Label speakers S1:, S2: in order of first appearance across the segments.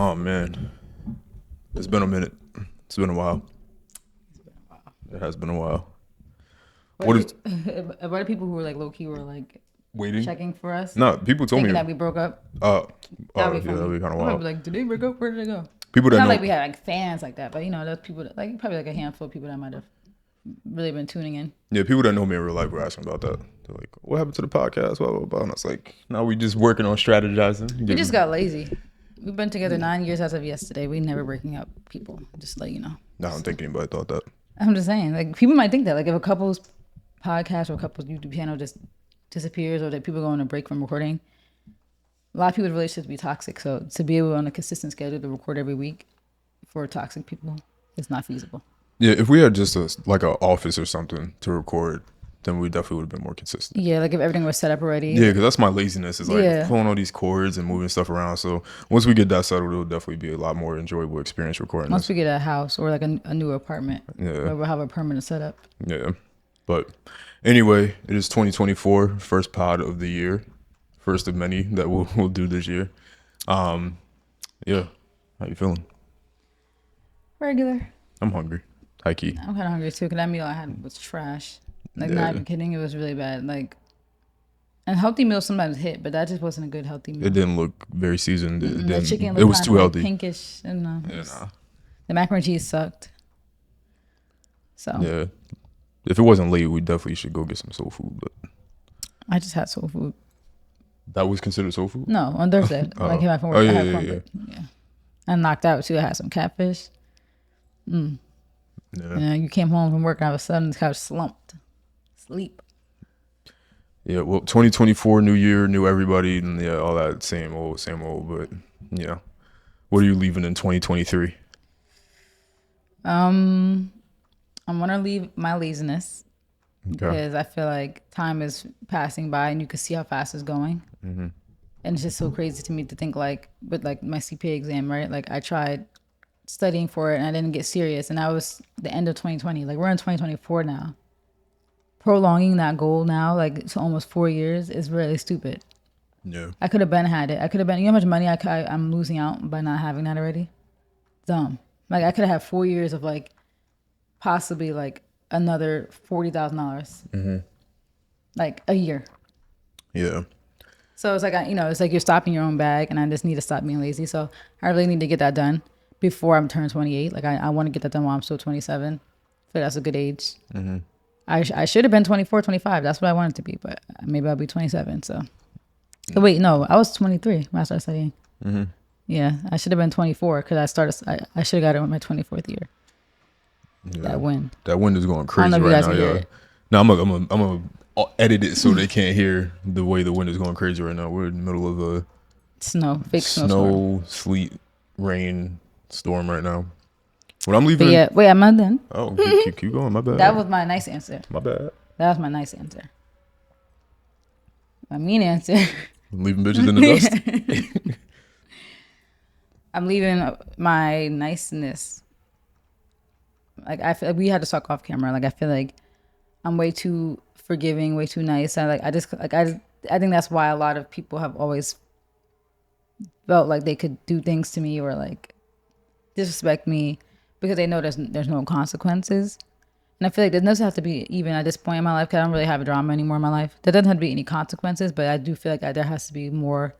S1: Oh man, it's been a minute. It's been a while. It has been a while. What is
S2: What are people who were like low key were like
S1: waiting?
S2: checking for us,
S1: No, people told
S2: thinking
S1: me.
S2: that we broke up?
S1: Uh,
S2: That'd
S1: oh
S2: be
S1: yeah, that'd
S2: funny.
S1: be kind of
S2: I'm probably
S1: wild.
S2: be like, did they break up? Where did they go?
S1: People
S2: It's
S1: that
S2: not
S1: know.
S2: like we had like fans like that, but those people that, like probably like a handful of people that might have really been tuning in.
S1: Yeah, people that know me in real life were asking about that. They're like, "What happened to the podcast?" Blah blah blah. And I was like, "Now we just working on strategizing."
S2: We just got lazy. We've been together 9 years as of yesterday. We never breaking up, people. Just to let you know.
S1: I don't think anybody thought that.
S2: I'm just saying, like people might think that, like if a couple's podcast or a couple's YouTube channel just disappears or that people go on a break from recording, a lot of people's relationships be toxic. So to be able on a consistent schedule to record every week for toxic people, it's not feasible.
S1: Yeah, if we had just like an office or something to record, then we definitely would have been more consistent.
S2: Yeah, like if everything was set up already.
S1: Yeah, because that's my laziness is like
S2: Yeah.
S1: pulling all these cords and moving stuff around. So once we get that settled, it'll definitely be a lot more enjoyable experience recording
S2: Once
S1: this.
S2: we get a house or like a new apartment,
S1: Yeah.
S2: where we'll have a permanent setup.
S1: Yeah. But anyway, it is 2024, first pod of the year, first of many that we'll do this year. Yeah. How you feeling?
S2: Regular.
S1: I'm hungry. High key.
S2: I'm kind of hungry too because that meal I had was trash. Like
S1: Yeah.
S2: not even kidding, it was really bad. Like, and healthy meals sometimes hit, but that just wasn't a good healthy meal.
S1: It didn't look very seasoned. It,
S2: The
S1: didn't,
S2: chicken
S1: it
S2: looked
S1: was
S2: kind
S1: too
S2: of
S1: healthy.
S2: pinkish. And
S1: Yeah, nah.
S2: the macaroni and cheese sucked. So
S1: Yeah. If it wasn't late, we definitely should go get some soul food. But
S2: I just had soul food.
S1: that was considered soul food?
S2: No, on Thursday when I came back from work,
S1: Oh,
S2: I
S1: yeah,
S2: had
S1: yeah,
S2: cornbread. Yeah. I knocked out too. I had some catfish.
S1: Yeah.
S2: And you came home from work and all of a sudden the couch slumped. Sleep.
S1: Yeah, well, 2024, new year, new everybody, and yeah, all that same old. But yeah, what are you leaving in 2023?
S2: I'm gonna leave my laziness
S1: Okay.
S2: because I feel like time is passing by and you can see how fast it's going.
S1: Mm-hmm.
S2: And it's just so crazy to me to think like with like my CPA exam, right? Like I tried studying for it and I didn't get serious, and that was the end of 2020. Like we're in 2024 now. Prolonging that goal now, like to almost 4 years, is really stupid.
S1: Yeah.
S2: I could have been had it. I could have been. You know how much money I'm losing out by not having that already? Dumb. Like I could have had 4 years of like possibly like another $40,000, like a year.
S1: Yeah.
S2: So it's like it's like you're stopping your own bag, and I just need to stop being lazy. So I really need to get that done before I'm turned 28. Like I want to get that done while I'm still 27. So that's a good age. I should have been 24, 25. That's what I wanted to be, but maybe I'll be 27. So, but wait, no, I was 23 when I started studying. Yeah, I should have been 24 because I should have got it in my 24th year.
S1: Yeah.
S2: That win.
S1: That wind is going
S2: I
S1: crazy
S2: don't know if you
S1: right
S2: guys
S1: now.
S2: can hear
S1: Yeah.
S2: it.
S1: No, I'm gonna edit it so they can't hear the way the wind is going crazy right now. We're in the middle of a
S2: Snow, fake snowstorm.
S1: snow, sleet, rain storm right now. When I'm leaving.
S2: But yeah, wait, I'm not done.
S1: Oh, keep going. My bad.
S2: That was my nice answer.
S1: My bad.
S2: That was my nice answer. My mean answer.
S1: Leaving bitches in the dust.
S2: I'm leaving my niceness. Like I feel we had to talk off camera. Like I feel like I'm way too forgiving, way too nice. I think that's why a lot of people have always felt like they could do things to me or like disrespect me because they know there's no consequences. And I feel like there doesn't have to be, even at this point in my life, because I don't really have a drama anymore in my life. There doesn't have to be any consequences, but I do feel like there has to be more.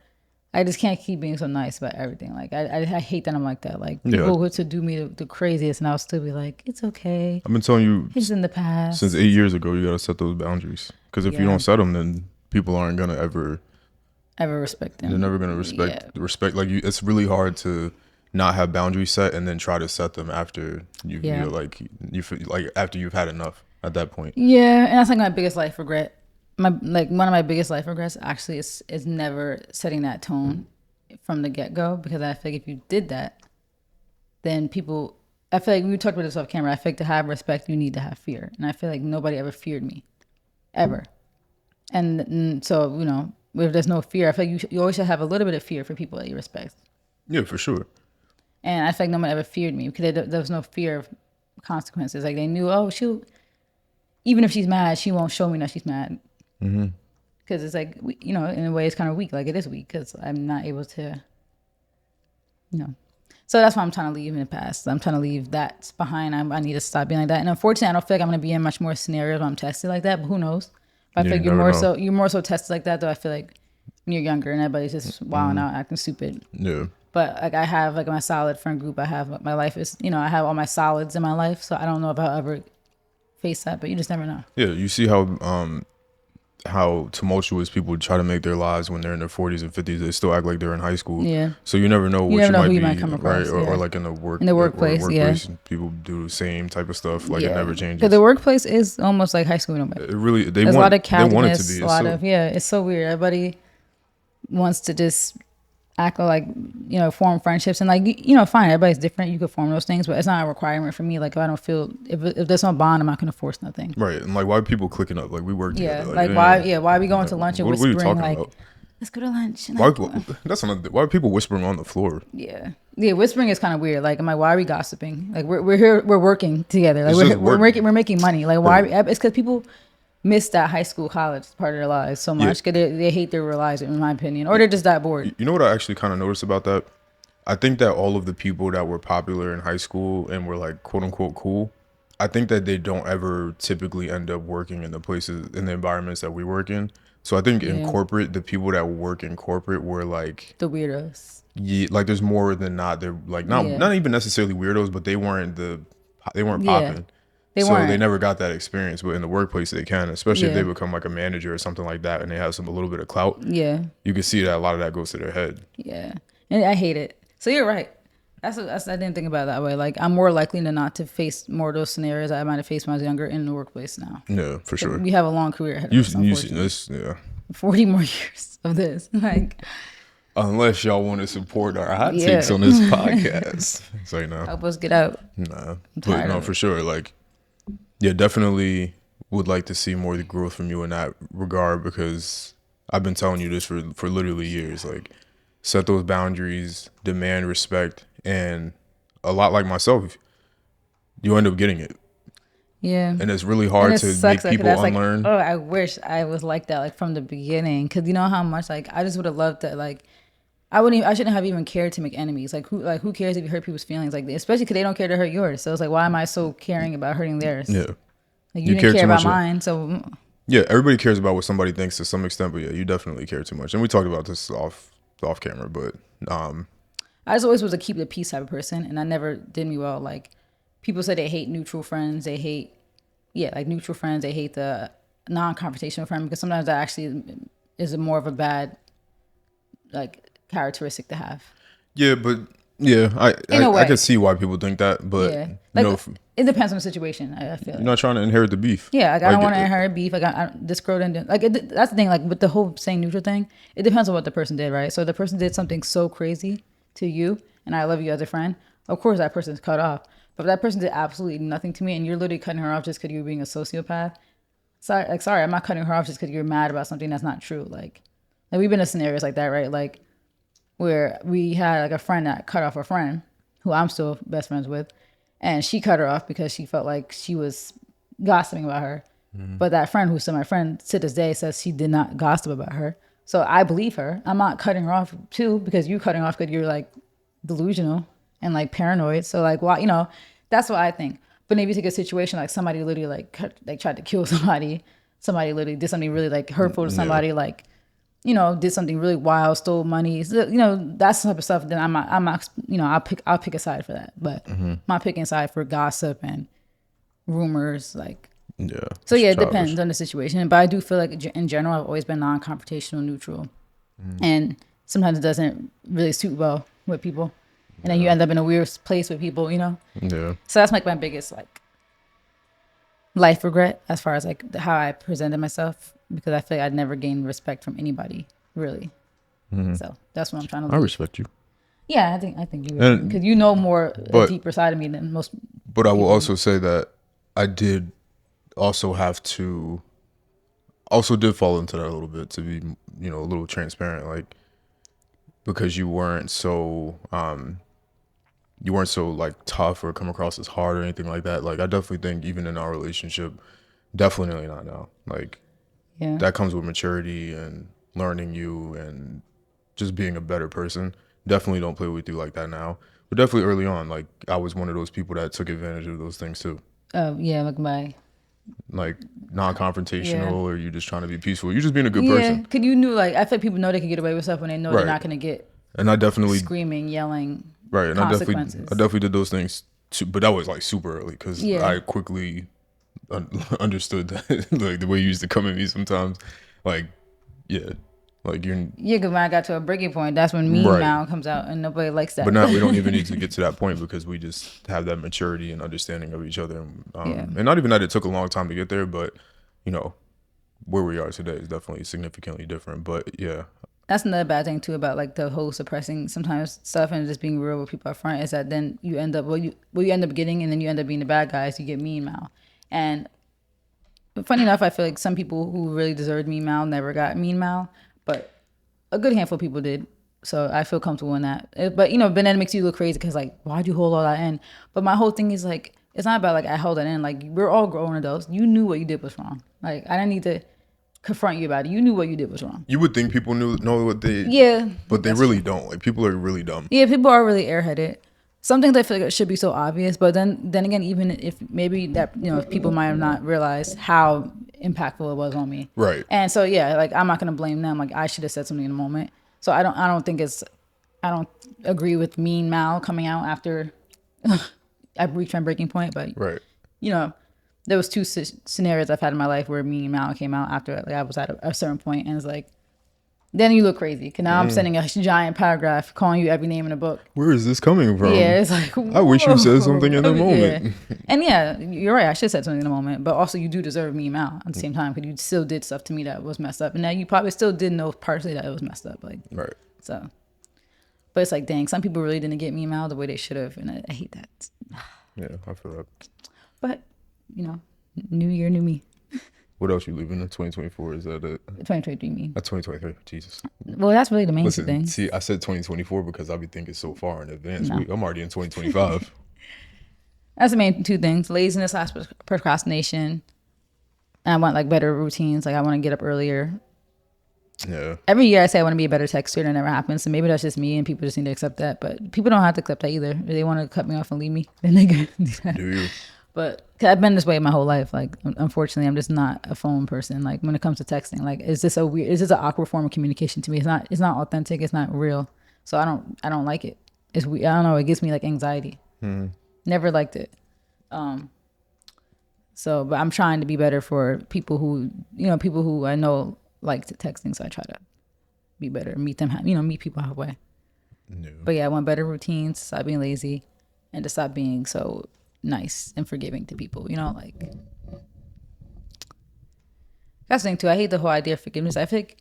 S2: I just can't keep being so nice about everything. Like I hate that I'm like that. Like people were to do me the craziest, and I'll still be like, it's okay.
S1: I've been telling you
S2: It's in the past.
S1: since 8 years ago, you gotta set those boundaries. Because if you
S2: Yeah.
S1: don't set them, then people aren't gonna ever.
S2: Ever respect them.
S1: They're never gonna respect. Like you, it's really hard to not have boundaries set and then try to set them after you
S2: Yeah.
S1: feel like you feel like after you've had enough at that point.
S2: Yeah, and that's like my biggest life regret. One of my biggest life regrets actually is never setting that tone from the get go, because I feel like if you did that, then people. I feel like we talked about this off camera. I feel like to have respect, you need to have fear, and I feel like nobody ever feared me, ever. And so if there's no fear, I feel like you always should have a little bit of fear for people that you respect.
S1: Yeah, for sure.
S2: And I feel like no one ever feared me because there was no fear of consequences. Like they knew, even if she's mad, she won't show me that she's mad. Because it's like, in a way, it's kind of weak. Like it is weak because I'm not able to, So that's why I'm trying to leave in the past. I'm trying to leave that behind. I need to stop being like that. And unfortunately, I don't feel like I'm going to be in much more scenarios where I'm tested like that. But who knows? But I
S1: Yeah,
S2: feel
S1: you
S2: like
S1: never know.
S2: you're more so tested like that. Though I feel like when you're younger and everybody's just wilding out, acting stupid.
S1: Yeah.
S2: But like I have like my solid friend group. I have my life is I have all my solids in my life. So I don't know if I'll ever face that. But you just never know.
S1: Yeah, you see how tumultuous people try to make their lives when they're in their 40s and 50s. They still act like they're in high school.
S2: Yeah.
S1: So you never know
S2: You
S1: what
S2: never
S1: you
S2: know
S1: might
S2: who
S1: be,
S2: you might come
S1: right?
S2: across.
S1: Or
S2: Yeah.
S1: like in the work
S2: In the workplace, yeah.
S1: people do the same type of stuff. Like it
S2: Yeah.
S1: never
S2: Because
S1: changes.
S2: the workplace is almost like high school in a way.
S1: It really
S2: There's a lot of
S1: they want it to
S2: cattiness,
S1: be.
S2: a lot of it's so weird. Everybody wants to just act like form friendships and like fine, everybody's different. You could form those things, but it's not a requirement for me. Like if I don't feel if there's no bond, I'm not gonna force nothing.
S1: Right, and like why are people clicking up? Like we work
S2: Yeah,
S1: together.
S2: like why are we going to lunch and
S1: what are you
S2: whispering
S1: talking
S2: like
S1: about?
S2: let's go to lunch? And
S1: Why?
S2: like,
S1: That's another. Why are people whispering on the floor?
S2: yeah, whispering is kind of weird. Like I'm like, why are we gossiping? Like we're here, we're working together. Like
S1: It's just work.
S2: we're making money. Like why?
S1: Right.
S2: It's because people miss that high school, college part of their lives so much because they hate their real lives, in my opinion, or they're just that bored.
S1: You know what I actually kind of noticed about that? I think that all of the people that were popular in high school and were like quote unquote cool, I think that they don't ever typically end up working in the places in the environments that we work in. So I think in corporate, the people that work in corporate were like
S2: The weirdos.
S1: yeah, like there's more than not. They're like not even necessarily weirdos, but they weren't popping.
S2: They
S1: So
S2: weren't.
S1: they never got that experience, but in the workplace they can, especially if
S2: Yeah.
S1: they become like a manager or something like that, and they have a little bit of clout.
S2: Yeah,
S1: You can see that a lot of that goes to their head.
S2: yeah, and I hate it. So you're right. That's I didn't think about it that way. Like I'm more likely than not to face more of those scenarios I might have faced when I was younger in the workplace now.
S1: Yeah, for sure.
S2: We have a long career ahead of
S1: You
S2: us.
S1: you see
S2: Unfortunately.
S1: this, yeah.
S2: 40 more years of this. Like
S1: Unless y'all want to support our hot
S2: Yeah.
S1: takes on this podcast, so
S2: help us get out.
S1: nah. But
S2: tired
S1: no,
S2: of it.
S1: for sure. Like, yeah, definitely would like to see more growth from you in that regard because I've been telling you this for literally years. Like, set those boundaries, demand respect, and a lot like myself, you end up getting it,
S2: Yeah.
S1: and it's really hard
S2: And it
S1: to
S2: sucks,
S1: make
S2: like,
S1: people
S2: that's
S1: unlearn.
S2: like, oh, I wish I was like that, like from the beginning. Cause you know how much, like, I just would have loved to, like, I shouldn't have even cared to make enemies. Who cares if you hurt people's feelings? Like, especially because they don't care to hurt yours. So it's like, why am I so caring about hurting theirs?
S1: Yeah,
S2: Like,
S1: You
S2: you
S1: care
S2: didn't care
S1: too
S2: about
S1: much, yeah.
S2: mine. So
S1: yeah. Everybody cares about what somebody thinks to some extent, but yeah, you definitely care too much. And we talked about this off camera, but
S2: I just always was a keep the peace type of person. And I never did me well. Like, people say they hate neutral friends. They hate, like neutral friends. They hate the non-confrontational friend because sometimes that actually is more of a bad, like, characteristic to have.
S1: yeah, but yeah,
S2: In a
S1: I
S2: way.
S1: can see why people think that, but
S2: Yeah,
S1: you
S2: like
S1: know,
S2: it depends on the situation. I feel
S1: you're
S2: like.
S1: not trying to inherit the beef.
S2: Yeah, like I don't
S1: Like,
S2: want to inherit beef. Like this girl didn't do, like that's the thing. Like with the whole saying neutral thing, it depends on what the person did, right? So if the person did something so crazy to you, and I love you as a friend, of course that person's cut off. But if that person did absolutely nothing to me, and you're literally cutting her off just because you're being a sociopath, sorry, I'm not cutting her off just because you're mad about something that's not true. Like we've been in scenarios like that, right? Like where we had like a friend that cut off a friend who I'm still best friends with, and she cut her off because she felt like she was gossiping about her. But that friend who's still my friend to this day says she did not gossip about her. So I believe her. I'm not cutting her off too because you're cutting off because you're like delusional and like paranoid. So like why that's what I think. But maybe take a situation like somebody literally like tried to kill somebody literally did something really like hurtful to somebody, like did something really wild, stole money, so, that's the type of stuff. Then I'm not, I'll pick a side for that. But I'm not picking a side for gossip and rumors, like.
S1: Yeah.
S2: So yeah, it
S1: Childish.
S2: depends on the situation. But I do feel like in general, I've always been non-confrontational, neutral, and sometimes it doesn't really suit well with people, and then you end up in a weird place with people,
S1: Yeah.
S2: So that's like my biggest like life regret as far as like how I presented myself, because I feel like I'd never gained respect from anybody really. So that's what I'm trying to
S1: I
S2: do.
S1: respect you.
S2: Yeah, I think you
S1: And-
S2: because you know more a
S1: but-
S2: deeper side of me than most.
S1: But I will also say that I did also did fall into that a little bit, to be, a little transparent, like, because you weren't so like tough or come across as hard or anything like that. Like, I definitely think even in our relationship, definitely not now. Like,
S2: Yeah,
S1: that comes with maturity and learning you and just being a better person. Definitely don't play with you like that now. But definitely early on, like I was one of those people that took advantage of those things too.
S2: Yeah, like my
S1: Like non-confrontational,
S2: yeah.
S1: or you just trying to be peaceful. You're just being a good
S2: Yeah,
S1: person.
S2: because you knew, like, I feel like people know they can get away with stuff when they know they're
S1: Right.
S2: not going to get
S1: And I definitely
S2: screaming, yelling
S1: right, and I
S2: consequences.
S1: definitely did those things too, but that was like super early cuz
S2: Yeah.
S1: I quickly understood that like the way you used to come at me sometimes like yeah, like you're
S2: Yeah, because when I got to a breaking point, that's when mean
S1: right.
S2: mal comes out, and nobody likes
S1: But
S2: that.
S1: now we don't even need to get to that point because we just have that maturity and understanding of each other.
S2: Yeah.
S1: And not even that it took a long time to get there, but you know, where we are today is definitely significantly different. But yeah,
S2: That's another bad thing too about like the whole suppressing sometimes stuff and just being real with people up front is that then you end up you end up getting and then you end up being the bad guys. You get mean mal, and funny enough, I feel like some people who really deserved mean mal never got mean mal, but a good handful of people did. So I feel comfortable in that. But but then it makes you look crazy because like, why'd you hold all that in? But my whole thing is like, it's not about like I held it in. Like we're all grown adults. You knew what you did was wrong. Like I didn't need to confront you about it. You knew what you did was wrong.
S1: you would think people know what they,
S2: Yeah,
S1: but they
S2: that's
S1: really
S2: true.
S1: don't. Like people are really dumb.
S2: Yeah, people are really airheaded. Some things I feel like it should be so obvious, but then again, even if maybe that if people might have not realized how impactful it was on me.
S1: Right.
S2: And so yeah, like I'm not gonna blame them. Like I should have said something in the moment. So I don't think it's I don't agree with mean mal coming out after I reached my breaking point, but
S1: Right.
S2: you know, there was two scenarios I've had in my life where mean mal came out after like I was at a certain point, and it's like then you look crazy. Cause now I'm sending a giant paragraph calling you every name in the book.
S1: Where is this coming from?
S2: Yeah, it's like
S1: I wish you said something in the
S2: Yeah,
S1: moment.
S2: and yeah, you're right. I should have said something in the moment, but also you do deserve me out at the same time because you still did stuff to me that was messed up, and now you probably still did know partially that it was messed up. Like
S1: Right.
S2: so, but it's like, dang, some people really didn't get me out the way they should have, and I hate that.
S1: Yeah, I feel that.
S2: But new year, new me.
S1: What else you leaving in 2024? Is that it?
S2: 2023 me.
S1: That's 2023. Jesus.
S2: Well, that's really the main two
S1: Listen,
S2: things.
S1: see, I said 2024 because I be thinking so far in advance.
S2: No.
S1: I'm already in 2025.
S2: That's the main two things: laziness, slash procrastination. And I want like better routines. Like I want to get up earlier.
S1: Yeah.
S2: Every year I say I want to be a better texter and it never happens. So maybe that's just me and people just need to accept that. But people don't have to accept that either. If they want to cut me off and leave me, then they can do that.
S1: Do you?
S2: But 'cause I've been this way my whole life. Like unfortunately, I'm just not a phone person. Like when it comes to texting, like is this an awkward form of communication to me? It's not authentic. It's not real. So I don't like it. It's weird. I don't know. It gives me like anxiety. Never liked it. So, but I'm trying to be better for people who I know like texting. So I try to be better, meet them, meet people halfway.
S1: No.
S2: But yeah, I want better routines, stop being lazy, and to stop being so nice and forgiving to people. Like that's the thing too. I hate the whole idea of forgiveness. I feel like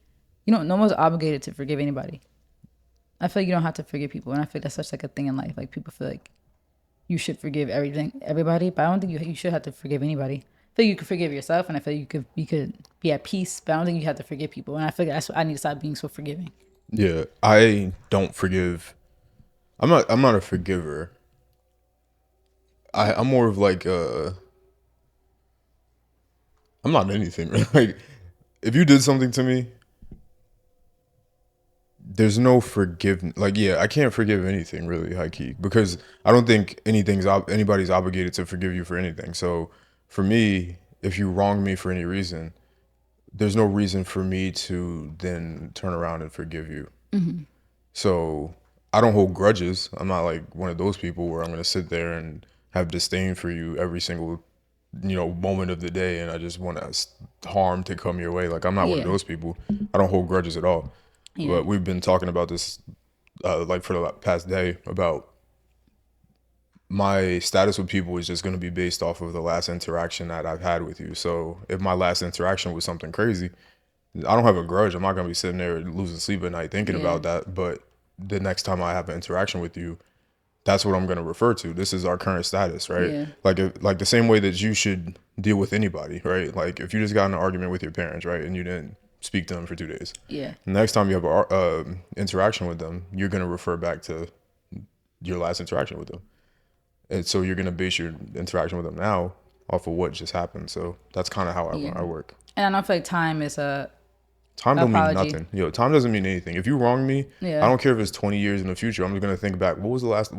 S2: no one's obligated to forgive anybody. I feel like you don't have to forgive people, and I feel like that's such like a thing in life. Like people feel like you should forgive everybody, but I don't think you should have to forgive anybody. I feel like you could forgive yourself, and I feel like you could be at peace, but I don't think you have to forgive people. And I feel like that's what I need to stop being so forgiving.
S1: Yeah, I don't forgive. I'm not a forgiver. I'm more of like I'm not anything. Like if you did something to me, there's no forgiveness. Like yeah, I can't forgive anything really, high key, because I don't think anybody's obligated to forgive you for anything. So for me, if you wrong me for any reason, there's no reason for me to then turn around and forgive you. So I don't hold grudges. I'm not like one of those people where I'm gonna sit there and have disdain for you every single moment of the day, and I just want harm to come your way. Like I'm not one of
S2: Yeah.
S1: those people. I don't hold grudges at all.
S2: Yeah.
S1: But we've been talking about this like for the past day about my status with people is just going to be based off of the last interaction that I've had with you. So if my last interaction was something crazy, I don't have a grudge. I'm not going to be sitting there losing sleep at night thinking
S2: Yeah.
S1: about that. But the next time I have an interaction with you, that's what I'm going to refer to. This is our current status, right?
S2: Yeah.
S1: Like the same way that you should deal with anybody, right? Like if you just got in an argument with your parents, right, and you didn't speak to them for 2 days,
S2: Yeah.
S1: the next time you have a interaction with them, you're going to refer back to your last interaction with them. And so you're going to base your interaction with them now off of what just happened. So that's kind of how I work.
S2: And I don't feel like time is
S1: Time don't mean
S2: apology.
S1: nothing. Yo, time doesn't mean anything. If you wrong me, I
S2: Yeah.
S1: don't care if it's 20 years in the future. I'm just gonna think back. When was the last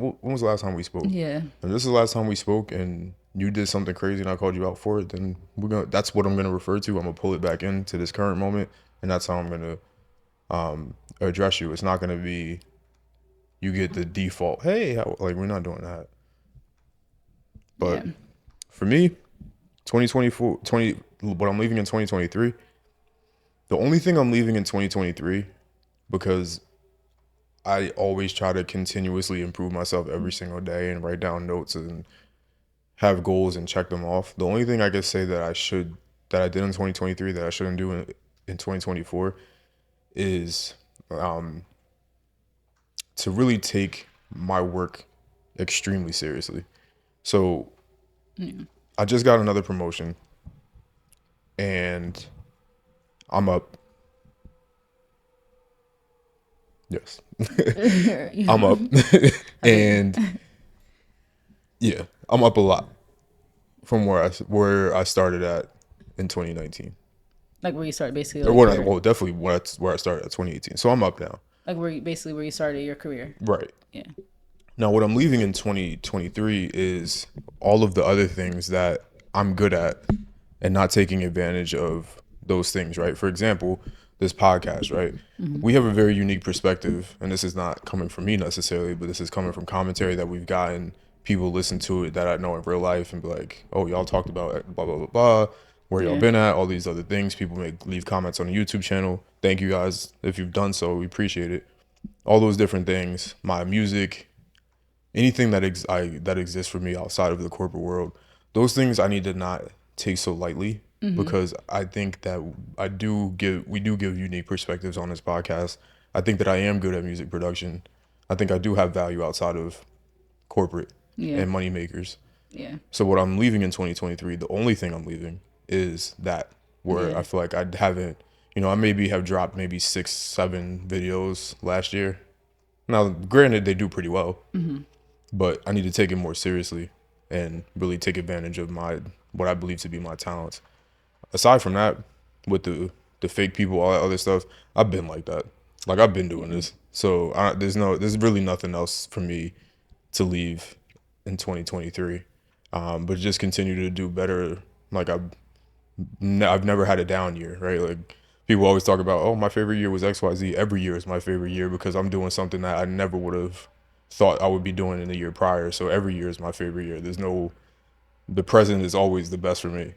S1: time we spoke?
S2: Yeah.
S1: If this is the last time we spoke and you did something crazy and I called you out for it, then that's what I'm gonna refer to. I'm gonna pull it back into this current moment, and that's how I'm gonna address you. It's not gonna be you get the default, hey, like we're not doing that. But
S2: Yeah.
S1: for me, 2024, but I'm leaving in 2023. The only thing I'm leaving in 2023, because I always try to continuously improve myself every single day and write down notes and have goals and check them off. The only thing I could say that I did in 2023 that I shouldn't do in 2024 is to really take my work extremely seriously. So I just got another promotion and I'm up. Yes. I'm up. And yeah, I'm up a lot from where I started at in 2019.
S2: Like where you started basically,
S1: Or
S2: like
S1: definitely where I started at 2018. So I'm up now.
S2: like where you started your career.
S1: Right.
S2: Yeah.
S1: Now what I'm leaving in 2023 is all of the other things that I'm good at and not taking advantage of those things, right? For example, this podcast, right? We have a very unique perspective, and this is not coming from me necessarily, but this is coming from commentary that we've gotten. People listen to it that I know in real life and be like, oh, y'all talked about blah, blah, blah, blah, where y'all
S2: Yeah.
S1: been at, all these other things. People leave comments on the YouTube channel. Thank you guys if you've done so. We appreciate it. All those different things, my music, anything that exists for me outside of the corporate world, those things I need to not take so lightly because I think that we do give unique perspectives on this podcast. I think that I am good at music production. I think I do have value outside of corporate
S2: Yeah.
S1: and money makers.
S2: Yeah.
S1: So what I'm leaving in 2023, the only thing I'm leaving is that where
S2: Yeah.
S1: I feel like I haven't, I maybe have dropped maybe 6, 7 videos last year. Now, granted, they do pretty well, but I need to take it more seriously and really take advantage of what I believe to be my talents. Aside from that, with the fake people, all that other stuff, I've been like that. Like I've been doing this, so there's really nothing else for me to leave in 2023. But just continue to do better. Like I've never had a down year, right? Like people always talk about, oh, my favorite year was XYZ. Every year is my favorite year because I'm doing something that I never would have thought I would be doing in the year prior. So every year is my favorite year. The present is always the best for me.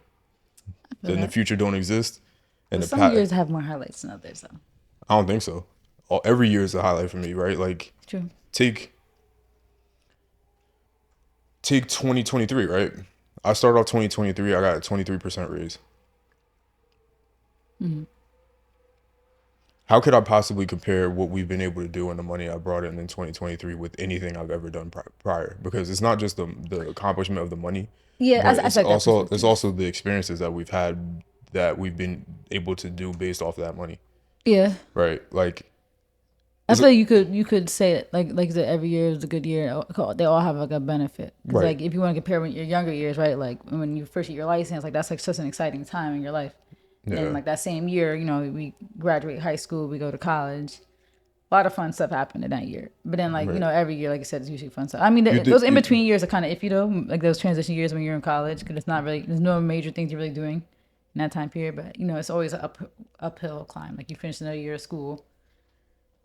S1: Then the
S2: that.
S1: future don't exist. And
S2: But
S1: the
S2: some
S1: past,
S2: years have more highlights than others, though.
S1: I don't think so. Every year is a highlight for me, right? Like
S2: True.
S1: take 2023, right? I started off 2023. I got a 23% raise. How could I possibly compare what we've been able to do and the money I brought in 2023 with anything I've ever done prior? Because it's not just the accomplishment of the money,
S2: Yeah,
S1: but
S2: I like that perspective.
S1: it's also the experiences that we've had that we've been able to do based off of that money,
S2: Yeah.
S1: right? Like
S2: I feel like you could say it like that every year is a good year. They all have like a benefit. 'Cause,
S1: Right.
S2: like if you want to compare with your younger years, right? Like when you first get your license, like that's like such an exciting time in your life.
S1: Yeah.
S2: And like that same year, we graduate high school, we go to college. A lot of fun stuff happened in that year. But then like
S1: Right.
S2: every year, like I said, it's usually fun stuff. I mean,
S1: You did-
S2: those in
S1: you-
S2: between years are kind of iffy though. Like those transition years when you're in college, because it's not really there's no major things you're really doing in that time period. But it's always an uphill climb. Like you finish another year of school.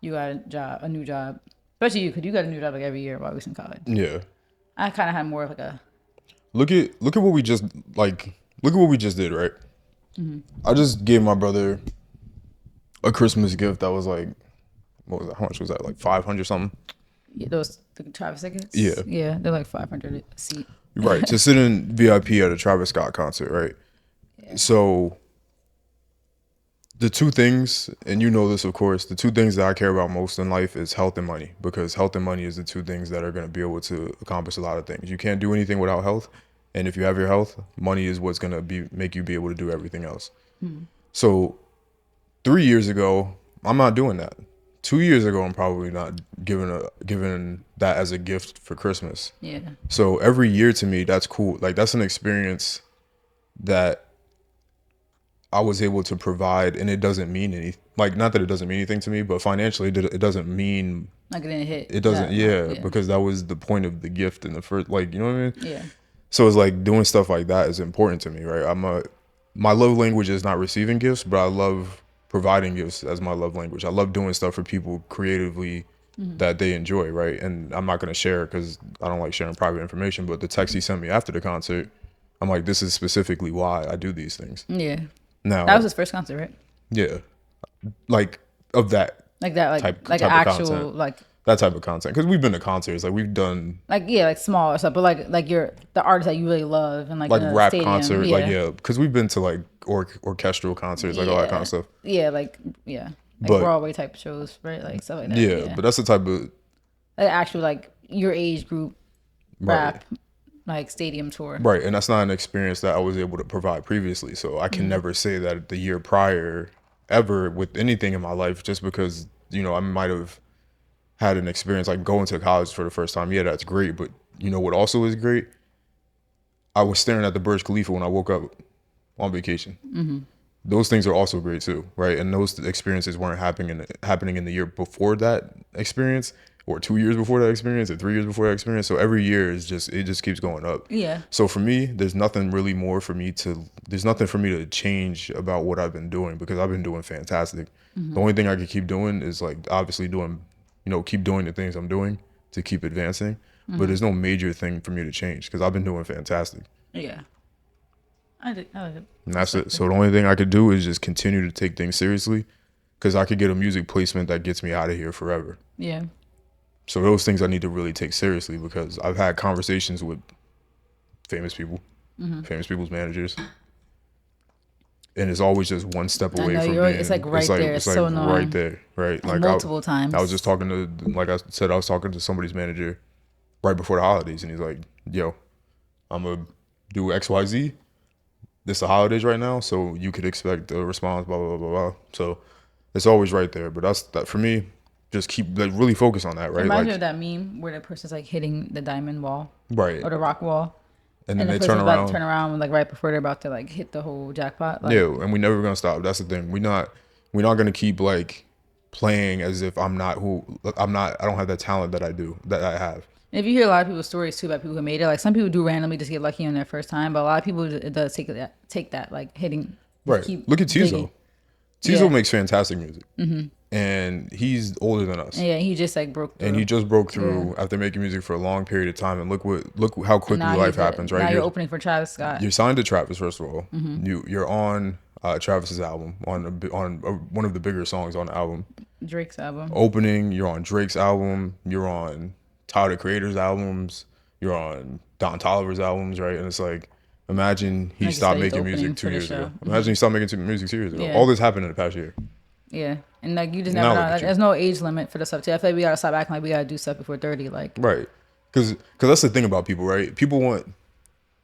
S2: You got a new job, especially you, because you got a new job like every year while we was in college.
S1: Yeah.
S2: I kind of had more of like a
S1: Look at what we just did, right? I just gave my brother a Christmas gift that was like, what was that? How much was that? Like 500 something.
S2: those the Travis tickets.
S1: Yeah.
S2: Yeah, they're like 500 a seat.
S1: Right, to sit in VIP at a Travis Scott concert, right? So the two things, and you know this, of course, the two things that I care about most in life is health and money, because health and money is the two things that are going to be able to accomplish a lot of things. You can't do anything without health, and if you have your health, money is what's going to make you be able to do everything else. So 3 years ago, I'm not doing that. 2 years ago, I'm probably not giving that as a gift for Christmas.
S2: Yeah.
S1: So every year to me, that's cool. Like that's an experience that I was able to provide, and it doesn't mean any, like, not that it doesn't mean anything to me, but financially it doesn't mean,
S2: Like it didn't hit.
S1: it doesn't,
S2: that
S1: yeah,
S2: much.
S1: because that was the point of the gift in the first, like, you know what I mean?
S2: Yeah.
S1: So it's like doing stuff like that is important to me, right? My love language is not receiving gifts, but I love providing gifts as my love language. I love doing stuff for people creatively that they enjoy, right? And I'm not going to share because I don't like sharing private information, but the text he sent me after the concert, I'm like, this is specifically why I do these things.
S2: Yeah.
S1: Now,
S2: That was his first concert, right?
S1: yeah, like of that
S2: Like that, like
S1: type
S2: like
S1: type
S2: an
S1: of
S2: actual
S1: content,
S2: like
S1: that type of content, because we've been to concerts, like we've done
S2: yeah, like small or stuff, but like you're the artist that you really love and like
S1: like
S2: in a
S1: rap
S2: stadium.
S1: concert,
S2: Yeah.
S1: like yeah, because we've been to like orchestral concerts, like all that kind of stuff.
S2: Yeah, like
S1: But
S2: Broadway type shows, right? Like stuff like that.
S1: yeah, but that's the type of
S2: like actual like your age group
S1: right.
S2: rap like stadium tour.
S1: Right, and that's not an experience that I was able to provide previously. So I can never say that the year prior ever with anything in my life, just because, you know, I might have had an experience like going to college for the first time. Yeah, that's great. But you know what also is great? I was staring at the Burj Khalifa when I woke up on vacation. Those things are also great too, right? And those experiences weren't happening in the year before that experience, or 2 years before that experience, or 3 years before that experience. So every year is just, it just keeps going up.
S2: Yeah.
S1: So for me, there's nothing for me to change about what I've been doing, because I've been doing fantastic. The only thing I could keep doing is like obviously doing, you know, keep doing the things I'm doing to keep advancing. But there's no major thing for me to change because I've been doing fantastic.
S2: Yeah. I did.
S1: And that's it. So the only thing I could do is just continue to take things seriously, because I could get a music placement that gets me out of here forever.
S2: Yeah.
S1: So those things I need to really take seriously, because I've had conversations with famous people, famous people's managers, and it's always just one step away from being.
S2: It's like right there. It's so annoying.
S1: Right there, right?
S2: Like multiple times.
S1: I was just talking to, like I said, I was talking to somebody's manager right before the holidays, and he's like, "Yo, I'm gonna do XYZ. This the holidays right now, so you could expect a response, blah blah blah blah." So it's always right there. But that's that for me. Just keep like really focus on that, right?
S2: Reminds me
S1: Like,
S2: of that meme where the person's like hitting the diamond wall
S1: right,
S2: or the rock wall,
S1: and then
S2: the
S1: they
S2: person's
S1: turn
S2: about
S1: around.
S2: to turn around like right before they're about to like hit the whole jackpot. Like,
S1: Yeah, and we never gonna stop. That's the thing. We're not gonna keep like playing as if I'm not who I'm not. I don't have that talent that I have.
S2: if you hear a lot of people's stories too about people who made it, like some people do randomly just get lucky on their first time, but a lot of people it does take that like hitting.
S1: Right.
S2: Keep
S1: Look at
S2: digging.
S1: Tizo. Tizo
S2: Yeah.
S1: makes fantastic music, and he's older than us.
S2: Yeah, he just like broke through.
S1: And he just broke through after making music for a long period of time. And look how quickly
S2: Now
S1: life
S2: he's
S1: happens, right?
S2: Now you're opening for Travis Scott.
S1: You're signed to Travis, first of all.
S2: Mm-hmm.
S1: You're on Travis's album, on one of the bigger songs on the album.
S2: Drake's album.
S1: Opening, you're on Drake's album. You're on Tyler the Creator's albums. You're on Don Toliver's albums, right? And it's like, imagine he
S2: Like you
S1: stopped
S2: said, he's
S1: making
S2: opening
S1: music
S2: for
S1: 2
S2: the
S1: years
S2: show.
S1: ago. Imagine he stopped making music 2 years ago.
S2: Yeah.
S1: All this happened in the past year.
S2: Yeah, and like you just
S1: Now
S2: never know.
S1: look at
S2: Like,
S1: you.
S2: there's no age limit for the stuff too. I feel like we gotta stop acting like we gotta do stuff before 30. Like
S1: Right. Because that's the thing about people, right? People want,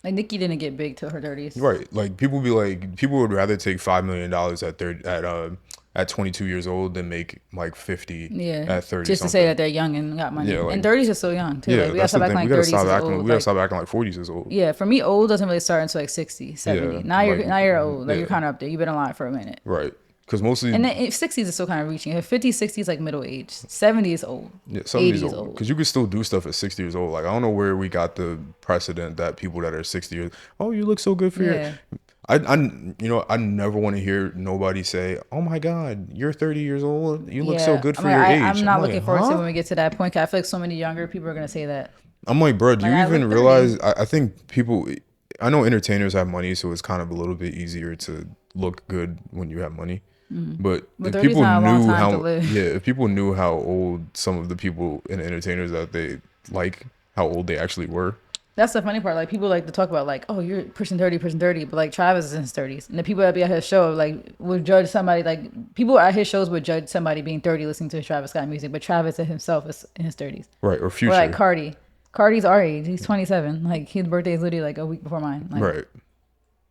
S2: Nicki didn't get big till her 30s.
S1: right, like people would rather take $5 million at 22 years old than make like 50
S2: Yeah,
S1: at 30
S2: just to say that they're young and got money.
S1: Yeah, like-
S2: and 30s is so young too.
S1: Yeah,
S2: Like, we gotta
S1: that's the
S2: stop acting
S1: thing.
S2: like
S1: We gotta
S2: 30s
S1: stop
S2: is
S1: acting.
S2: old.
S1: We gotta
S2: Like,
S1: stop acting like 40s is old.
S2: yeah, for me, old doesn't really start until like 60, 70.
S1: Yeah,
S2: Now you're
S1: like,
S2: old. Like
S1: yeah.
S2: you're kind of up there. You've been alive for a minute.
S1: Right. Because mostly,
S2: And then if 60s is still kind of reaching. If 50s, 60s like middle age. 70 is old.
S1: yeah, 70s
S2: 80s
S1: old.
S2: old.
S1: Because you could still do stuff at 60 years old. Like, I don't know where we got the precedent that people that are 60 years, oh, you look so good for
S2: Yeah.
S1: I never want to hear nobody say, "Oh my God, you're 30 years old. You look so
S2: Yeah.
S1: good for
S2: I'm like,
S1: your age."
S2: I'm not
S1: like,
S2: looking forward to
S1: huh?
S2: when we get to that point. 'Cause I feel like so many younger people are gonna say that.
S1: I'm like, bro, do
S2: Like,
S1: you
S2: I
S1: even
S2: look 30.
S1: realize? I think people, I know entertainers have money, so it's kind of a little bit easier to look good when you have money. But if
S2: 30 is
S1: people
S2: not a long
S1: knew
S2: time
S1: how,
S2: to live.
S1: yeah, if people knew how old some of the people and entertainers that they like, how old they actually were.
S2: That's the funny part. Like people like to talk about like, oh, you're pushing 30, but like Travis is in his 30s, and the people that be at his show like would judge somebody. Like people at his shows would judge somebody being 30 listening to Travis Scott music, but Travis himself is in his 30s.
S1: Right, or Future.
S2: Or like Cardi. Cardi's our age. He's 27. Like his birthday is literally like a week before mine. Like,
S1: Right.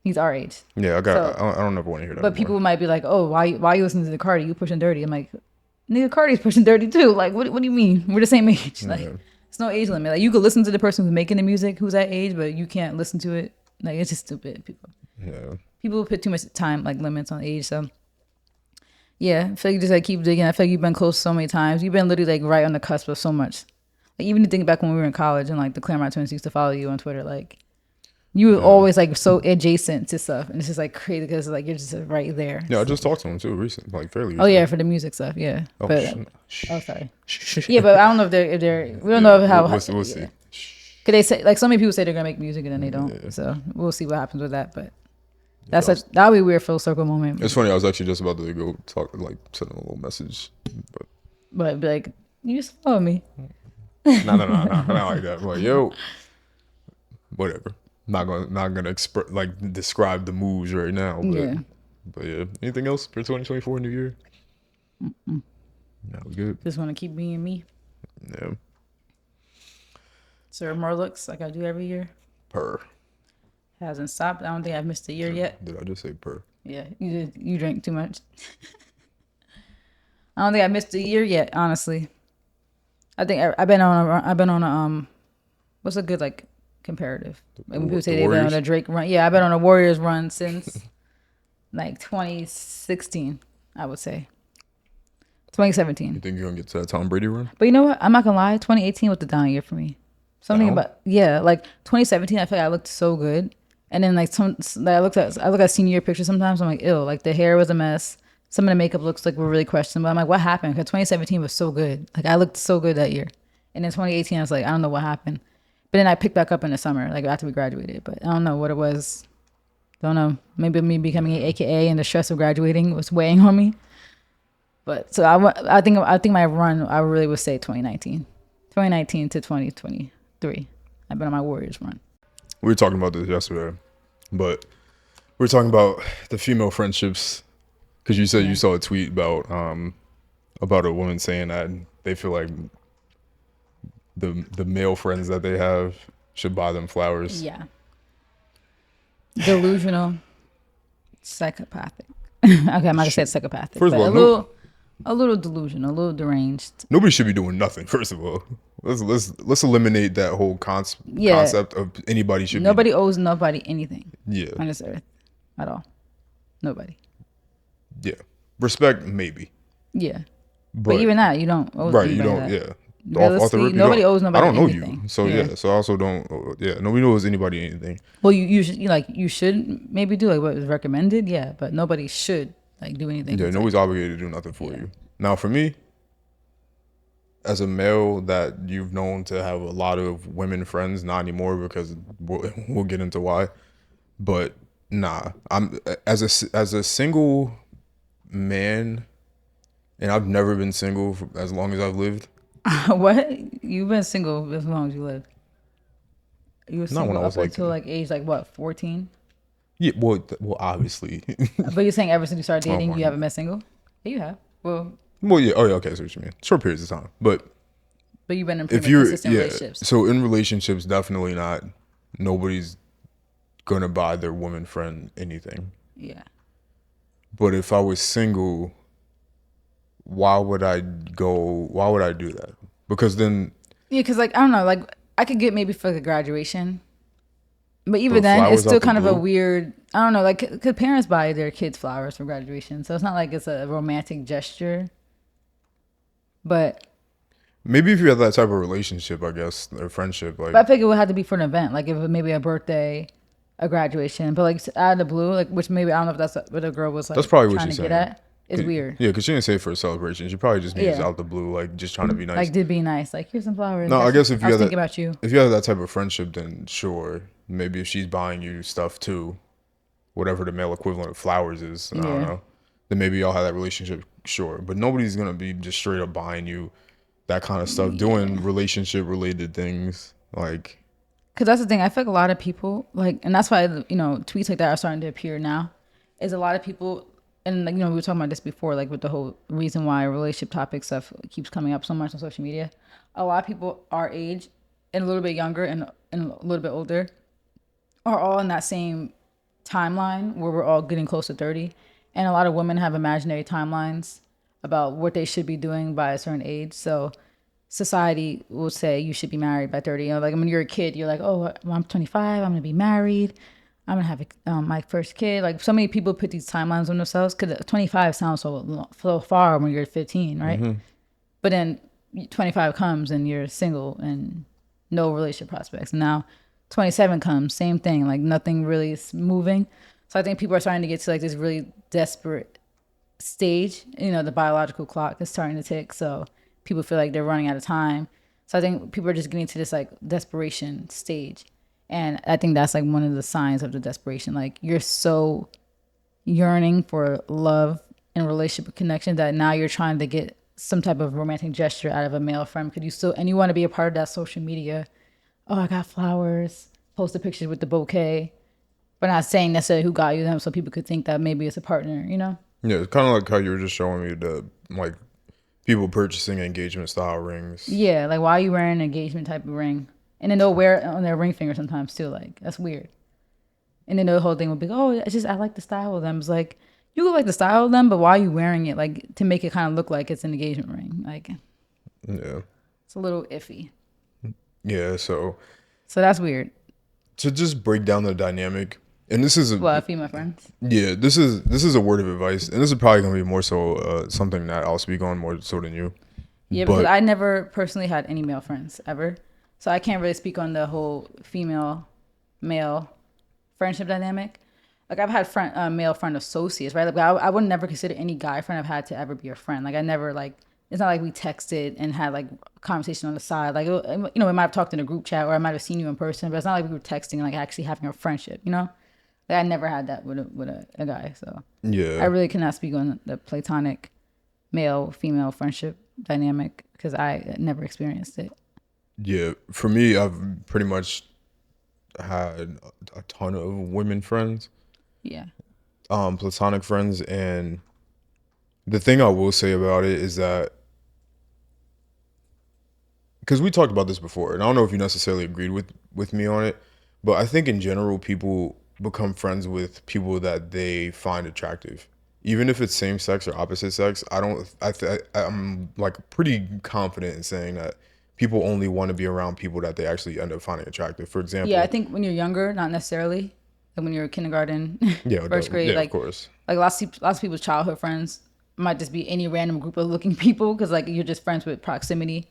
S2: He's our age.
S1: Yeah,
S2: So-
S1: I don't ever want to hear that.
S2: But people might be like, oh, why you listening to Cardi? You pushing 30? I'm like, nigga, Cardi's pushing 30 too. Like, what do you mean? We're the same age. Like,
S1: Yeah.
S2: it's no age limit. Like, you could listen to the person who's making the music who's that age, but you can't listen to it Like it's just stupid.
S1: Yeah.
S2: People put too much time like limits on age. So yeah, I feel like you just like keep digging. I feel like you've been close so many times. You've been literally like right on the cusp of so much. Like even to think back when we were in college and like the Claremont twins used to follow you on Twitter, like you were always like so adjacent to stuff, and it's just like crazy because like you're just right there.
S1: Yeah, I just talked to him too recently, like fairly recently.
S2: Oh yeah, for the music stuff, yeah.
S1: Oh,
S2: But sorry. Yeah, but I don't know if they're we don't know how.
S1: We'll see.
S2: Yeah. Cause they say like so many people say they're gonna make music and then they don't. Yeah. So we'll see what happens with that. But that'll be a weird full circle moment.
S1: It's funny. I was actually just about to go talk, like send a little message,
S2: but be like, you just follow me.
S1: No, not like that. I'm like, yo, whatever. Not gonna describe the moves right now. But yeah. Anything else for 2024 New Year? No, we good.
S2: Just want to keep being me.
S1: Yeah.
S2: Serve more looks like I do every year.
S1: Per.
S2: Hasn't stopped. I don't think I've missed a year yet.
S1: Did I just say per?
S2: Yeah, you drink too much. I don't think I missed a year yet, honestly. I think I've been on a what's a good like comparative? Like when people say they've been on a Drake run. Yeah, I've been on a Warriors run since like 2016, I would say. 2017.
S1: You think you're gonna get to that Tom Brady run?
S2: But you know what? I'm not gonna lie. 2018 was the down year for me. Something about like 2017. I feel like I looked so good, and then like I look at senior year pictures sometimes. I'm like, ew. Like the hair was a mess. Some of the makeup looks like were really questionable. I'm like, what happened? Because 2017 was so good. Like I looked so good that year, and then 2018 I was like, I don't know what happened. But then I picked back up in the summer, like after we graduated. But I don't know what it was. Don't know. Maybe me becoming an AKA and the stress of graduating was weighing on me. But so I think my run I really would say 2019 to 2023. I've been on my Warriors run.
S1: We were talking about this yesterday, but we were talking about the female friendships because you said you saw a tweet about a woman saying that they feel like the male friends that they have should buy them flowers.
S2: Yeah. Delusional, psychopathic. Okay, I'm not gonna say psychopathic. First of all, a little delusional, a little deranged.
S1: Nobody should be doing nothing. First of all, let's eliminate that whole concept of anybody should.
S2: Nobody owes nobody anything.
S1: Yeah.
S2: On this earth, at all. Nobody.
S1: Yeah. Respect, maybe.
S2: Yeah. But even that, you don't owe.
S1: Right. You don't.
S2: That.
S1: Yeah. Off the rip,
S2: nobody owes nobody.
S1: I don't know
S2: anything.
S1: you, so yeah. So I also don't. Yeah. Nobody owes anybody anything.
S2: Well, you should maybe do like what is recommended. Yeah, but nobody should like do anything.
S1: Yeah. Nobody's obligated to do nothing for you. Now, for me, as a male that you've known to have a lot of women friends, not anymore because we'll get into why. But nah, I'm as a single man, and I've never been single for as long as I've lived.
S2: What? You've been single as long as you lived? You were single up until like age like what, 14?
S1: Yeah, well, obviously.
S2: But you're saying ever since you started dating, you haven't been single? Yeah, you have. Well,
S1: yeah. Oh, yeah. Okay, I see what you mean. Short periods of time, but
S2: you've been in pretty consistent relationships.
S1: So in relationships, definitely not. Nobody's gonna buy their woman friend anything.
S2: Yeah.
S1: But if I was single, why would I do that? Because then.
S2: Yeah, because like I don't know, like I could get maybe for the graduation. But even then, it's still kind of a weird, I don't know, like, because parents buy their kids flowers for graduation. So it's not like it's a romantic gesture. But.
S1: Maybe if you have that type of relationship, I guess, or friendship. Like,
S2: but I think it would have to be for an event. Like, if it maybe a birthday, a graduation. But, like, out of the blue, like, which maybe, I don't know if that's what the girl was, like,
S1: that's probably
S2: trying
S1: what
S2: to get at. It's weird.
S1: Yeah, because she didn't say it for a celebration. She probably just means out the blue, like, just trying to be nice.
S2: Like, did be nice. Like, here's some flowers.
S1: No, I guess if you have
S2: thinking about you.
S1: If you have that type of friendship, then sure. Maybe if she's buying you stuff too, whatever the male equivalent of flowers is, I don't know. Then maybe y'all have that relationship, sure. But nobody's gonna be just straight up buying you that kind of stuff, doing relationship related things, like.
S2: Because that's the thing. I feel like a lot of people like, and that's why tweets like that are starting to appear now. Is a lot of people, and like we were talking about this before, like with the whole reason why relationship topic stuff keeps coming up so much on social media. A lot of people our age and a little bit younger and a little bit older are all in that same timeline where we're all getting close to 30. And a lot of women have imaginary timelines about what they should be doing by a certain age. So society will say you should be married by 30. Like when you're a kid, you're like, oh, well, I'm 25, I'm going to be married. I'm gonna have my first kid. Like so many people put these timelines on themselves because 25 sounds so far when you're 15, right?
S1: Mm-hmm.
S2: But then 25 comes and you're single and no relationship prospects. And now 27 comes, same thing, like nothing really is moving. So I think people are starting to get to like this really desperate stage. You know, the biological clock is starting to tick. So people feel like they're running out of time. So I think people are just getting to this like desperation stage. And I think that's like one of the signs of the desperation. Like you're so yearning for love and relationship connection that now you're trying to get some type of romantic gesture out of a male friend. Could you still and you want to be a part of that social media? Oh, I got flowers. Post a picture with the bouquet, but not saying necessarily who got you them, so people could think that maybe it's a partner. You know?
S1: Yeah, it's kind of like how you were just showing me the like people purchasing engagement style rings.
S2: Yeah. Like, why are you wearing an engagement type of ring? And then they'll wear it on their ring finger sometimes too. Like, that's weird. And then the whole thing would be, oh, it's just I like the style of them. It's like you could like the style of them, but why are you wearing it? Like to make it kind of look like it's an engagement ring. Like
S1: Yeah,
S2: it's a little iffy.
S1: yeah. So
S2: So that's weird.
S1: to just break down the dynamic, and this is a
S2: Well, female friends.
S1: yeah, this is a word of advice, and this is probably gonna be more so something that I'll speak on more so than you.
S2: Yeah, because
S1: But
S2: I never personally had any male friends ever. So I can't really speak on the whole female male friendship dynamic. Like I've had male friend associates, right? Like I would never consider any guy friend I've had to ever be a friend. Like I never like it's not like we texted and had like conversation on the side. Like you know, we might have talked in a group chat or I might have seen you in person, but it's not like we were texting and like actually having a friendship. You know, like I never had that with a guy. So I
S1: yeah,
S2: really cannot speak on the platonic male female friendship dynamic because I never experienced it.
S1: yeah. For me, I've pretty much had a ton of women friends,
S2: Yeah.
S1: platonic friends, and the thing I will say about it is that because we talked about this before, and I don't know if you necessarily agreed with me on it, but I think in general people become friends with people that they find attractive, even if it's same sex or opposite sex. I don't. I'm like pretty confident in saying that people only want to be around people that they actually end up finding attractive. For
S2: Yeah, I
S1: example,
S2: think when you're younger, not necessarily. Like when you're kindergarten,
S1: yeah,
S2: first grade,
S1: yeah, of course,
S2: like lots of people's childhood friends might just be any random group of looking people because like you're just friends with proximity.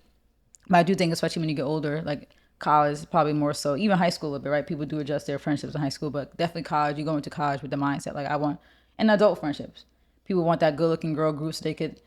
S2: But I do think, especially when you get older, like college, probably more so, even high school a little bit, right? People do adjust their friendships in high school, but definitely college, you go into college with the mindset like I want, and adult friendships. People want that good looking girl group so they could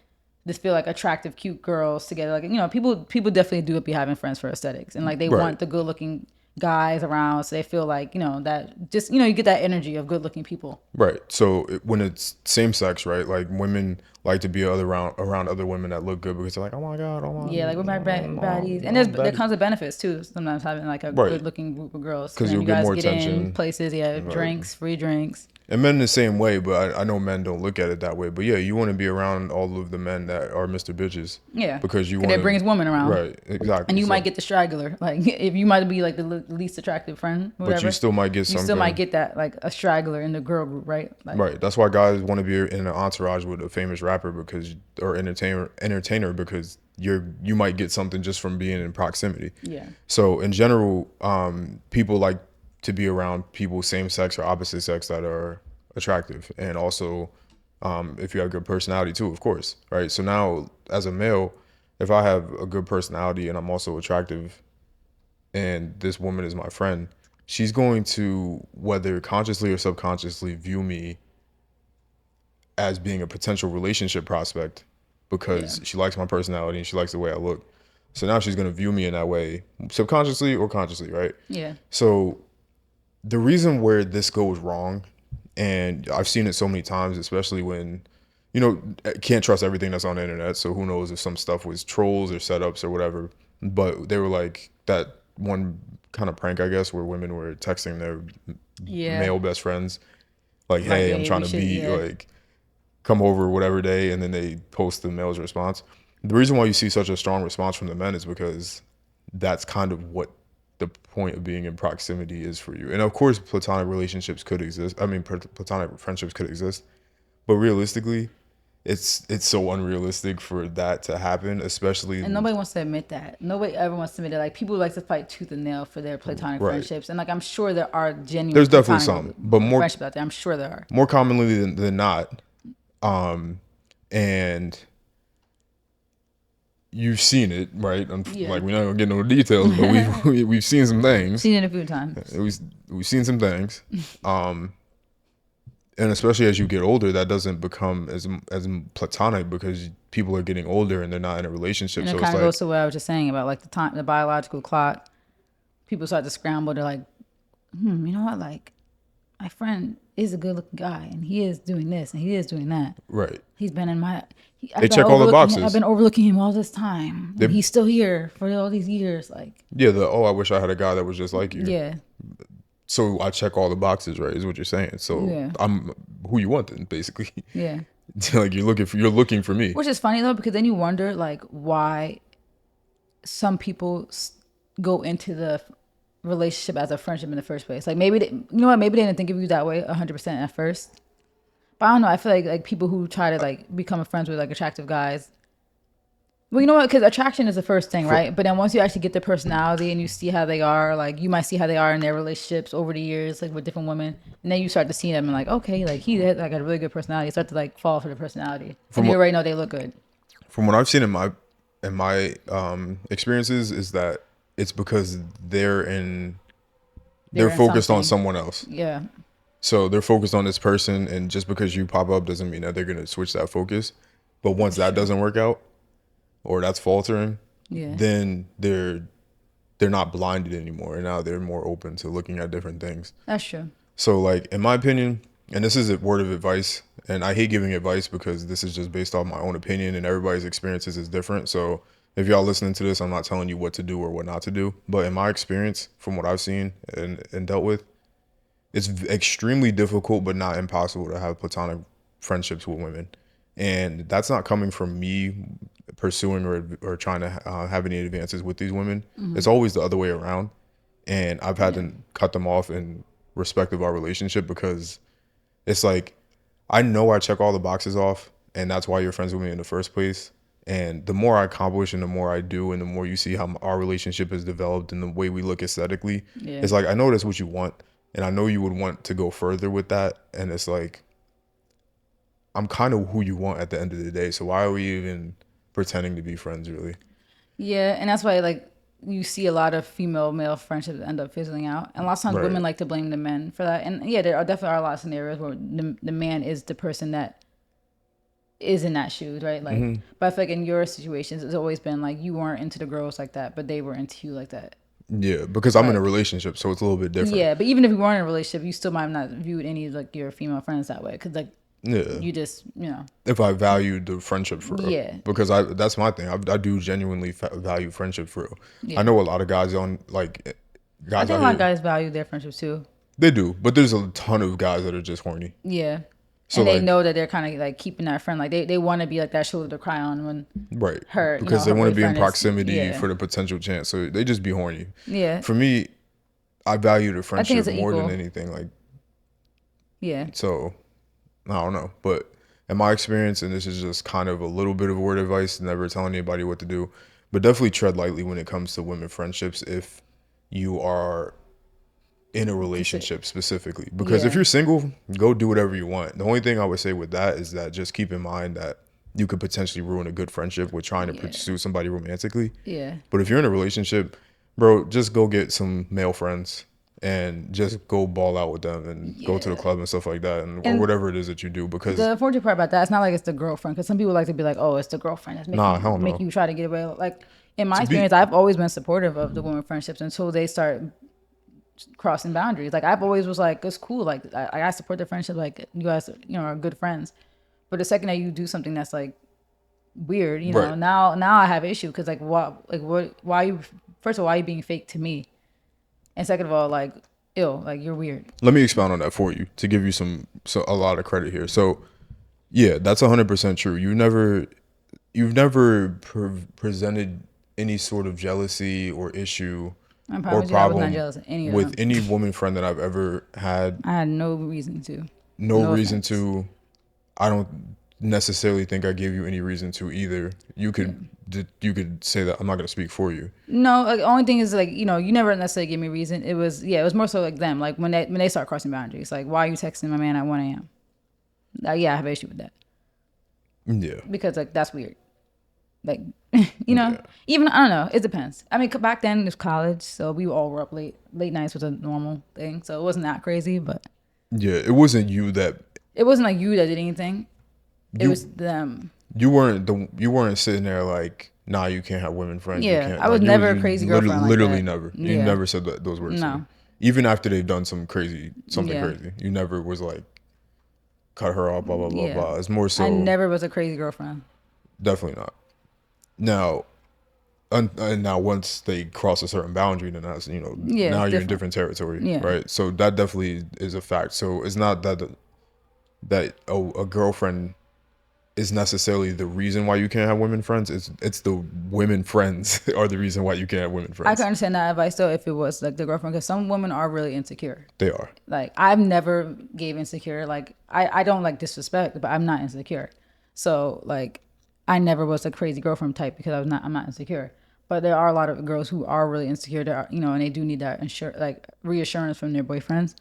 S2: just feel like attractive, cute girls together. Like, you know, people definitely do be having friends for aesthetics and like they
S1: right.
S2: want the good looking guys around so they feel like, you know, that just, you know, you get that energy of good looking people.
S1: Right. So when it's same sex, right? Like women like to be around other women that look good because they're like, oh my god, oh my,
S2: Yeah, like with my baddies, and there
S1: baddies.
S2: comes with benefits too. Sometimes having like a
S1: Right.
S2: good looking group of girls, because
S1: Because
S2: then
S1: you'll
S2: you
S1: get
S2: guys
S1: more
S2: get in
S1: attention.
S2: places. Yeah,
S1: Right.
S2: drinks, free drinks.
S1: And men the same way, but I know men don't look at it that way. But yeah, you want to be around all of the men that are Mr. Bitches
S2: Yeah,
S1: because you
S2: because
S1: want
S2: it brings
S1: to.
S2: women around,
S1: Right.
S2: and
S1: Exactly.
S2: you might
S1: So,
S2: get the straggler. Like if you might be like the least attractive friend,
S1: but you
S2: whatever,
S1: still might get
S2: you still might
S1: something.
S2: get that like a straggler in the girl group, right? Like
S1: Right. That's why guys want to be in an entourage with a famous rapper because or entertainer because you might get something just from being in proximity.
S2: yeah,
S1: So in general, people like to be around people same sex or opposite sex that are attractive, and also if you have good personality too, of course, right? So now as a male, if I have a good personality and I'm also attractive, and this woman is my friend, she's going to whether consciously or subconsciously view me as being a potential relationship prospect
S2: yeah,
S1: because she likes my personality and she likes the way I look. So now she's going to view me in that way, subconsciously or consciously, right?
S2: yeah,
S1: So the reason where this goes wrong, and I've seen it so many times, especially when, can't trust everything that's on the internet. So who knows if some stuff was trolls or setups or whatever. But they were like that one kind of prank, I guess, where women were texting their
S2: yeah.
S1: male best friends, like,
S2: Like,
S1: hey, I'm
S2: hey,
S1: trying
S2: we
S1: to
S2: should,
S1: be
S2: yeah,
S1: like, come over whatever day, and then they post the male's response. The reason why you see such a strong response from the men is because that's kind of what the point of being in proximity is for you. And of course, platonic relationships could exist. I mean, platonic friendships could exist, but realistically, it's so unrealistic for that to happen, especially
S2: And nobody wants to admit that. Nobody ever wants to admit it. Like people like to fight tooth and nail for their platonic
S1: right.
S2: friendships, and like I'm sure there are genuine
S1: There's definitely
S2: platonic
S1: some, but
S2: friendships out there. I'm sure there are.
S1: more commonly than not, and you've seen it, right?
S2: Yeah.
S1: Like we're not gonna get no details, but we've seen some things.
S2: Seen it a few times.
S1: We've seen some things, and especially as you get older, that doesn't become as platonic because people are getting older and they're not in a relationship.
S2: And it
S1: So
S2: kind
S1: it's
S2: of
S1: like,
S2: goes to what I was just saying about like the time, the biological clock. People start to scramble. They're like, you know what? Like, my friend is a good-looking guy, and he is doing this, and he is doing that.
S1: right?
S2: He's been in my.
S1: They check all the boxes.
S2: I've been overlooking him all this time. And he's still here for all these years. Like,
S1: Yeah, I wish I had a guy that was just like you.
S2: yeah,
S1: So I check all the boxes, right? Is what you're saying. So
S2: Yeah.
S1: I'm who you want then, basically.
S2: yeah.
S1: Like you're looking for me.
S2: Which is funny though, because then you wonder like why some people go into the relationship as a friendship in the first place. Like maybe you know what? Maybe they didn't think of you that way 100% at first. But I don't know. I feel like people who try to like become friends with like attractive guys. Well, you know what? Because attraction is the first thing, right? But then once you actually get their personality and you see how they are, like you might see how they are in their relationships over the years, like with different women, and then you start to see them and like, okay, like he had like a really good personality. You start to like fall for the personality, and you already know they look good.
S1: From what I've seen in my experiences is that it's because they're
S2: in
S1: focused on
S2: something.
S1: someone else.
S2: Yeah,
S1: So they're focused on this person, and just because you pop up doesn't mean that they're gonna switch that focus. But once that doesn't work out, or that's faltering,
S2: yeah.
S1: then they're not blinded anymore, and now they're more open to looking at different things.
S2: That's true.
S1: So, like in my opinion, and this is a word of advice, and I hate giving advice because this is just based off my own opinion, and everybody's experiences is different. So, if y'all listening to this, I'm not telling you what to do or what not to do. But in my experience, from what I've seen and dealt with, it's extremely difficult, but not impossible to have platonic friendships with women. And that's not coming from me pursuing or trying to have any advances with these women. It's always the other way around. And I've had to cut them off in respect of our relationship because it's like, I know I check all the boxes off, and that's why you're friends with me in the first place. And the more I accomplish and the more I do and the more you see how our relationship is developed and the way we look aesthetically, it's like, I know that's what you want. And I know you would want to go further with that. And it's like, I'm kind of who you want at the end of the day. So why are we even pretending to be friends, really?
S2: Yeah, and that's why like you see a lot of female male friendships end up fizzling out, and a lot of times
S1: Right.
S2: women like to blame the men for that. And yeah, there are definitely a lot of scenarios where the man is the person that is in that shoes, right? Like, but I feel like in your situations, it's always been like you weren't into the girls like that, but they were into you like that.
S1: Yeah, because I'm in a relationship, so it's a little bit different.
S2: Yeah, but even if you weren't in a relationship, you still might not viewed any of like your female friends that way, because like
S1: Yeah.
S2: you just
S1: If I valued the friendship for real.
S2: Yeah.
S1: Because that's my thing. I do genuinely value friendship for real.
S2: Yeah.
S1: I know a lot of guys on like
S2: I
S1: guys
S2: think
S1: out
S2: a lot of
S1: here.
S2: guys value their friendships too.
S1: They do, but there's a ton of guys that are just horny.
S2: Yeah.
S1: So,
S2: And they
S1: like-
S2: know that they're kind of like keeping that friend, like they want to be like that shoulder to cry on when
S1: Right.
S2: her,
S1: Because
S2: her
S1: they want to be in
S2: boyfriend is-
S1: proximity
S2: yeah.
S1: for the potential chance. So they just be horny.
S2: Yeah.
S1: For me, I value the friendship
S2: it's
S1: more
S2: equal.
S1: than anything. Like,
S2: Yeah.
S1: so I don't know. But in my experience, and this is just kind of a little bit of word advice, never telling anybody what to do, but definitely tread lightly when it comes to women friendships if you are in a relationship specifically. Because if
S2: Yeah.
S1: you're single, go do whatever you want. The only thing I would say with that is that just keep in mind that you could potentially ruin a good friendship with trying to pursue somebody romantically.
S2: Yeah.
S1: But if you're in a relationship, bro, just go get some male friends and just go ball out with them and go to the
S2: Yeah.
S1: club and stuff like that, or
S2: And
S1: whatever it is that you do. Because
S2: The unfortunate part about that, it's not like it's the girlfriend, because some people like to be like, oh, it's the girlfriend that's making,
S1: Nah, hell no.
S2: make you try to get away. Like in my experience, I've always been supportive of the women friendships until they start crossing boundaries. Like I've always was like, it's cool. Like I support the friendship. Like you guys, are good friends. But the second that you do something that's like weird,
S1: Right.
S2: now I have an issue because like why you, first of all, why are you being fake to me, and second of all, like ew, like you're weird.
S1: let me expound on that for you to give you a lot of credit here. So yeah, that's 100% true. You've never presented any sort of jealousy or issue
S2: I
S1: or
S2: promise you, I was
S1: problem
S2: not jealous of any of
S1: with
S2: them.
S1: any woman friend that I've ever had.
S2: I had no reason to.
S1: No
S2: No
S1: reason
S2: offense.
S1: to. I don't necessarily think I gave you any reason to either. You could say that I'm not gonna speak for you.
S2: No, like, the only thing is like, you never necessarily give me a reason. It was more so like them, like when they start crossing boundaries, like, why are you texting my man at 1 a.m.? Yeah, I have an issue with that
S1: Yeah,
S2: because like that's weird. Like,
S1: yeah,
S2: even I don't know. It depends. I mean, back then it was college, so we all were up late. Late nights was a normal thing, so it wasn't that crazy. But
S1: yeah. It wasn't you that
S2: it wasn't like you that did anything. It was
S1: you
S2: them.
S1: you weren't sitting there like, nah, you can't have women friends. You
S2: Yeah,
S1: can't
S2: I was
S1: like
S2: never a
S1: you
S2: crazy girlfriend like
S1: literally
S2: that.
S1: never. You
S2: Yeah,
S1: never said those words to me.
S2: no.
S1: Even after they've done something
S2: Yeah,
S1: crazy. You never was like cut her off, blah blah blah
S2: yeah.
S1: blah. It's more
S2: I
S1: so
S2: never was a crazy girlfriend.
S1: definitely not. Now, and now once they cross a certain boundary, then that's
S2: Yeah,
S1: now
S2: it's
S1: you're in
S2: different.
S1: different territory,
S2: Yeah.
S1: right? So that definitely is a fact. So it's not that a girlfriend is necessarily the reason why you can't have women friends. It's the women friends are the reason why you can't have women
S2: I
S1: friends.
S2: can understand that advice though if it was like the girlfriend, because some women are really insecure.
S1: They are.
S2: Like, I've never gave insecure. Like, I don't like disrespect, but I'm not insecure. So like, I never was a crazy girlfriend type because I'm not insecure. But there are a lot of girls who are really insecure. That are, and they do need that reassurance from their boyfriends.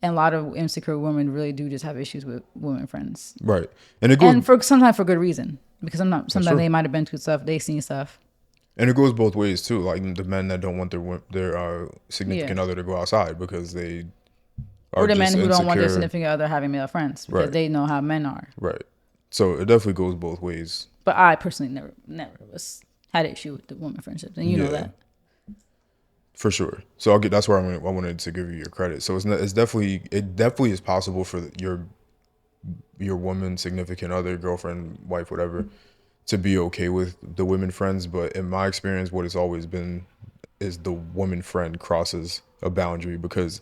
S2: And a lot of insecure women really do just have issues with women friends,
S1: Right. And it goes
S2: and sometimes for good reason, because
S1: that's
S2: sometimes
S1: true.
S2: they might have been through stuff, they seen stuff.
S1: And it goes both ways too. Like the men that don't want their
S2: Yeah.
S1: significant other to go outside because they are
S2: Or the men
S1: just
S2: who don't want their
S1: insecure.
S2: significant other having male friends because
S1: Right.
S2: they know how men are.
S1: Right. So it definitely goes both ways.
S2: But I personally never was had an issue with the woman friendships, and you know
S1: Yeah.
S2: that.
S1: For sure. So that's where I wanted to give you your credit. So it's definitely is possible for your woman, significant other, girlfriend, wife, whatever, to be okay with the women friends. But in my experience, what it's always been is the woman friend crosses a boundary because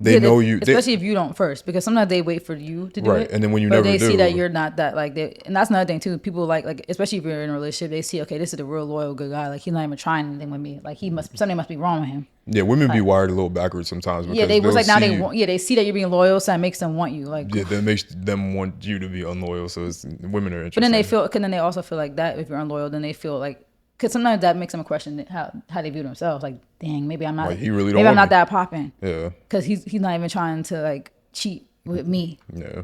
S1: they
S2: Yeah,
S1: know you.
S2: especially if you don't first, because sometimes they wait for you to do
S1: Right,
S2: it.
S1: and then when you
S2: but
S1: never
S2: they see that
S1: do,
S2: you're not that like they, and that's another thing too. People like especially if you're in a relationship, they see, okay, this is a real loyal good guy. Like, he's not even trying anything with me. Like, something must be wrong with him.
S1: yeah, women be wired a little backwards sometimes
S2: Yeah,
S1: because
S2: they was
S1: they'll
S2: like now they
S1: see.
S2: want. Yeah, they see that you're being loyal, so that makes them want you. Like,
S1: Yeah, that makes them want you to be unloyal. So women are
S2: but then
S1: interesting.
S2: then they also feel like that if you're unloyal, then they feel like, because sometimes that makes them question how they view themselves. Like, dang, maybe I'm not.
S1: Like, he really don't
S2: maybe I'm
S1: want
S2: not
S1: me.
S2: that popping
S1: Yeah,
S2: because he's not even trying to like cheat with me.
S1: yeah.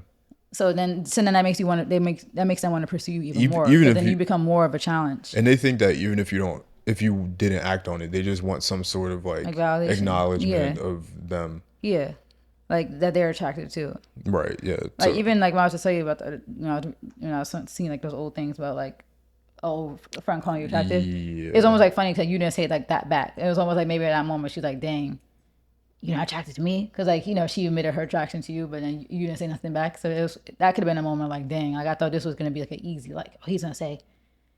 S2: So then that makes you want to. That makes them want to pursue you even more.
S1: Even
S2: Because
S1: if
S2: then
S1: you
S2: you become more of a challenge.
S1: and they think that even if you didn't act on it, they just want some sort of like
S2: Like validation.
S1: acknowledgement
S2: Yeah.
S1: of them.
S2: Yeah, like that they're attracted to.
S1: Right. Yeah.
S2: Like,
S1: So,
S2: even like when I was just telling you about I was seeing like those old things about like, oh, a friend calling you attractive.
S1: yeah.
S2: It's almost like funny because you didn't say it like that back. It was almost like maybe at that moment she's like, dang, you're not attracted to me, because like she admitted her attraction to you, but then you didn't say nothing back. So that could have been a moment like, dang, like I thought this was gonna be like an easy, like, oh, he's gonna say,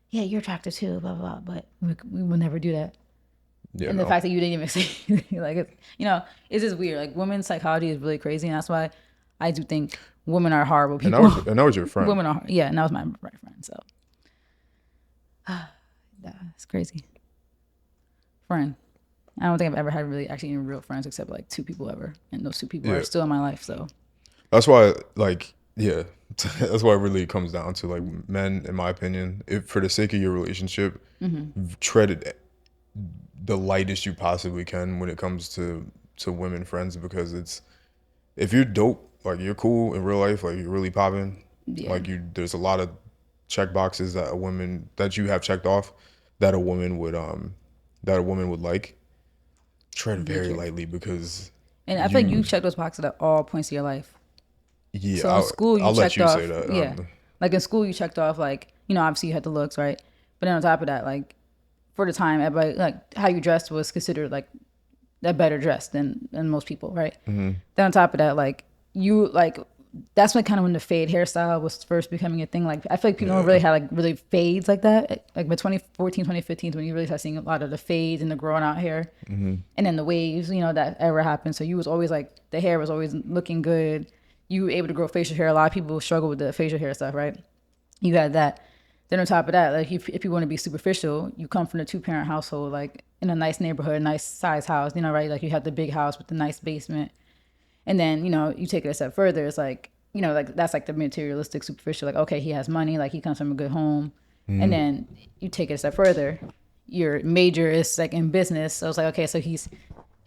S2: yeah, you're attractive too, blah blah blah, but we will never do that.
S1: Yeah.
S2: And the
S1: No.
S2: fact that you didn't even say like, it's just weird. Like, women's psychology is really crazy, and that's why I do think women are horrible
S1: And
S2: people.
S1: that was your friend.
S2: Women are, yeah, and that was my right friend. So it's crazy. Friend. I don't think I've ever had really actually any real friends except like 2 people ever, and those 2 people
S1: Yeah.
S2: are still in my life. So
S1: That's why, like, yeah, that's why it really comes down to like men, in my opinion. If for the sake of your relationship, tread it the lightest you possibly can when it comes to women friends, because if you're dope, like you're cool in real life, like you're really popping,
S2: yeah,
S1: like there's a lot of check boxes that you have checked off that a woman would like. Tread very
S2: careful.
S1: lightly because
S2: and I feel like you check those boxes at all points of your life.
S1: yeah,
S2: So in school, you
S1: I'll let
S2: checked
S1: you
S2: off.
S1: say that.
S2: Yeah. Like in school, you checked off, like, obviously you had the looks, right? But then on top of that, like, for the time, everybody, like, how you dressed was considered, like, a better dress than most people, right?
S1: Mm-hmm.
S2: Then on top of that, like, that's when the fade hairstyle was first becoming a thing. Like, I feel like people don't really have, like, really fades like that. Like, by 2014, 2015, when you really start seeing a lot of the fades and the growing out hair.
S1: Mm-hmm.
S2: And then the waves, that ever happened. So you was always, like, the hair was always looking good. You were able to grow facial hair. A lot of people struggle with the facial hair stuff, right? You had that. Then on top of that, like, if you want to be superficial, you come from a 2-parent household, like in a nice neighborhood, nice size house, right? Like, you have the big house with the nice basement. And then, you take it a step further. It's like you know, like that's like the materialistic, superficial. Like, okay, he has money, like he comes from a good home, and then you take it a step further. Your major is like in business, so it's like, okay, so he's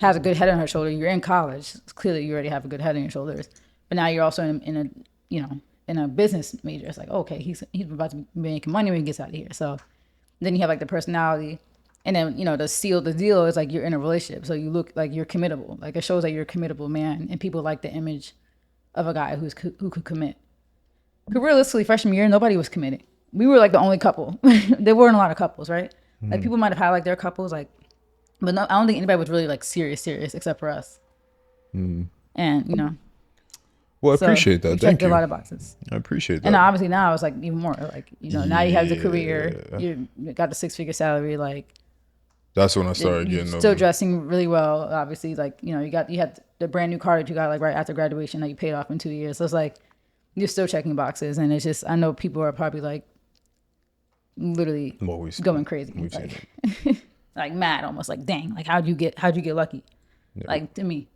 S2: has a good head on her shoulder. You're in college, clearly you already have a good head on your shoulders, but now you're also in a, you know, in a business major. It's like, okay, he's about to be making money when he gets out of here. So then you have like the personality. And then, you know, to seal the deal is like you're in a relationship. So you look like you're committable. Like it shows that you're a committable man. And people like the image of a guy who could commit. Because realistically, freshman year, nobody was committing. We were like the only couple. There weren't a lot of couples, right? Like people might have had like their couples, like, but no, I don't think anybody was really like serious except for us. And, you know.
S1: Well, I appreciate that. Thank you.
S2: A lot of boxes.
S1: I appreciate that.
S2: And obviously now it's like even more like, you know, now you have the career, you got the 6-figure salary, like.
S1: That's when I started getting
S2: still dressing really well. Obviously, like, you know, you had the brand new car that you got like right after graduation that you paid off in 2 years. So it's like you're still checking boxes, and it's just I know people are probably like literally going crazy, like, like mad, almost like dang, like how'd you get lucky? Yeah. Like to me,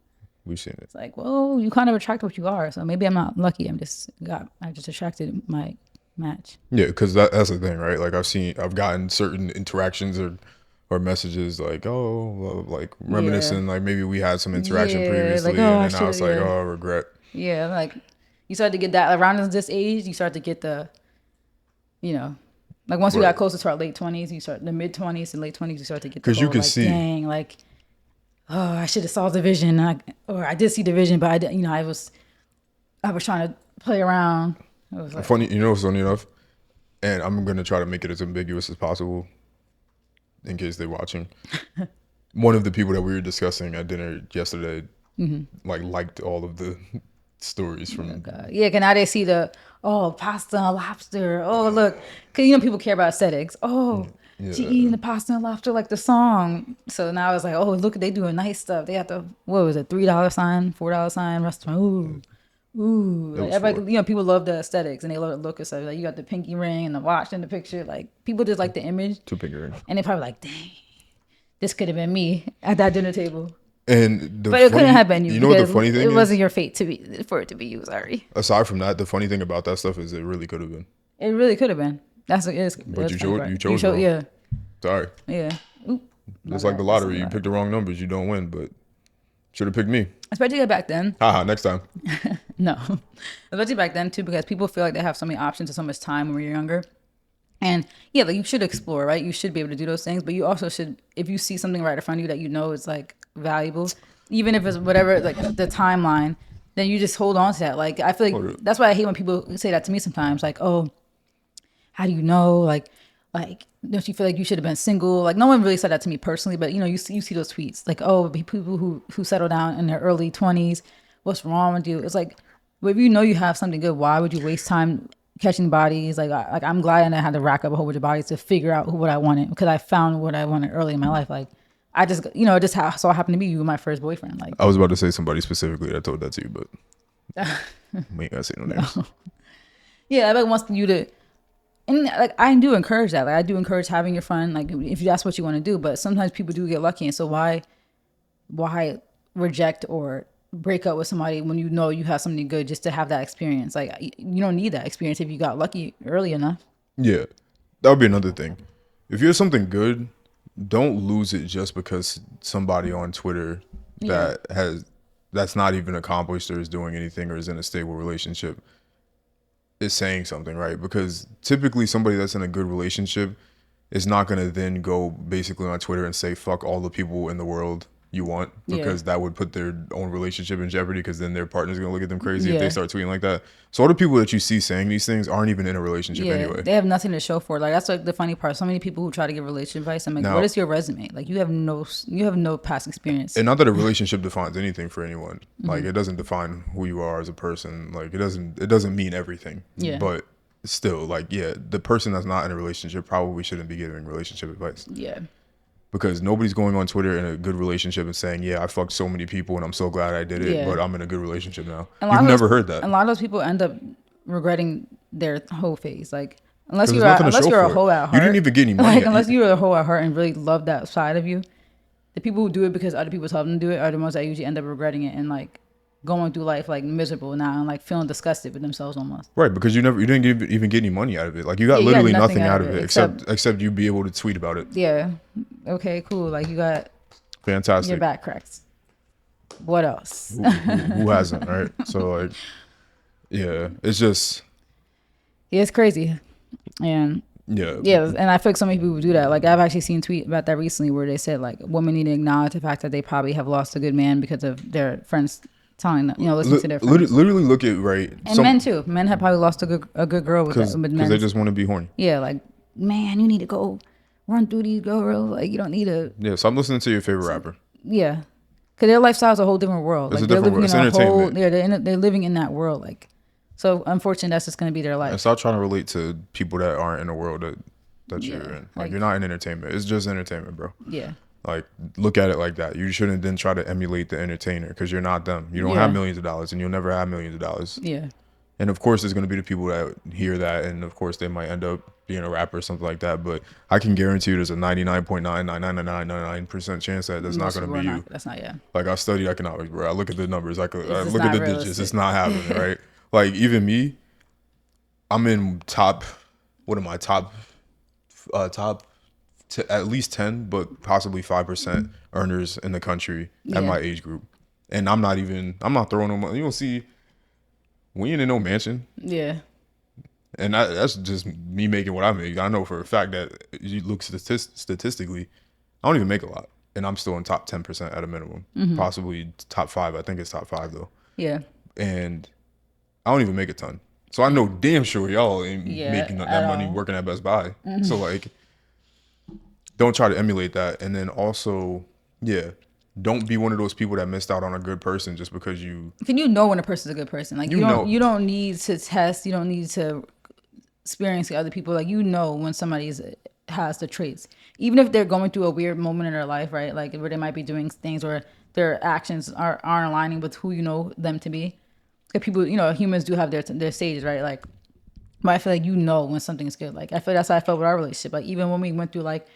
S1: we've seen it.
S2: It's like, well, you kind of attract what you are, so maybe I'm not lucky. I just attracted my match.
S1: Yeah, because that's the thing, right? Like I've gotten certain interactions or messages like, oh, like reminiscing, like maybe we had some interaction previously,
S2: like,
S1: and then I was like, oh, regret.
S2: Yeah, like you start to get that around this age, you start to get the, you know, like once we got closer to our late 20s, you start the mid 20s and late 20s, you start to get
S1: because you can
S2: like,
S1: see,
S2: dang, like, oh, I should have saw the vision, or I did see the vision, but I didn't, you know, I was trying to play around. It was like,
S1: funny, you know, funny enough, and I'm gonna try to make it as ambiguous as possible. In case they're watching, one of the people that we were discussing at dinner yesterday, like liked all of the stories from.
S2: Oh God. Yeah, can now they see the pasta and lobster. Oh look, because you know people care about aesthetics. Oh, she eating the pasta and lobster like the song. So now it's like, oh look, they doing nice stuff. They have the what was it, $3 sign, $4 sign restaurant. Ooh, like everybody, you know, people love the aesthetics and they love the look of stuff. Like you got the pinky ring and the watch in the picture. Like people just like the image.
S1: 2 pinky rings.
S2: And they probably like, dang, this could have been me at that dinner table.
S1: But
S2: it couldn't have been you.
S1: You know what the funny thing is?
S2: It wasn't your fate for it to be you. Sorry.
S1: Aside from that, the funny thing about that stuff is it really could have been.
S2: It really could have been.
S1: But you chose wrong.
S2: Yeah.
S1: Sorry.
S2: Yeah. Oop,
S1: it's like the lottery. You pick the wrong numbers, you don't win. But should have picked me.
S2: Especially back then.
S1: Next time.
S2: No. Especially back then, too, because people feel like they have so many options and so much time when we're younger. And, yeah, like you should explore, right? You should be able to do those things. But you also should, if you see something right in front of you that you know is, like, valuable, even if it's whatever, like, the timeline, then you just hold on to that. Like, I feel like that's why I hate when people say that to me sometimes. Like, oh, how do you know? Like, don't you feel like you should have been single? Like, no one really said that to me personally, but, you know, you see those tweets. Like, oh, people who settle down in their early 20s, what's wrong with you? It's like, well, if you know you have something good, why would you waste time catching bodies? Like I'm glad I had to rack up a whole bunch of bodies to figure out what I wanted, because I found what I wanted early in my life. Like, I just, you know, it just so happened to be you were my first boyfriend. Like,
S1: I was about to say somebody specifically that told that to you, but we ain't gotta say no names. No.
S2: Yeah, everybody wants you to. And like I do encourage that. Like I do encourage having your fun. Like if that's what you want to do. But sometimes people do get lucky, and so why reject or break up with somebody when you know you have something good just to have that experience? Like you don't need that experience if you got lucky early enough. Yeah,
S1: that would be another thing. If you have something good, don't lose it just because somebody on Twitter that's not even accomplished or is doing anything or is in a stable relationship is saying something, right? Because typically somebody that's in a good relationship is not going to then go basically on Twitter and say fuck all the people in the world you want, because that would put their own relationship in jeopardy, because then their partner's going to look at them crazy if they start tweeting like that. So all the people that you see saying these things aren't even in a relationship anyway.
S2: They have nothing to show for it. Like that's like the funny part. So many people who try to give relationship advice, I'm like, what is your resume? Like you have no past experience.
S1: And not that a relationship defines anything for anyone. Like it doesn't define who you are as a person. Like it doesn't mean everything. Yeah. But still, like, the person that's not in a relationship probably shouldn't be giving relationship advice. Yeah. Because nobody's going on Twitter in a good relationship and saying, I fucked so many people and I'm so glad I did it, but I'm in a good relationship now. You've never heard that.
S2: A lot of those people end up regretting their whole phase. Like, unless you're a hoe at heart.
S1: You didn't even get any money.
S2: Like, unless you're a hoe at heart and really love that side of you, the people who do it because other people tell them to do it are the ones that usually end up regretting it and, like, going through life like miserable now and like feeling disgusted with themselves almost.
S1: Right, because you didn't even get any money out of it. Like you got
S2: Yeah, you got
S1: literally
S2: nothing
S1: nothing
S2: out
S1: out
S2: of
S1: of
S2: it,
S1: it
S2: except-
S1: except you be able to tweet about it.
S2: Yeah. Okay, cool. Like you got your
S1: Fantastic.
S2: back cracked. What else?
S1: Who hasn't, right? So like, yeah, it's just
S2: Yeah, it's crazy. And
S1: yeah.
S2: yeah, and I feel like so many people do that. Like I've actually seen a tweet about that recently where they said like women need to acknowledge the fact that they probably have lost a good man because of their friends telling them, listening to their friends.
S1: Literally look at right.
S2: And men too. Men have probably lost a good girl with
S1: because
S2: men.
S1: they just want to be horny.
S2: Yeah, like man, you need to go run through these girls. Like you don't need to.
S1: Yeah, so I'm listening to your favorite rapper.
S2: Yeah, because their lifestyle is a whole different world.
S1: It's
S2: like
S1: a different world. It's entertainment.
S2: They're living in that world. Like so, unfortunately, that's just gonna be their life.
S1: And stop trying to relate to people that aren't in the world that you're in. Like
S2: like-
S1: you're not in entertainment. It's just entertainment, bro.
S2: Yeah.
S1: Like look at it like that. You shouldn't then try to emulate the entertainer because you're not them. You don't
S2: Yeah.
S1: have millions of dollars, and you'll never have millions of dollars.
S2: Yeah.
S1: And of course, there's going to be the people that hear that, and of course, they might end up being a rapper or something like that. But I can guarantee you, there's a 99.99999% chance that that's not
S2: Most
S1: going to
S2: people
S1: be
S2: are
S1: you.
S2: not- That's not yeah.
S1: Like I study economics, bro. I look at the numbers. I look
S2: just
S1: at
S2: not
S1: the digits.
S2: realistic.
S1: It's not happening, right? Like even me, I'm in top. What am I top? At least 10, but possibly 5% earners in the country
S2: Yeah.
S1: at my age group. And I'm not throwing no money. You don't see, we ain't in no mansion.
S2: Yeah.
S1: And that's just me making what I make. I know for a fact that you look statistically, I don't even make a lot. And I'm still in top 10% at a minimum. Possibly top 5. I think it's top 5 though.
S2: Yeah.
S1: And I don't even make a ton. So I know damn sure y'all ain't
S2: Yeah,
S1: making
S2: at
S1: that money
S2: all.
S1: working at Best Buy. So like, don't try to emulate that. And then also, yeah, don't be one of those people that missed out on a good person just because you.
S2: Can you know when a person's a good person? Like
S1: You
S2: you don't
S1: know.
S2: you don't need to test. You don't need to experience other people. Like you know when somebody has the traits, even if they're going through a weird moment in their life, right? Like where they might be doing things where their actions aren't aligning with who you know them to be. Because people, humans do have their stages, right? Like, but I feel like you know when something is good. Like I feel that's how I felt with our relationship. Like even when we went through like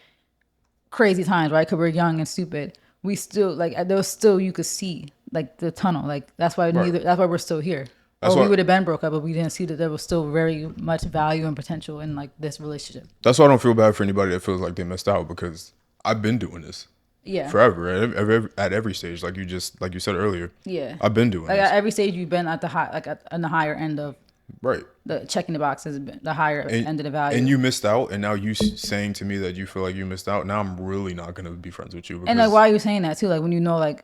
S2: crazy times, right? Because we're young and stupid, we still like there was still you could see like the tunnel. Like that's why
S1: Right.
S2: that's why we're still here.
S1: That's
S2: Or
S1: why-
S2: we would have been broke up, but we didn't see that there was still very much value and potential in like this relationship.
S1: That's why I don't feel bad for anybody that feels like they missed out because I've been doing this
S2: Yeah.
S1: forever at every stage. Like you said earlier,
S2: Yeah.
S1: I've been doing
S2: Like
S1: this.
S2: at every stage you've been at the high, like on the higher end of
S1: Right.
S2: the checking the boxes, the higher end of the value.
S1: And you missed out, and now you saying to me that you feel like you missed out. Now I'm really not gonna be friends with you. Because,
S2: And like, why are you saying that too? Like when you know, like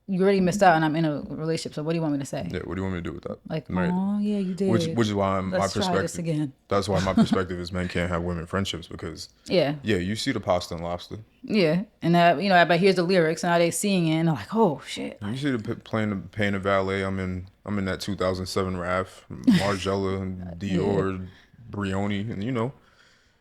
S2: you already missed out, and I'm in a relationship. So what do you want me to say?
S1: Yeah, what do you want me to do with that?
S2: Like,
S1: Right.
S2: oh yeah, you did.
S1: Which is why my
S2: Let's try this
S1: perspective.
S2: again.
S1: That's why my perspective is men can't have women friendships because
S2: Yeah,
S1: you see the pasta and lobster.
S2: yeah, and but here's the lyrics, and now they seeing it, and they're like, oh shit.
S1: You see the paying the valet. I'm in that 2007 RAF, Margiela and Dior, Brioni, and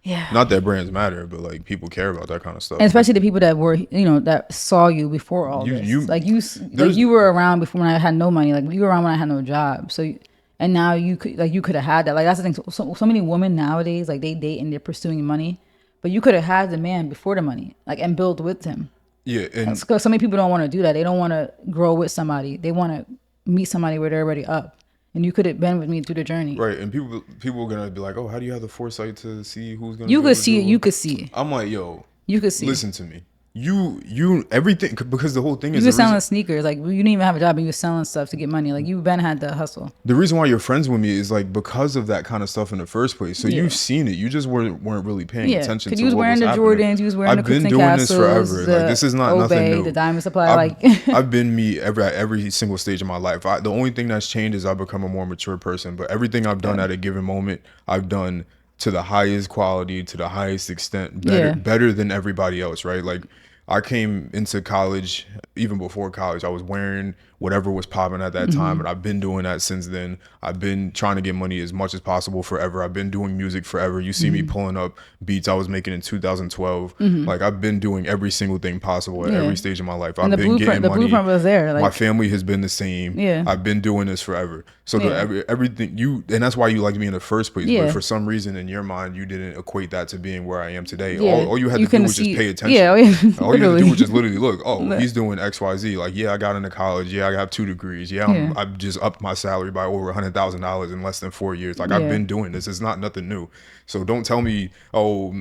S2: Yeah.
S1: not that brands matter, but like people care about that kind of stuff.
S2: And especially the people that were, that saw you before all
S1: You-
S2: this.
S1: you-
S2: Like you
S1: there's-
S2: were around before when I had no money. Like you were around when I had no job. So, and now you could have had that. Like that's the thing. So many women nowadays, like they date and they're pursuing money, but you could have had the man before the money, like and build with him.
S1: Yeah, and
S2: Because so many people don't want to do that. They don't want to grow with somebody. They want to meet somebody where they're already up. And you could have been with me through the journey.
S1: right, and people are gonna be like, oh, how do you have the foresight to see who's gonna?
S2: You
S1: be able
S2: could
S1: to
S2: see it.
S1: do
S2: You could see it.
S1: I'm like, yo,
S2: You could see.
S1: listen to me. You everything because the whole thing
S2: You
S1: is
S2: were
S1: the
S2: selling
S1: reason,
S2: sneakers. Like you didn't even have a job, but you were selling stuff to get money. Like you've been had the hustle.
S1: the reason why you're friends with me is like because of that kind of stuff in the first place. So
S2: Yeah.
S1: you've seen it. You just weren't really paying
S2: Yeah,
S1: attention
S2: because
S1: to
S2: you was
S1: what
S2: wearing
S1: was
S2: the
S1: happening.
S2: Jordans, you was wearing
S1: I've
S2: the
S1: been
S2: Clifton
S1: doing this
S2: Castles,
S1: forever.
S2: the
S1: Like this is not nothing
S2: Obey,
S1: new.
S2: the Diamond Supply.
S1: I've been me at every single stage of my life. The only thing that's changed is I've become a more mature person. But everything I've done at a given moment, I've done to the highest quality, to the highest extent, better than everybody else. Right? Like I came into college, even before college, I was wearing whatever was popping at that time, and I've been doing that since then. I've been trying to get money as much as possible forever. I've been doing music forever. You see me pulling up beats I was making in 2012. Like I've been doing every single thing possible at
S2: Yeah.
S1: every stage of my life.
S2: And
S1: I've
S2: the
S1: been
S2: blueprint,
S1: getting
S2: the
S1: money.
S2: blueprint was there. Like
S1: My family has been the same.
S2: Yeah.
S1: I've been doing this forever. So
S2: Yeah.
S1: everything and that's why you liked me in the first place.
S2: Yeah.
S1: But for some reason in your mind, you didn't equate that to being where I am today.
S2: Yeah.
S1: All you had
S2: You
S1: to do
S2: couldn't
S1: was just
S2: see.
S1: pay attention.
S2: Yeah.
S1: All you had to do
S2: Literally.
S1: was just literally look. Oh,
S2: Look.
S1: he's doing X, Y, Z. Like, yeah, I got into college. Yeah, I have 2 degrees. Yeah,
S2: Yeah.
S1: I've just upped my salary by over $100,000 in less than 4 years. Like, I've
S2: Yeah.
S1: been doing this. It's not nothing new. So don't tell me, oh,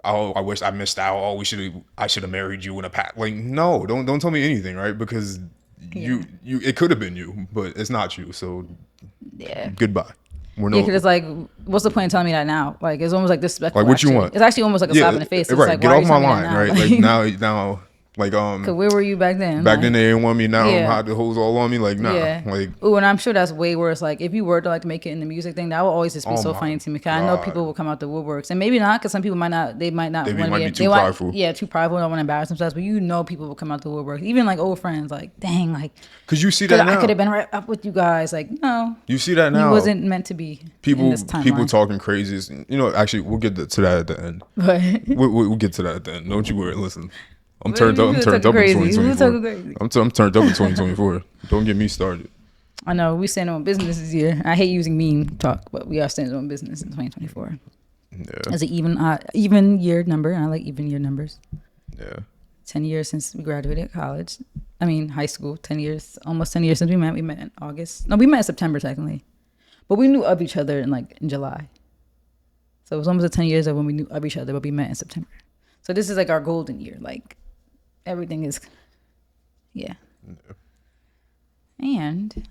S1: I wish I missed out. Oh, I should have married you in a pack. Like, no, don't tell me anything, right? Because
S2: Yeah.
S1: you it could have been you, but it's not you. So
S2: Yeah.
S1: goodbye. We're
S2: Yeah, because it's like, what's the point in telling me that now? Like, it's almost like disrespectful.
S1: Like, what you
S2: actually.
S1: want?
S2: It's actually almost like a slap in the face. It's
S1: right.
S2: like,
S1: Get
S2: why are
S1: off
S2: you
S1: my
S2: telling me that
S1: line,
S2: now?
S1: right? Like now, like
S2: Cause where were you back then?
S1: back
S2: Like,
S1: then they didn't want me. Now
S2: Yeah.
S1: I'm hot. The hoes all on me. Like, nah.
S2: Yeah.
S1: Like,
S2: Ooh, and I'm sure that's way worse. Like, if you were to like make it in the music thing, that would always just be
S1: Oh
S2: so
S1: my
S2: funny to me. Cause I know
S1: God.
S2: people will come out the woodworks, and maybe not, cause some people might not. They might not
S1: They
S2: want
S1: might
S2: to
S1: be too prideful.
S2: Yeah, too prideful. Don't want to embarrass themselves. But you know, people will come out the woodworks. Even like old friends. Like, dang, like,
S1: cause you see
S2: cause
S1: that
S2: I
S1: now.
S2: could have been right up with you guys. Like, no,
S1: You see that now.
S2: you wasn't meant to be. In
S1: People
S2: this timeline.
S1: people talking crazy. You know, actually, we'll get to that at the end.
S2: But
S1: We'll get to that at the end. Don't you worry. Listen, I'm
S2: But
S1: turned
S2: you
S1: up. I'm
S2: were
S1: turned
S2: talking
S1: up in
S2: crazy. You were
S1: 2024.
S2: talking crazy.
S1: I'm turned up in 2024. Don't get me started.
S2: I know we stand on business this year. I hate using meme talk, but we are standing on business in 2024.
S1: Yeah.
S2: As an even year number. I like even year numbers.
S1: Yeah.
S2: 10 years since we graduated college. I mean, high school. 10 years, almost 10 years since we met. We met in August. No, we met in September technically, but we knew of each other in July. So it was almost 10 years of when we knew of each other, but we met in September. So this is like our golden year. Like everything is, yeah. And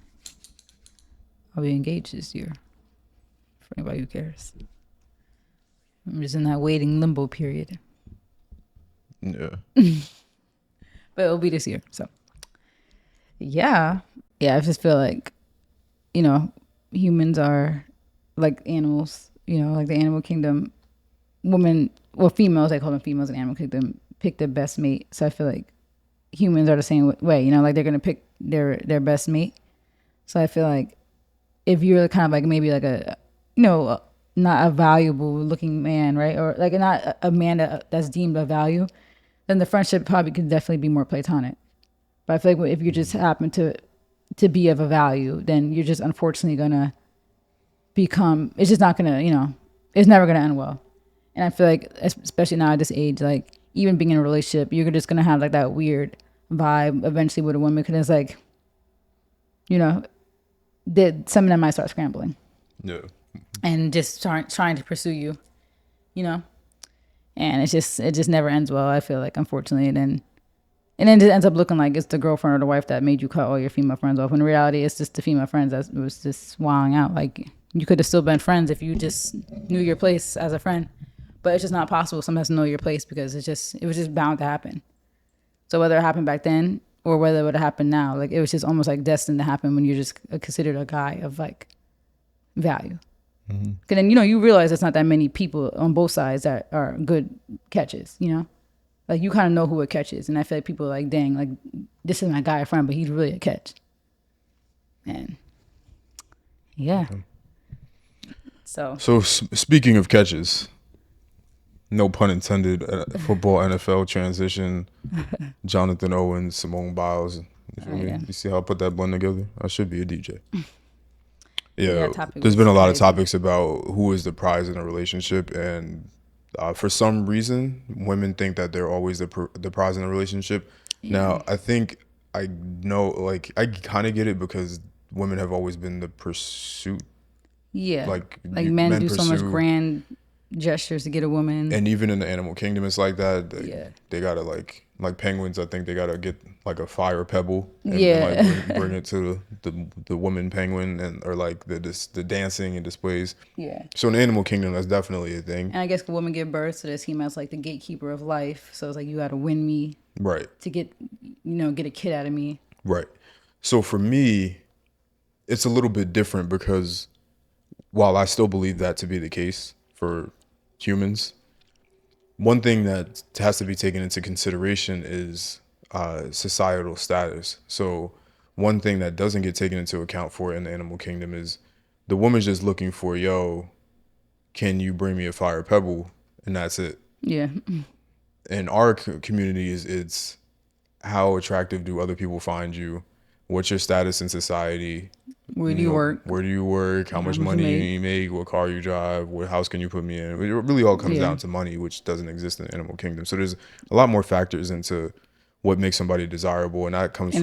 S2: I'll be engaged this year. For anybody who cares. I'm just in that waiting limbo period.
S1: Yeah.
S2: But it'll be this year. So yeah. I just feel like, humans are like animals, like the animal kingdom. Females, I call them females in animal kingdom, pick their best mate. So I feel like humans are the same way, like they're gonna pick their best mate. So I feel like if you're kind of like maybe like a not a valuable looking man, right, or like not a man that's deemed a value, then the friendship probably could definitely be more platonic. But I feel like if you just happen to be of a value, then you're just unfortunately gonna become. It's just not gonna, it's never gonna end well. And I feel like, especially now at this age, like even being in a relationship, you're just gonna have like that weird vibe eventually with a woman, because it's like, some of them might start scrambling.
S1: Yeah.
S2: And just trying to pursue you, and it just never ends well. I feel like, unfortunately, and then it ends up looking like it's the girlfriend or the wife that made you cut all your female friends off. When in reality, it's just the female friends that was just wilding out. Like you could have still been friends if you just knew your place as a friend, but it's just not possible sometimes to know your place, because it was just bound to happen. So whether it happened back then or whether it would have happened now, like it was just almost like destined to happen when you're just considered a guy of like value. Mm-hmm. Cause then you realize there's not that many people on both sides that are good catches. Like you kind of know who a catch is, and I feel like people are like, dang, like this is my guy friend, but he's really a catch. And yeah. So
S1: speaking of catches, no pun intended, football NFL transition, Jonathan Owens, Simone Biles. You feel me?
S2: Yeah.
S1: You see how I put that blend together? I should be a DJ. Yeah,
S2: topic
S1: there's
S2: was
S1: been a lot of
S2: crazy.
S1: topics about who is the prize in a relationship, and for some reason, women think that they're always the prize in a relationship.
S2: Yeah.
S1: Now, I think I know, like, I kind of get it, because women have always been the pursuit.
S2: Yeah.
S1: Like
S2: men do so much
S1: pursue-
S2: grand gestures to get a woman.
S1: And even in the animal kingdom, it's like that. They gotta like penguins. I think they gotta get like a fire pebble. And,
S2: Yeah.
S1: and like bring it to the woman penguin, or like the dancing and displays.
S2: Yeah.
S1: So in the animal kingdom, that's definitely a thing.
S2: And I guess when women give birth, so they see him as like the gatekeeper of life. So it's like, you got to win me
S1: Right.
S2: to get a kid out of me.
S1: Right. So for me, it's a little bit different, because while I still believe that to be the case for humans, one thing that has to be taken into consideration is societal status. So one thing that doesn't get taken into account for in the animal kingdom is the woman's just looking for, can you bring me a fire pebble? And that's it.
S2: Yeah.
S1: In our community, it's how attractive do other people find you? What's your status in society?
S2: Where do you work?
S1: Where do you work? How much money you make? What car you drive? What house can you put me in? It really all comes down to money, which doesn't exist in the animal kingdom. So there's a lot more factors into what makes somebody desirable, and that comes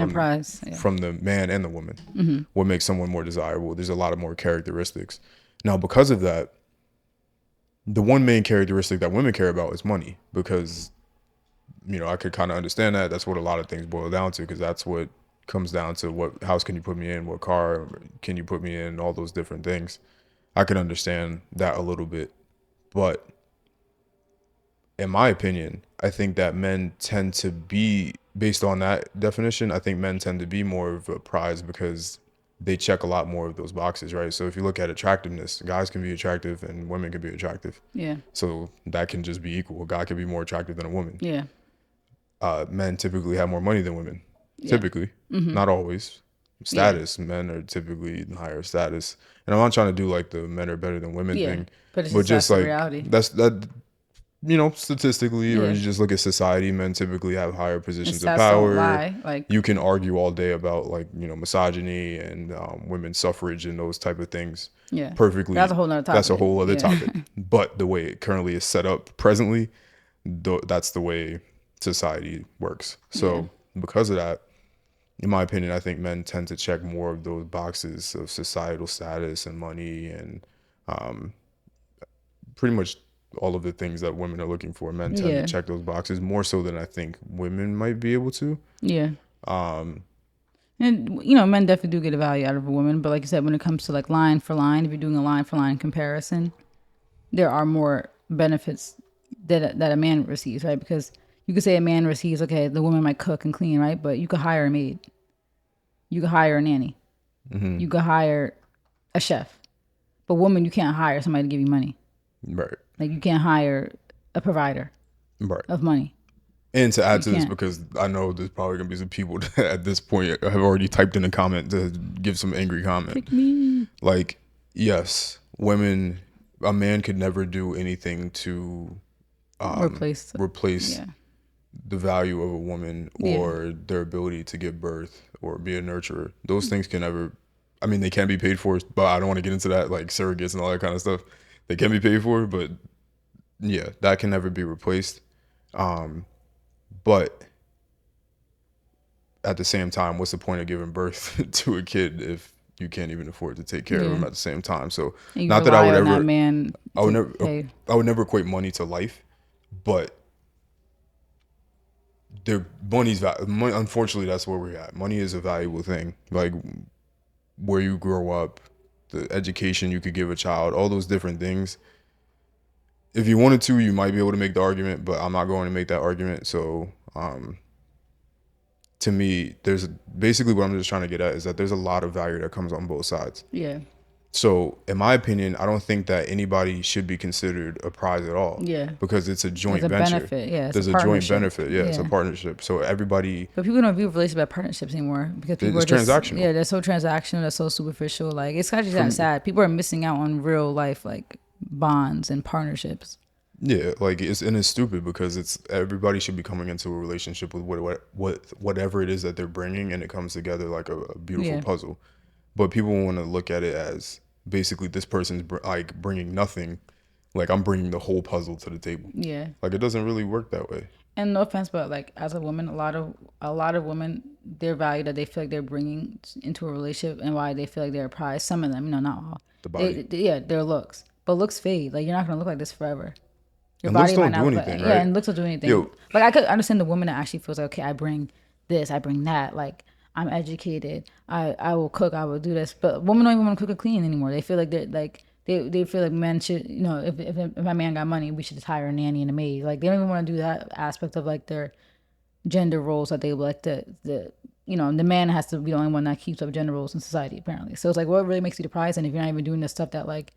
S1: from the man and the woman. What makes someone more desirable? There's a lot of more characteristics. Now, because of that, the one main characteristic that women care about is money, because I could kind of understand that. That's what a lot of things boil down to, because that's what comes down to: what house can you put me in? What car can you put me in? All those different things. I can understand that a little bit, but in my opinion, I think that men tend to be, based on that definition, I think men tend to be more of a prize because they check a lot more of those boxes, right? So if you look at attractiveness, guys can be attractive and women can be attractive.
S2: Yeah. So
S1: that can just be equal. A guy can be more attractive than a woman.
S2: Yeah.
S1: Men typically have more money than women. Yeah. Typically. Not always. Status. Yeah. Men are typically in higher status. And I'm not trying to do like the men are better than women thing.
S2: But it's just like reality.
S1: That statistically, or you just look at society, men typically have higher positions of power.
S2: Like,
S1: you can argue all day about misogyny and women's suffrage and those type of things.
S2: Yeah,
S1: perfectly.
S2: That's a whole other topic.
S1: That's a whole other topic. But the way it currently is set up presently, that's the way society works. So because of that, in my opinion, I think men tend to check more of those boxes of societal status and money and pretty much all of the things that women are looking for. Men tend to check those boxes more so than I think women might be able to.
S2: Yeah. And men definitely do get a value out of a woman, but like you said, when it comes to like line for line, if you're doing a line for line comparison, there are more benefits that a man receives, right? Because you could say a man receives, okay, the woman might cook and clean, right? But you could hire a maid, you could hire a nanny, you could hire a chef, but woman, you can't hire somebody to give you money.
S1: Right.
S2: Like you can't hire a provider of money.
S1: And to add to this, because I know there's probably going to be some people that at this point have already typed in a comment to give some angry comment.
S2: Pick me.
S1: Like, yes, women, a man could never do anything to replace the value of a woman or their ability to give birth or be a nurturer. Those things can never, they can be paid for, but I don't want to get into that, like surrogates and all that kind of stuff. They can be paid for, but yeah, that can never be replaced. But at the same time, what's the point of giving birth to a kid if you can't even afford to take care of him at the same time? So not that I would ever, I would never equate money to life, but unfortunately, that's where we're at. Money is a valuable thing. Like where you grow up, the education you could give a child, all those different things. If you wanted to, you might be able to make the argument, but I'm not going to make that argument. So to me, there's basically what I'm just trying to get at is that there's a lot of value that comes on both sides.
S2: Yeah.
S1: So in my opinion, I don't think that anybody should be considered a prize at all.
S2: Yeah.
S1: Because it's a joint venture.
S2: Benefit. Yeah.
S1: There's a joint benefit. Yeah, it's a partnership. So everybody.
S2: But people don't view relationships as partnerships anymore because people
S1: it's transactional.
S2: Yeah, they're so transactional. They're so superficial. Like it's kind of just sad. People are missing out on real life like bonds and partnerships.
S1: Yeah, like it's stupid because everybody should be coming into a relationship with whatever it is that they're bringing, and it comes together like a beautiful puzzle. But people want to look at it as basically this person's like bringing nothing, like I'm bringing the whole puzzle to the table.
S2: Yeah,
S1: like it doesn't really work that way.
S2: And no offense, but like as a woman, a lot of women, their value that they feel like they're bringing into a relationship and why they feel like they're a prize. Some of them, not all.
S1: The body.
S2: Their looks, but looks fade. Like you're not gonna look like this forever.
S1: Your body might not do anything, right?
S2: Yeah, and looks don't do anything. Like I could understand the woman that actually feels like, okay, I bring this, I bring that. Like I'm educated, I will cook, I will do this. But women don't even want to cook or clean anymore. They feel like they feel like men should, if my man got money, we should just hire a nanny and a maid. Like they don't even want to do that aspect of like their gender roles that they like the man has to be the only one that keeps up gender roles in society apparently. So it's like what really makes you the prize, and if you're not even doing the stuff that like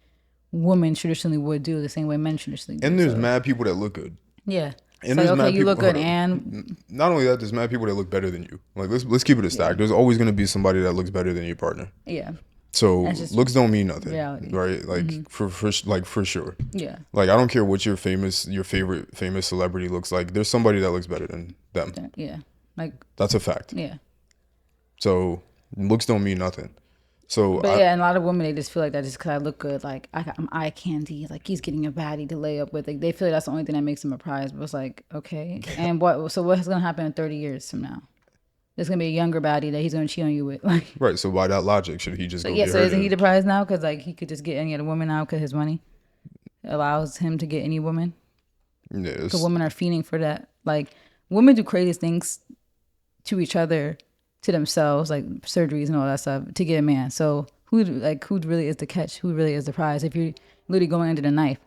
S2: women traditionally would do the same way men traditionally do.
S1: And there's mad people that look good.
S2: Yeah.
S1: And
S2: there's mad you look good, and
S1: not only that, there's mad people that look better than you. Like let's keep it a stack. Yeah. There's always gonna be somebody that looks better than your partner.
S2: Yeah.
S1: So looks don't mean nothing,
S2: reality.
S1: Right? Like for sure.
S2: Yeah.
S1: Like I don't care what your favorite famous celebrity looks like. There's somebody that looks better than them.
S2: Yeah. Like
S1: that's a fact.
S2: Yeah.
S1: So looks don't mean nothing. So
S2: But yeah, and a lot of women, they just feel like that just because I look good, like I'm eye candy, like he's getting a baddie to lay up with. Like they feel like that's the only thing that makes them a prize. But it's like, okay, and what? So what's gonna happen in 30 years from now? There's gonna be a younger baddie that he's gonna cheat on you with. Like,
S1: right. So by that logic, should he just
S2: so
S1: go
S2: yeah,
S1: get
S2: so
S1: her
S2: isn't he
S1: then?
S2: the prize now? Because like he could just get any other woman now because his money allows him to get any woman. Because
S1: Yes.
S2: women are fiending for that. Like women do crazy things to each other, to themselves, like surgeries and all that stuff, to get a man. So who really is the catch? Who really is the prize? If you're literally going into the knife,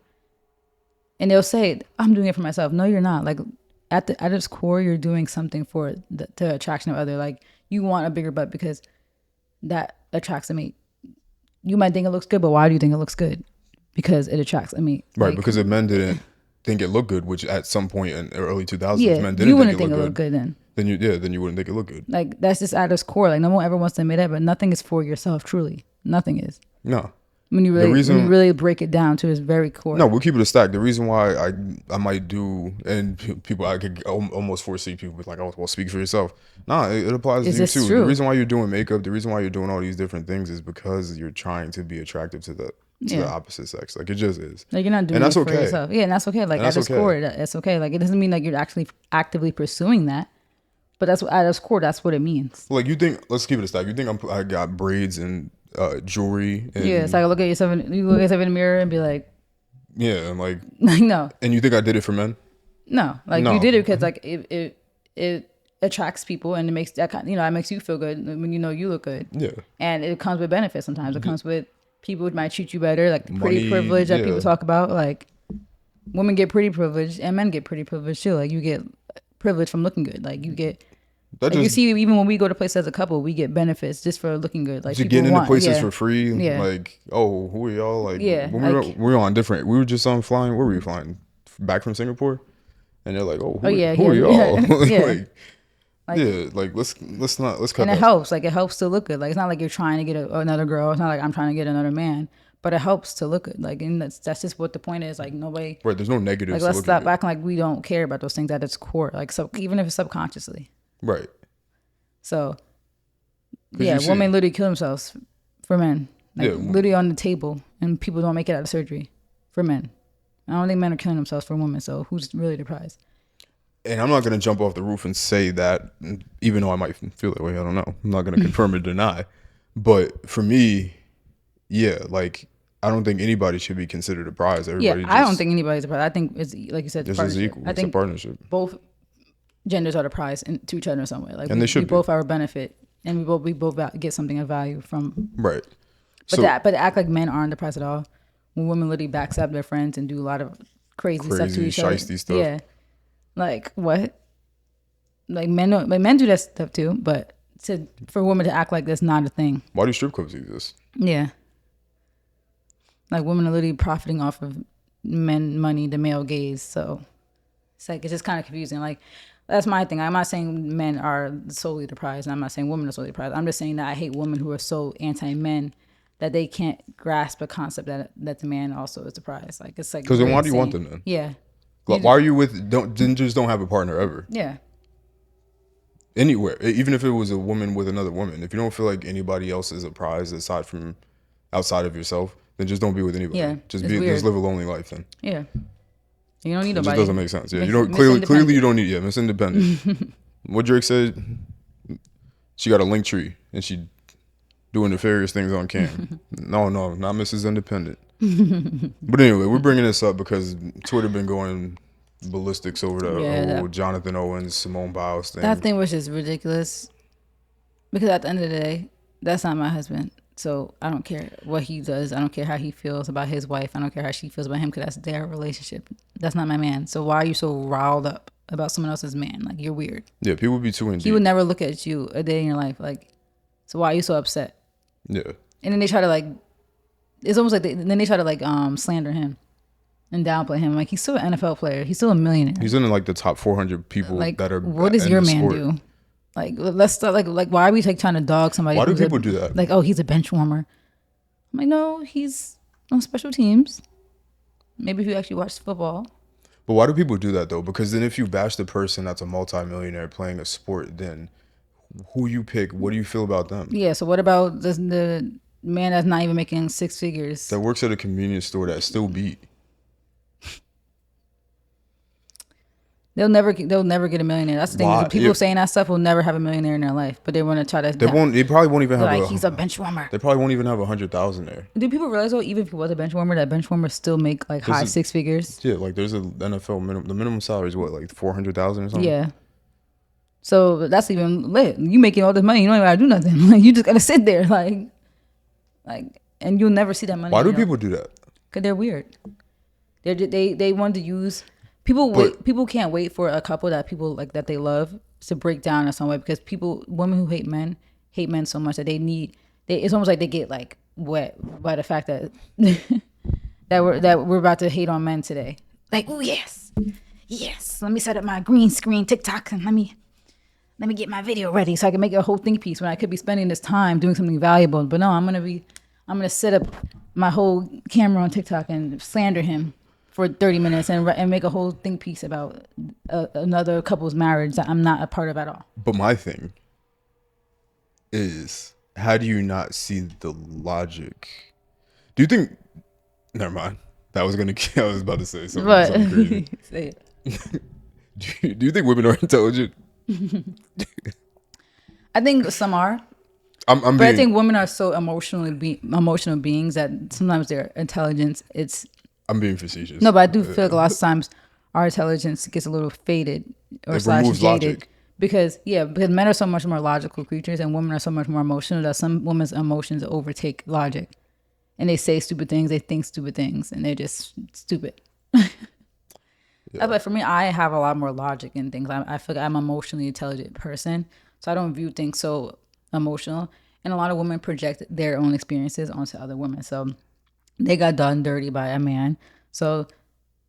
S2: and they'll say, "I'm doing it for myself." No, you're not. Like at its core, you're doing something for the attraction of other. Like you want a bigger butt because that attracts a mate. You might think it looks good, but why do you think it looks good? Because it attracts a mate.
S1: Right.
S2: Like,
S1: Because if men didn't think it looked good, which at some point in the early 2000s,
S2: yeah,
S1: men
S2: you
S1: didn't
S2: wouldn't
S1: think
S2: think
S1: it
S2: it
S1: looked
S2: looked
S1: good.
S2: good then.
S1: Then you wouldn't think it looked good.
S2: Like that's just at its core. Like no one ever wants to admit that, but nothing is for yourself. Truly, nothing is.
S1: No.
S2: When you
S1: reason-
S2: when you really break it down to its very core.
S1: No, we'll keep it a stack. The reason why I might do, and people, I could almost foresee people like, oh, well, speak for yourself. Nah, it applies
S2: Is
S1: to you
S2: this
S1: too.
S2: true?
S1: The reason why you're doing makeup, the reason why you're doing all these different things is because you're trying to be attractive to the
S2: Yeah.
S1: opposite sex. Like it just is.
S2: Like you're not doing
S1: And that's
S2: it for
S1: okay.
S2: yourself. Yeah, and that's okay. Like
S1: And
S2: at
S1: that's
S2: its
S1: okay.
S2: core, it's okay. Like it doesn't mean like you're actually actively pursuing that, but that's at its core. That's what it means.
S1: Like you think, let's keep it a stack. You think I got braids and jewelry and
S2: Yeah, it's like look at yourself. You look at yourself in the mirror and be like,
S1: yeah, and like,
S2: no,
S1: and you think I did it for men?
S2: no. Like
S1: No.
S2: you did it because like it attracts people and it makes that kind. It makes you feel good when you know you look good.
S1: Yeah.
S2: And it comes with benefits sometimes. It comes with people who might treat you better, like pretty
S1: Money,
S2: privilege that
S1: yeah.
S2: people talk about. Like women get pretty privilege and men get pretty privilege too. Like you get privilege from looking good. Like you get
S1: That
S2: like you
S1: just
S2: see even when we go to places as a couple, we get benefits just for looking good. Like
S1: to
S2: people
S1: getting into
S2: want,
S1: places
S2: yeah.
S1: for free.
S2: Yeah.
S1: Like, oh, who are y'all? Like,
S2: Yeah,
S1: when
S2: like-
S1: we were on different. We were just on flying. Where were we flying? Back from Singapore, and they're like, oh, who,
S2: yeah,
S1: who are
S2: yeah,
S1: y'all?
S2: yeah.
S1: like, yeah, like let's cut
S2: And it
S1: that.
S2: helps. Like it helps to look good. Like it's not like you're trying to get another girl. It's not like I'm trying to get another man. But it helps to look good. Like and that's just what the point is. Like nobody.
S1: Right, there's no negatives.
S2: Like
S1: to
S2: let's
S1: looking
S2: stop
S1: good.
S2: acting like we don't care about those things at its core. Like so even if it's subconsciously.
S1: Right.
S2: So
S1: 'Cause
S2: yeah,
S1: you see-
S2: women literally kill themselves for men. Like
S1: Yeah.
S2: literally on the table, and people don't make it out of surgery for men. I don't think men are killing themselves for women. So who's really the prize?
S1: And I'm not gonna jump off the roof and say that, even though I might feel that way. I don't know. I'm not gonna confirm or deny. But for me, yeah, like I don't think anybody should be considered a prize. Everybody
S2: Yeah, I don't think anybody's a prize. I think it's like you said,
S1: this is
S2: partnership.
S1: equal.
S2: I
S1: It's a
S2: think
S1: partnership.
S2: both genders are the prize to each other in some way. Like
S1: And they should
S2: we
S1: be.
S2: both are a benefit, and we both get something of value from.
S1: Right.
S2: But
S1: So
S2: but to act like men aren't the prize at all, when women literally backstab their friends and do a lot of crazy stuff to
S1: Crazy,
S2: each other.
S1: shiesty stuff.
S2: Yeah, like what? Like men do that stuff too, but for women to act like that's not a thing.
S1: why do strip clubs exist?
S2: Yeah. Like women are literally profiting off of men money, the male gaze. So it's like it's just kind of confusing. Like that's my thing. I'm not saying men are solely the prize, and I'm not saying women are solely the prize. I'm just saying that I hate women who are so anti-men that they can't grasp the concept that the man also is the prize. Like it's like
S1: Because then
S2: very
S1: why do you want
S2: insane.
S1: them then?
S2: Yeah.
S1: Like, why are you with? Just don't have a partner ever
S2: Yeah.
S1: anywhere. Even if it was a woman with another woman, if you don't feel like anybody else is a prize outside of yourself, then just don't be with anybody.
S2: Yeah,
S1: Just
S2: it's
S1: just
S2: weird.
S1: live a lonely life then.
S2: Yeah. You don't need
S1: It just
S2: nobody.
S1: doesn't make sense. Yeah,
S2: Miss-
S1: you don't
S2: Miss
S1: clearly
S2: Independent.
S1: you don't need Miss Independent. What Drake said, she got a link tree and she doing nefarious things on cam. No, not Mrs. Independent. But anyway, we're bringing this up because Twitter been going ballistics over the
S2: Yeah,
S1: whole Jonathan Owens, Simone Biles thing.
S2: That thing was just ridiculous. Because at the end of the day, that's not my husband. So I don't care what he does. I don't care how he feels about his wife. I don't care how she feels about him because that's their relationship. That's not my man. So why are you so riled up about someone else's man? Like you're weird.
S1: Yeah, people be too in
S2: He
S1: deep.
S2: would never look at you a day in your life. Like, so why are you so upset?
S1: Yeah,
S2: And then they try to like, it's almost like then they try to like slander him and downplay him. Like he's still an NFL player. He's still a millionaire.
S1: he's in like the top 400 people
S2: Like
S1: that are.
S2: what does
S1: in
S2: your
S1: the
S2: man
S1: sport.
S2: do? Like let's start like why are we like trying to dog somebody?
S1: Why do
S2: who's
S1: people do that?
S2: Like, oh, he's a bench warmer. I'm like, no, he's on special teams. Maybe if you actually watch football.
S1: But why do people do that though? Because then if you bash the person that's a multimillionaire playing a sport, then who you pick, what do you feel about them?
S2: Yeah, so what about the man that's not even making six figures.
S1: That works at a convenience store that still beat.
S2: They'll never get a millionaire. That's the thing.
S1: Why?
S2: Is people
S1: Yeah.
S2: saying that stuff will never have a millionaire in their life, but they want to try to.
S1: They probably won't even have
S2: like he's a bench warmer.
S1: They probably won't even have 100,000 there.
S2: Do people realize though, even if he was a bench warmer, that bench warmers still make like high six figures?
S1: Yeah, like there's a NFL minimum. The minimum salary is what, like 400,000 or something.
S2: Yeah. So that's even lit. You making all this money, you don't even gotta do nothing. Like you just gotta sit there, like, and you'll never see that money.
S1: Why do people do that?
S2: Cause they're weird. They want to use people. People can't wait for a couple that people like that they love to break down in some way, because women who hate men so much that it's almost like they get like wet by the fact that that we're about to hate on men today. Like, oh yes, let me set up my green screen TikTok and let me get my video ready so I can make a whole think piece when I could be spending this time doing something valuable. But no, I'm gonna set up my whole camera on TikTok and slander him for 30 minutes and make a whole think piece about another couple's marriage that I'm not a part of at all.
S1: But my thing is, how do you not see the logic? Do you think? Never mind. I was about to say something crazy.
S2: Say it.
S1: Do you think women are intelligent?
S2: I think some are. I think women are so emotional beings that sometimes their intelligence
S1: I'm being facetious.
S2: No, but I do feel like a lot of times our intelligence gets a little faded or / jaded
S1: logic.
S2: because men are so much more logical creatures and women are so much more emotional that some women's emotions overtake logic, and they say stupid things, they think stupid things, and they're just stupid. Yeah. But for me, I have a lot more logic in things. I feel like I'm an emotionally intelligent person, so I don't view things so emotional. And a lot of women project their own experiences onto other women. So they got done dirty by a man. So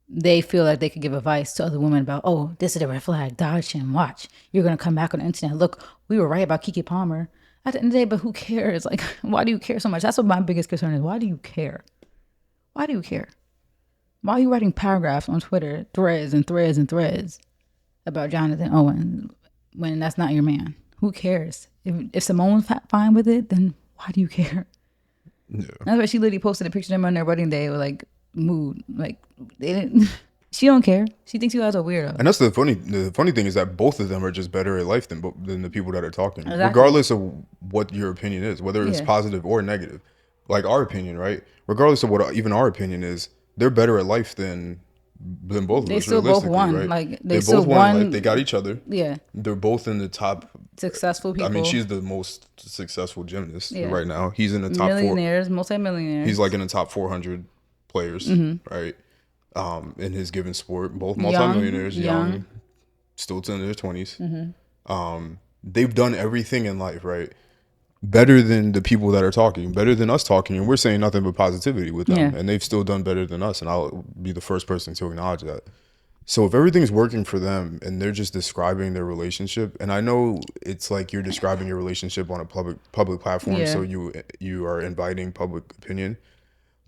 S2: they feel like they could give advice to other women about, oh, this is a red flag, dodge him, watch. You're going to come back on the internet. Look, we were right about Keke Palmer. At the end of the day, but who cares? Like, why do you care so much? That's what my biggest concern is. Why do you care? Why do you care? Why are you writing paragraphs on Twitter, threads about Jonathan Owen when that's not your man? Who cares? If Simone's fine with it, then why do you care? Yeah. That's why she literally posted a picture of them on their wedding day with like mood. Like they didn't. She don't care. She thinks you guys are weirdo.
S1: And that's the funny thing is that both of them are just better at life than the people that are talking,
S2: exactly.
S1: Regardless of what your opinion is, whether it's positive or negative. Like our opinion, right? Regardless of what even our opinion is, they're better at life than both of us.
S2: They still both won.
S1: Right?
S2: Like
S1: they
S2: still
S1: both won. Like, they got each other.
S2: Yeah.
S1: They're both in the top
S2: successful people.
S1: I mean, she's the most successful gymnast right now. He's in the top
S2: millionaires, multimillionaires.
S1: He's like in the top 400 players, right? In his given sport, both multimillionaires, young, still in their 20s. They've done everything in life, right? Better than the people that are talking, better than us talking, and we're saying nothing but positivity with them, and they've still done better than us, and I'll be the first person to acknowledge that. So if everything's working for them and they're just describing their relationship, and I know it's like you're describing your relationship on a public platform, so you are inviting public opinion,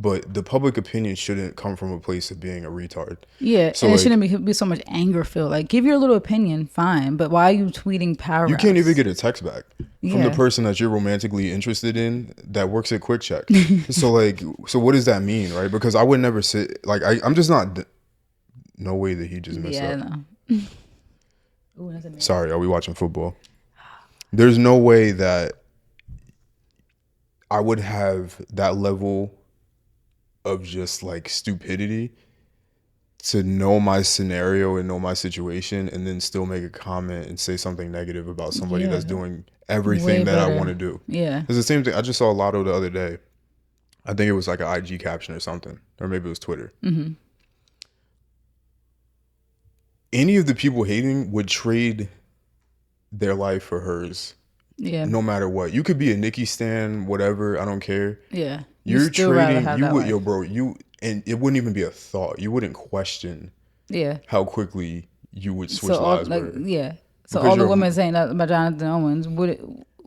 S1: but the public opinion shouldn't come from a place of being a retard. Yeah,
S2: so and it shouldn't be so much anger filled. Like, give your little opinion, fine, but why are you tweeting paragraphs?
S1: You can't even get a text back from the person that you're romantically interested in that works at Quick Check. So what does that mean, right? Because I would never sit, like, I'm just not, no way that he just messed up. No. Ooh, sorry, are we watching football? There's no way that I would have that level of just like stupidity to know my scenario and know my situation and then still make a comment and say something negative about somebody that's doing everything that I want to do. Yeah. It's the same thing. I just saw Lotto the other day. I think it was like an IG caption or something, or maybe it was Twitter. Mm-hmm. Any of the people hating would trade their life for hers. Yeah. No matter what. You could be a Nicki stan, whatever, I don't care. Yeah. You're trading, and it wouldn't even be a thought. You wouldn't question how quickly you would switch lives.
S2: So all the women saying that about Jonathan Owens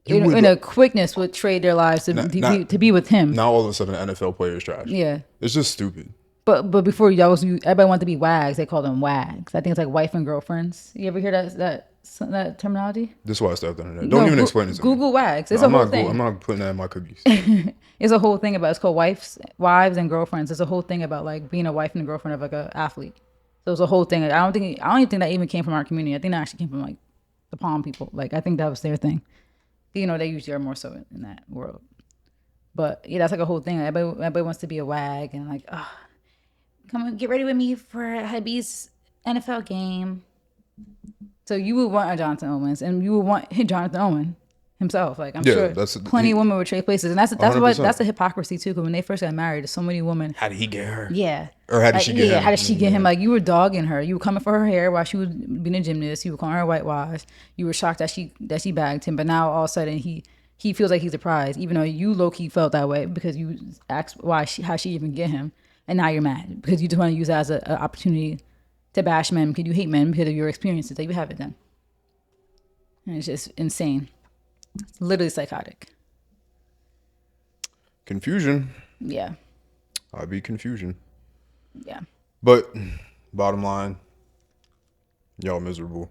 S2: in a quickness would trade their lives to be with him.
S1: Now all of a sudden NFL player is trash. Yeah. It's just stupid.
S2: But before everybody wanted to be wags, they call them wags. I think it's like wife and girlfriends. You ever hear that that terminology?
S1: This is why I stopped the internet. Don't
S2: No,
S1: even explain it to me.
S2: Google Wags. It's
S1: No,
S2: a whole
S1: I'm
S2: thing.
S1: not putting that in my cookies.
S2: It's a whole thing about. It's called wives and girlfriends. It's a whole thing about like being a wife and a girlfriend of like a athlete. So it's a whole thing. I don't even think that even came from our community. I think that actually came from like the Palm people. Like I think that was their thing. You know, they usually are more so in that world. But yeah, that's like a whole thing. Everybody wants to be a wag and like, oh, come on, get ready with me for hubby's NFL game. So you would want a Jonathan Owens, and you would want Jonathan Owen himself. Like I'm
S1: Yeah,
S2: sure
S1: that's
S2: plenty of women would trade places, and that's what
S1: 100%.
S2: that's the hypocrisy too. Because when they first got married, so many women.
S1: How did he get her?
S2: Yeah.
S1: Or how did
S2: Like,
S1: she get
S2: yeah,
S1: him?
S2: how did she get him? Like you were dogging her. You were coming for her hair while she was being a gymnast. You were calling her whitewash. You were shocked that she bagged him. But now all of a sudden he feels like he's a prize, even though you low key felt that way because you asked how she even get him, and now you're mad because you just want to use that as an opportunity to bash men because you hate men because of your experiences that you have it then. And it's just insane. It's literally psychotic.
S1: Confusion.
S2: Yeah.
S1: I'd be confusion.
S2: Yeah.
S1: But bottom line, y'all miserable.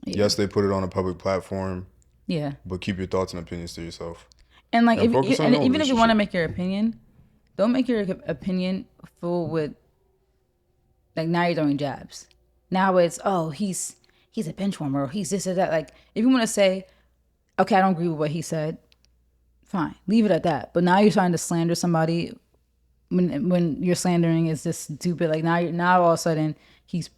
S2: Yeah.
S1: Yes, they put it on a public platform,
S2: Yeah.
S1: but keep your thoughts and opinions to yourself.
S2: And like,
S1: And focus on your own
S2: even if you want to
S1: relationship.
S2: make your opinion, don't make your opinion full with like now you're throwing jabs. Now it's he's a bench warmer or he's this or that. Like if you want to say, okay, I don't agree with what he said, fine, leave it at that. But now you're trying to slander somebody when you're slandering is just stupid. Like now all of a sudden he's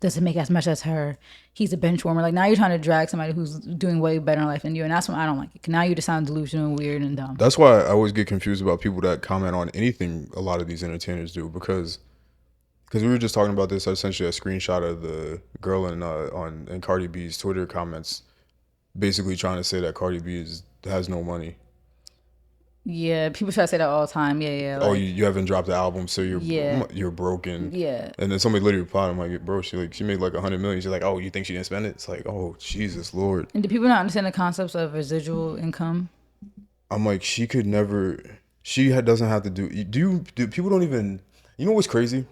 S2: doesn't make as much as her. He's a bench warmer. Like now you're trying to drag somebody who's doing way better in life than you, and that's when I don't like it. Now you just sound delusional, weird, and dumb.
S1: That's why I always get confused about people that comment on anything a lot of these entertainers do because we were just talking about this, essentially a screenshot of the girl in Cardi B's Twitter comments basically trying to say that Cardi B has no money.
S2: Yeah, people try to say that all the time. Yeah.
S1: Oh,
S2: Like,
S1: you haven't dropped the album, so
S2: Yeah.
S1: you're broken.
S2: yeah.
S1: And then somebody literally replied, I'm like, bro, she made like 100 million. She's like, oh, you think she didn't spend it? It's like, oh, Jesus Lord.
S2: And do people not understand the concepts of residual income?
S1: I'm like, she could never. Doesn't have to do. Do people don't even? You know what's crazy?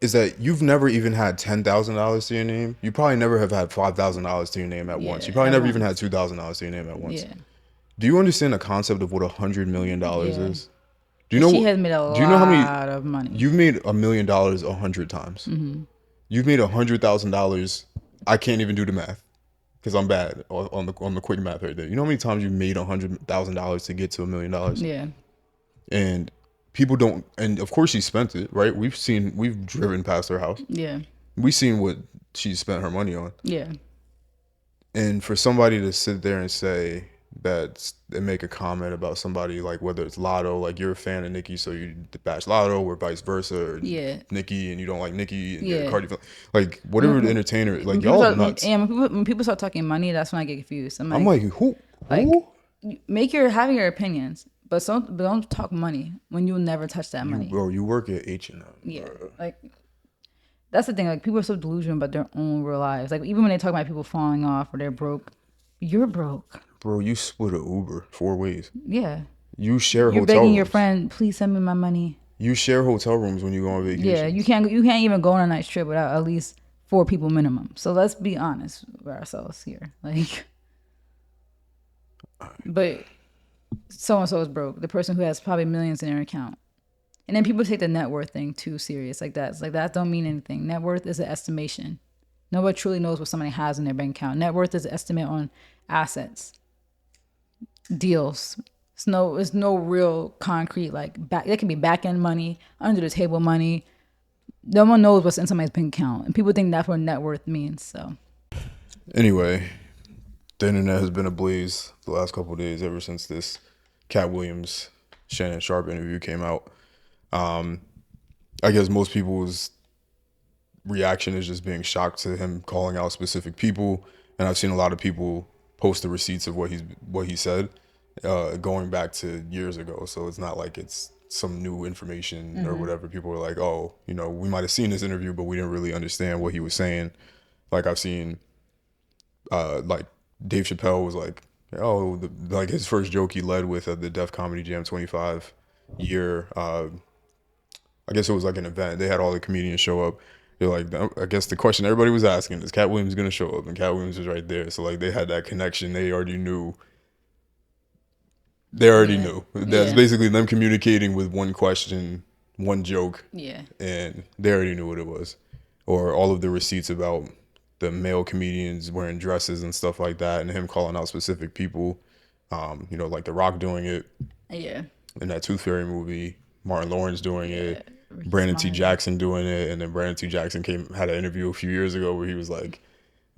S1: Is that you've never even had $10,000 to your name. You probably never have had $5,000 to your name at once. You probably
S2: at
S1: never even had
S2: once.
S1: $2,000 to your name at once.
S2: Yeah.
S1: Do you understand the concept of what $100 million
S2: Yeah.
S1: is? Do you know?
S2: She has made a lot
S1: do you know how many?
S2: of money.
S1: You've made $1 million 100 times.
S2: Mm-hmm.
S1: You've made $100,000. I can't even do the math because I'm bad on the quick math right there. You know how many times you made $100,000 to get to $1 million?
S2: Yeah.
S1: And people don't. And of course she spent it, right? We've driven past her house.
S2: Yeah.
S1: We've seen what she spent her money on.
S2: Yeah.
S1: And for somebody to sit there and say that and make a comment about somebody like whether it's Lotto, like you're a fan of Nicki, so you bash Lotto, or vice versa, or
S2: Yeah.
S1: Nicki and you don't like Nicki, and
S2: Yeah.
S1: Cardi, like whatever the entertainer, like
S2: When
S1: y'all
S2: start,
S1: nuts.
S2: And when people start talking money, that's when I get confused.
S1: I'm like, who?
S2: Like,
S1: Who?
S2: having your opinions, but don't talk money when you'll never touch that money.
S1: Bro, you work at H&M.
S2: Yeah, like that's the thing. Like people are so delusional about their own real lives. Like even when they talk about people falling off or they're broke, you're broke.
S1: Bro, you split an Uber 4 ways.
S2: Yeah,
S1: You share
S2: you're
S1: hotel
S2: begging
S1: rooms.
S2: your friend, please send me my money.
S1: You share hotel rooms when you go on vacation.
S2: Yeah, you can't even go on a nice trip without at least 4 people minimum. So let's be honest with ourselves here. Like, but so and so is broke. The person who has probably millions in their account. And then people take the net worth thing too serious. Like that. It's like that don't mean anything. Net worth is an estimation. Nobody truly knows what somebody has in their bank account. Net worth is an estimate on assets, deals. It's no real concrete there can be back end money, under the table money. No one knows what's in somebody's bank account, and people think that's what net worth means. So
S1: Anyway, the internet has been ablaze the last couple of days ever since this Cat Williams, Shannon Sharp interview came out. I guess most people's reaction is just being shocked to him calling out specific people, and I've seen a lot of people post the receipts of what he said, going back to years ago. So it's not like it's some new information or whatever. People were like, oh, we might have seen this interview, but we didn't really understand what he was saying. Like I've seen, like Dave Chappelle was like, oh, like his first joke he led with at the Def Comedy Jam 25 year. I guess it was like an event. They had all the comedians show up, You're like, I guess the question everybody was asking is Cat Williams gonna show up, and Cat Williams was right there. So like they had that connection. They already knew. They already
S2: Yeah.
S1: knew. That's
S2: Yeah.
S1: basically them communicating with one question, one joke,
S2: Yeah.
S1: and they already knew what it was. Or all of the receipts about the male comedians wearing dresses and stuff like that, and him calling out specific people. Like The Rock doing it
S2: Yeah.
S1: in that Tooth Fairy movie, Martin Lawrence doing it,
S2: Ricky
S1: Brandon T.
S2: Smiley.
S1: Jackson doing it, and then Brandon T. Jackson had an interview a few years ago where he was like,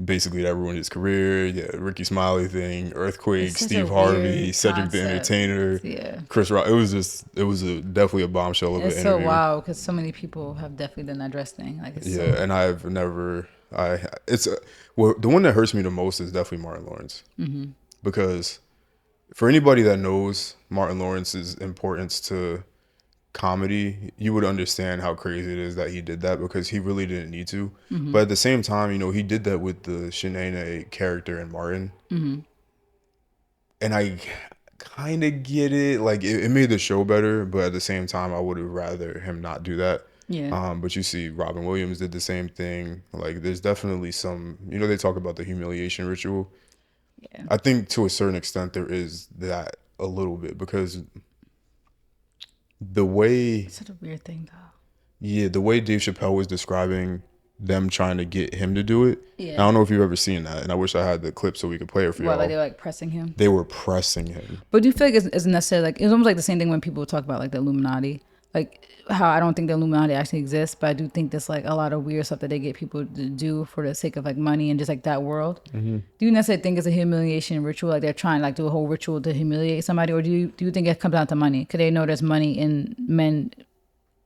S1: basically that ruined his career. Yeah, Ricky Smiley thing, Earthquake,
S2: It's such
S1: Steve
S2: a
S1: Harvey,
S2: weird
S1: Cedric the
S2: concept.
S1: Entertainer,
S2: Yeah.
S1: Chris Rock. It was definitely a bombshell of an
S2: It's so
S1: interview.
S2: wild because so many people have definitely done that dress thing. Like it's
S1: Yeah,
S2: so.
S1: and I've never. Well, the one that hurts me the most is definitely Martin Lawrence, because for anybody that knows Martin Lawrence's importance to comedy, you would understand how crazy it is that he did that, because he really didn't need to. But at the same time, he did that with the Shanae character in Martin, and I kind of get it. Like it made the show better, but at the same time, I would have rather him not do that.
S2: Yeah.
S1: But you see, Robin Williams did the same thing. Like, there's definitely some, they talk about the humiliation ritual.
S2: Yeah.
S1: I think to a certain extent there is that a little bit, because the way,
S2: It's such a weird thing though.
S1: yeah, the way Dave Chappelle was describing them trying to get him to do it.
S2: Yeah.
S1: I don't know if you've ever seen that, and I wish I had the clip so we could play it for
S2: Well,
S1: y'all.
S2: like they're like pressing him.
S1: They were pressing him.
S2: But do you feel like it's necessary? Like it's almost like the same thing when people talk about like the Illuminati, like how I don't think the Illuminati actually exists, but I do think there's like a lot of weird stuff that they get people to do for the sake of like money and just like that world. Do you necessarily think it's a humiliation ritual? Like they're trying to like do a whole ritual to humiliate somebody, or do you think it comes down to money? Because they know there's money in men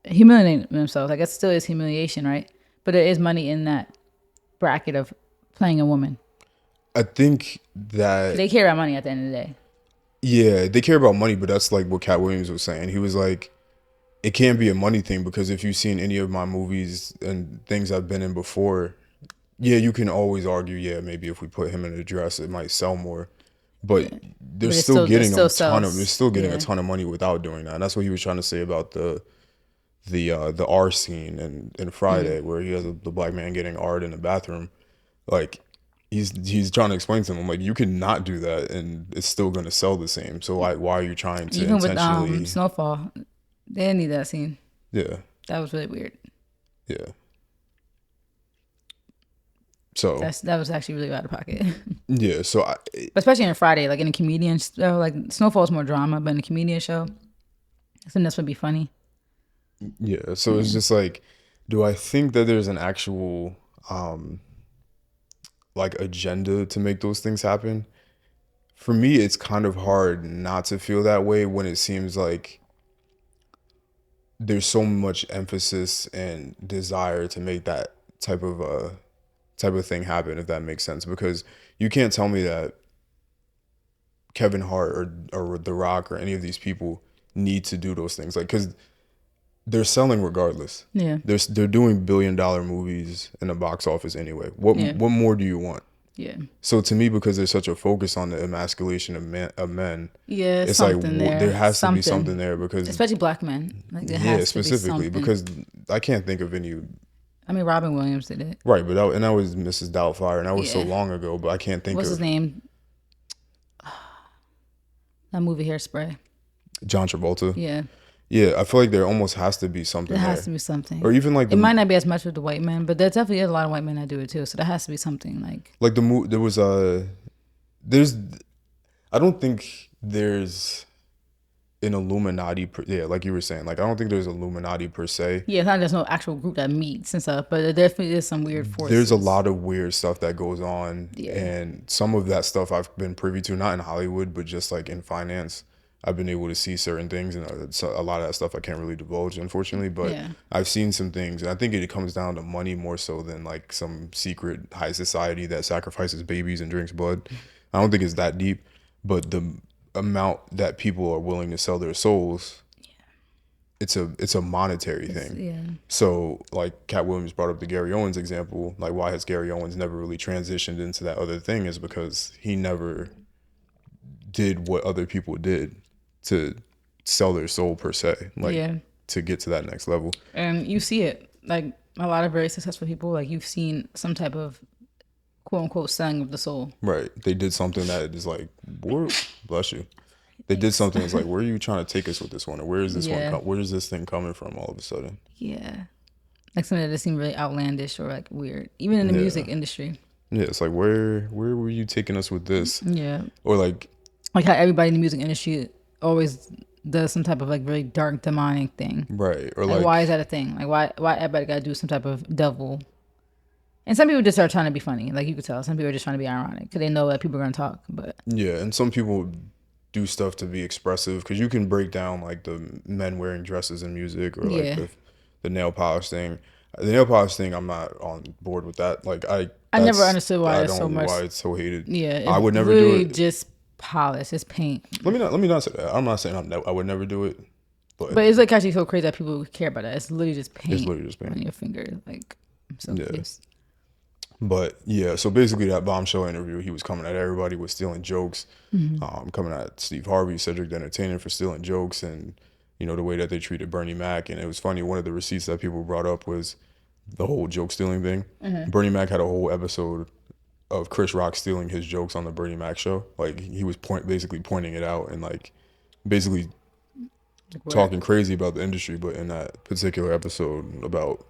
S2: humiliating themselves. I guess it still is humiliation, right? But there is money in that bracket of playing a woman.
S1: I think that,
S2: They care about money at the end of the day.
S1: yeah, they care about money, but that's like what Cat Williams was saying. He was like, it can't be a money thing, because if you've seen any of my movies and things I've been in before, yeah, you can always argue, yeah, maybe if we put him in a dress, it might sell more. But they're
S2: But it
S1: still getting
S2: still
S1: a ton of,
S2: sells.
S1: they're still getting
S2: Yeah.
S1: a ton of money without doing that. And that's what he was trying to say about the R scene in Friday, where he has the black man getting R'd in the bathroom. Like, he's trying to explain to him, like, you can not do that and it's still going to sell the same. So like, why are you trying to
S2: Even with
S1: intentionally?
S2: Snowfall, they didn't need that scene.
S1: Yeah,
S2: That was really weird.
S1: yeah. So
S2: That was actually really out of pocket.
S1: yeah, so
S2: But especially in Friday, like in a comedian show, like Snowfall's more drama, but in a comedian show, I think that's would be funny.
S1: yeah, so it's just like, do I think that there's an actual like agenda to make those things happen? For me, it's kind of hard not to feel that way when it seems like there's so much emphasis and desire to make that type of thing happen, if that makes sense. Because you can't tell me that Kevin Hart or The Rock or any of these people need to do those things, like, because they're selling regardless.
S2: Yeah.
S1: They're doing $1 billion movies in the box office anyway. What
S2: Yeah.
S1: what more do you want?
S2: Yeah.
S1: So to me, because there's such a focus on the emasculation of men,
S2: Yeah.
S1: it's like
S2: Something there.
S1: there has to be something there, because
S2: Especially black men. Like there
S1: yeah,
S2: has
S1: specifically
S2: to be something.
S1: because I can't think of any.
S2: I mean, Robin Williams did it.
S1: Right, but that was Mrs. Doubtfire, and that was so
S2: Yeah.
S1: long ago. But I can't think
S2: What's
S1: of
S2: his name? That movie Hairspray.
S1: John Travolta.
S2: Yeah.
S1: Yeah, I feel like there almost has to be something
S2: There
S1: there,
S2: has to be something.
S1: or even like
S2: It might not be as much with the white men, but there definitely is a lot of white men that do it too. So there has to be something like.
S1: like there was there's I don't think there's an Illuminati yeah, like you were saying, like I don't think there's Illuminati per se.
S2: Yeah, it's not there's no actual group that meets and stuff, but there definitely is some weird forces.
S1: There's a lot of weird stuff that goes on,
S2: Yeah.
S1: and some of that stuff I've been privy to, not in Hollywood, but just like in finance. I've been able to see certain things, and a lot of that stuff I can't really divulge, unfortunately. But
S2: Yeah.
S1: I've seen some things, and I think it comes down to money more so than like some secret high society that sacrifices babies and drinks blood. I don't think it's that deep, but the amount that people are willing to sell their souls, it's a monetary thing.
S2: Yeah.
S1: So like Cat Williams brought up the Gary Owens example. Like, why has Gary Owens never really transitioned into that other thing? Is because he never did what other people did to sell their soul per se, like
S2: Yeah.
S1: to get to that next level.
S2: And you see it. Like a lot of very successful people, like you've seen some type of quote unquote selling of the soul.
S1: Right. They did something that is like, where, bless you. They did something that's like, where are you trying to take us with this one? Or where is this
S2: Yeah.
S1: where is this thing coming from all of a sudden?
S2: Yeah. Like something that seemed really outlandish or like weird, even in the
S1: Yeah.
S2: music industry.
S1: Yeah, it's like where were you taking us with this?
S2: Yeah.
S1: Or like
S2: How everybody in the music industry always does some type of like really dark demonic thing.
S1: right. Or
S2: Like,
S1: like
S2: why is that a thing? Like why everybody gotta do some type of devil? And some people just are trying to be funny. Like you could tell, some people are just trying to be ironic because they know that people are gonna talk. But
S1: yeah, and some people do stuff to be expressive because you can break down like the men wearing dresses in music or like
S2: Yeah.
S1: the nail polish thing. The nail polish thing, I'm not on board with that. Like
S2: I never
S1: that's-
S2: understood why
S1: I
S2: it's so
S1: don't
S2: much.
S1: why it's so hated.
S2: Yeah,
S1: I would
S2: it's
S1: never do
S2: really
S1: it.
S2: just polish, it's paint.
S1: Let me not say that. I'm not saying I would never do it, but
S2: But it's like actually so crazy that people care about that. It's literally just paint.
S1: it's literally just paint.
S2: On your finger. Like I'm so
S1: Yeah.
S2: pissed.
S1: But yeah, so basically that bombshell interview, he was coming at everybody with stealing jokes, coming at Steve Harvey, Cedric the Entertainer for stealing jokes, and you know the way that they treated Bernie Mac. And it was funny. One of the receipts that people brought up was the whole joke stealing thing. Bernie Mac had a whole episode of Chris Rock stealing his jokes on the Bernie Mac show. Like he was basically pointing it out and like basically
S2: Like,
S1: talking crazy about the industry. But in that particular episode about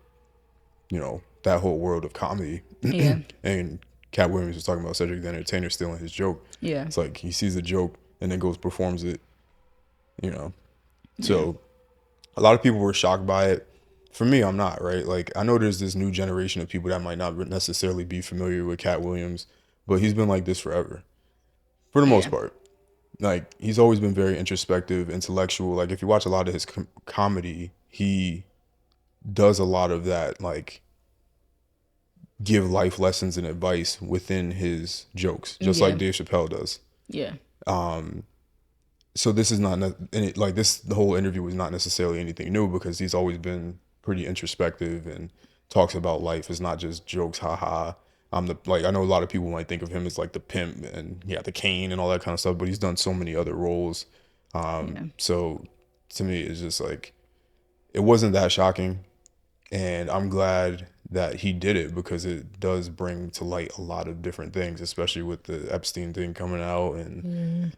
S1: that whole world of comedy.
S2: Yeah.
S1: And Cat Williams was talking about Cedric the Entertainer stealing his joke.
S2: Yeah.
S1: It's like he sees the joke and then goes performs it, So a lot of people were shocked by it. For me, I'm not, right? Like I know there's this new generation of people that might not necessarily be familiar with Cat Williams, but he's been like this forever. For the most part. Like he's always been very introspective, intellectual. Like if you watch a lot of his comedy, he does a lot of that, like give life lessons and advice within his jokes, just like Dave Chappelle does.
S2: Yeah.
S1: So this is not, the whole interview was not necessarily anything new because he's always been pretty introspective and talks about life. It's not just jokes, haha. I know a lot of people might think of him as like the pimp and the cane and all that kind of stuff, but he's done so many other roles. So to me, it's just like, it wasn't that shocking. And I'm glad that he did it because it does bring to light a lot of different things, especially with the Epstein thing coming out. And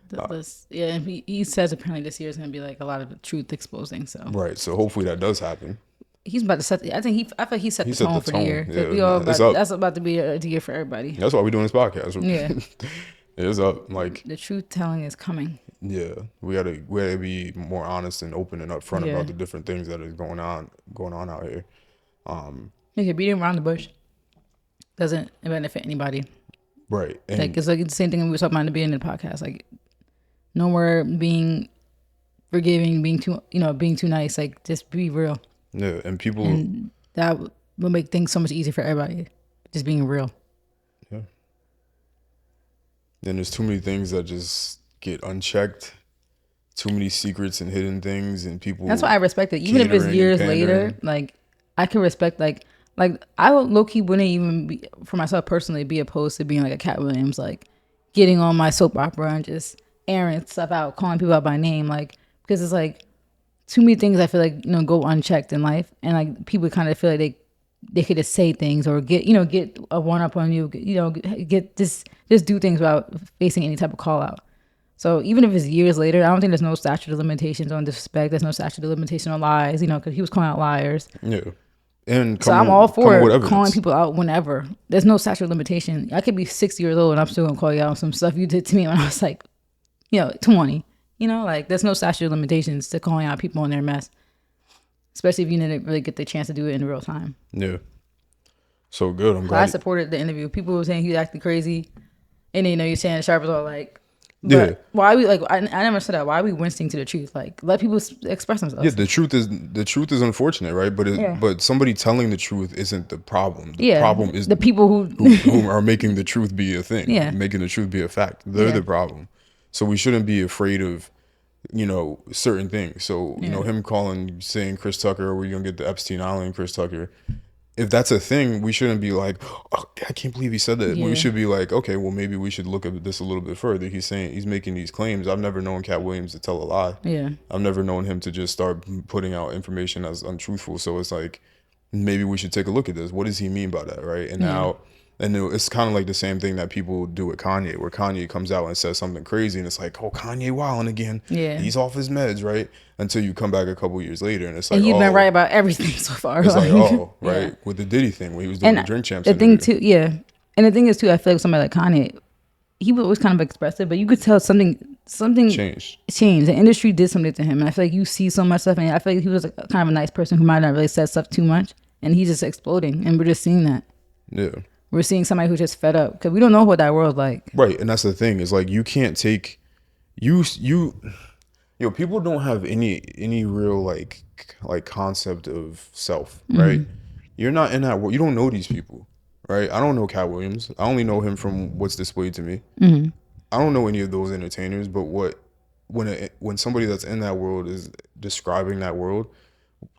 S2: and he says apparently this year is going to be like a lot of truth exposing. So
S1: right, so hopefully that does happen.
S2: He's about to set. I feel like he set the tone for the year.
S1: Yeah,
S2: that's about to be a year for everybody.
S1: That's why we're doing this podcast.
S2: Yeah,
S1: it's up. Like
S2: the truth telling is coming.
S1: Yeah, we gotta be more honest and open and upfront about the different things that is going on out here.
S2: Beating around the bush doesn't benefit anybody.
S1: Right. And
S2: like it's like the same thing we were talking about in the beginning of the podcast. Like no more being forgiving, being too nice. Like just be real.
S1: Yeah, and people
S2: that will make things so much easier for everybody. Just being real.
S1: Yeah. And there's too many things that just get unchecked. Too many secrets and hidden things, and people.
S2: That's why I respect it. Even if it's years later, like I can respect like I low key wouldn't even be, for myself personally, be opposed to being like a Cat Williams, like getting on my soap opera and just airing stuff out, calling people out by name, like because it's like too many things I feel like go unchecked in life, and like people kind of feel like they could just say things or get a one up on you, get just do things without facing any type of call out. So even if it's years later, I don't think there's no statute of limitations on disrespect. There's no statute of limitation on lies, because he was calling out liars.
S1: Yeah. And
S2: so I'm all for calling people out whenever. There's no statute of limitation. I could be 60 years old and I'm still gonna call you out on some stuff you did to me when I was like, 20. Like there's no statute of limitations to calling out people on their mess. Especially if you didn't really get the chance to do it in real time.
S1: Yeah. So good. I'm glad.
S2: I supported the interview. People were saying he acted crazy. And then, you're saying Sharp was all like, why we I never said that. Why are we wincing to the truth? Like, let people express themselves.
S1: Yeah, the truth is unfortunate, right? But somebody telling the truth isn't the problem. The problem is
S2: the people who
S1: are making the truth be a thing.
S2: Yeah,
S1: making the truth be a fact. They're the problem. So we shouldn't be afraid of, certain things. So him saying Chris Tucker, we're gonna get the Epstein Island Chris Tucker. If that's a thing, we shouldn't be like, oh, I can't believe he said that. Yeah. We should be like, okay, well, maybe we should look at this a little bit further. He's making these claims. I've never known Cat Williams to tell a lie.
S2: Yeah.
S1: I've never known him to just start putting out information as untruthful. So it's like, maybe we should take a look at this. What does he mean by that, right? And
S2: Yeah.
S1: now, and it's kind of like the same thing that people do with Kanye, where Kanye comes out and says something crazy, and it's like, oh, Kanye wilding again.
S2: Yeah.
S1: He's off his meds, right? Until you come back a couple years later, and it's like,
S2: And you've
S1: oh,
S2: been right about everything so far.
S1: it's like, oh,
S2: Yeah.
S1: right, with the Diddy thing, when he was doing the Drink Champs
S2: the thing
S1: interview.
S2: too, yeah. And the thing is too, I feel like somebody like Kanye, he was always kind of expressive, but you could tell something
S1: Changed.
S2: The industry did something to him, and I feel like you see so much stuff, and I feel like he was kind of a nice person who might not really said stuff too much, and he's just exploding, and we're just seeing that.
S1: Yeah.
S2: We're seeing somebody who's just fed up because we don't know what that world's like.
S1: Right, and that's the thing, is like, you can't take people don't have any real like concept of self, right? You're not in that world. You don't know these people, right? I don't know Cat Williams. I only know him from what's displayed to me. I don't know any of those entertainers, but when somebody that's in that world is describing that world,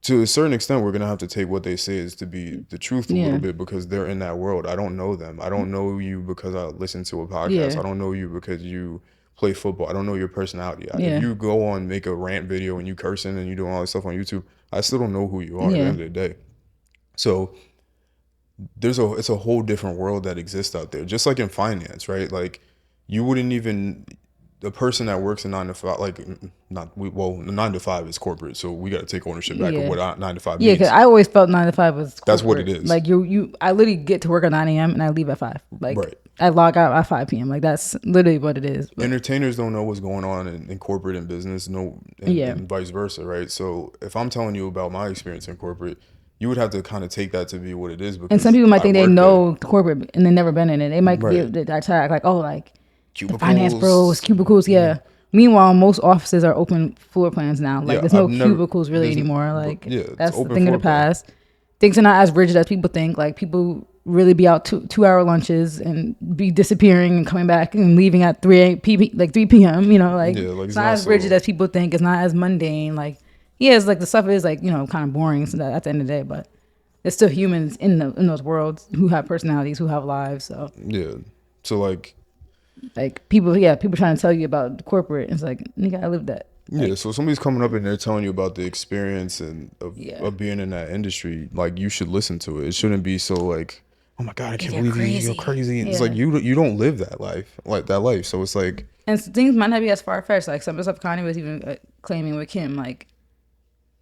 S1: to a certain extent, we're gonna have to take what they say as to be the truth a little bit, because they're in that world. I don't know them. I don't know you because I listen to a podcast.
S2: Yeah.
S1: I don't know you because you play football. I don't know your personality.
S2: Yeah.
S1: If you go on, make a rant video and you cursing and you doing all this stuff on YouTube, I still don't know who you are at the
S2: Yeah.
S1: end of the day. So it's a whole different world that exists out there. Just like in finance, right? Like, you wouldn't even, the person that works a 9 to 5, like, the 9 to 5 is corporate, so we got to take ownership back of
S2: Yeah.
S1: what 9 to 5
S2: Yeah,
S1: means.
S2: because I always felt 9 to 5 was
S1: That's what
S2: corporate.
S1: it is.
S2: Like I literally get to work at 9 a.m. and I leave at 5. Like
S1: Right.
S2: I log out at 5 p.m. Like that's literally what it is. But
S1: Entertainers don't know what's going on in corporate and business, and vice versa, right? So if I'm telling you about my experience in corporate, you would have to kind of take that to be what it is. Because
S2: and some people might think
S1: I
S2: they
S1: work
S2: know corporate and they've never been in it. They might be
S1: Right.
S2: able to attack like, oh, like the
S1: Cubicles.
S2: finance bros, cubicles, yeah. Meanwhile, most offices are open floor plans now. Like
S1: Yeah,
S2: there's no
S1: I've never-
S2: cubicles really
S1: there's-
S2: anymore. Like
S1: yeah, it's
S2: that's the
S1: open
S2: thing of
S1: floor
S2: the
S1: plan.
S2: past. Things are not as rigid as people think. Like people really be out 2 hour lunches and be disappearing and coming back and leaving at 3 p.m. You know, like,
S1: Yeah, like,
S2: it's not as rigid as people think. It's not as mundane. Like it's like the stuff is like, kind of boring at the end of the day, but there's still humans in those worlds who have personalities, who have lives. So
S1: Yeah. So like
S2: people trying to tell you about corporate. It's like, nigga, I lived that.
S1: yeah, so somebody's coming up and they're telling you about the experience and
S2: Yeah.
S1: of being in that industry. Like, you should listen to it. It shouldn't be so like, oh my god, I can't
S2: You're
S1: believe you're crazy. It's like you don't live that life, So it's like,
S2: And things might not be as far fetched. Like some of the stuff Kanye was even claiming with Kim, like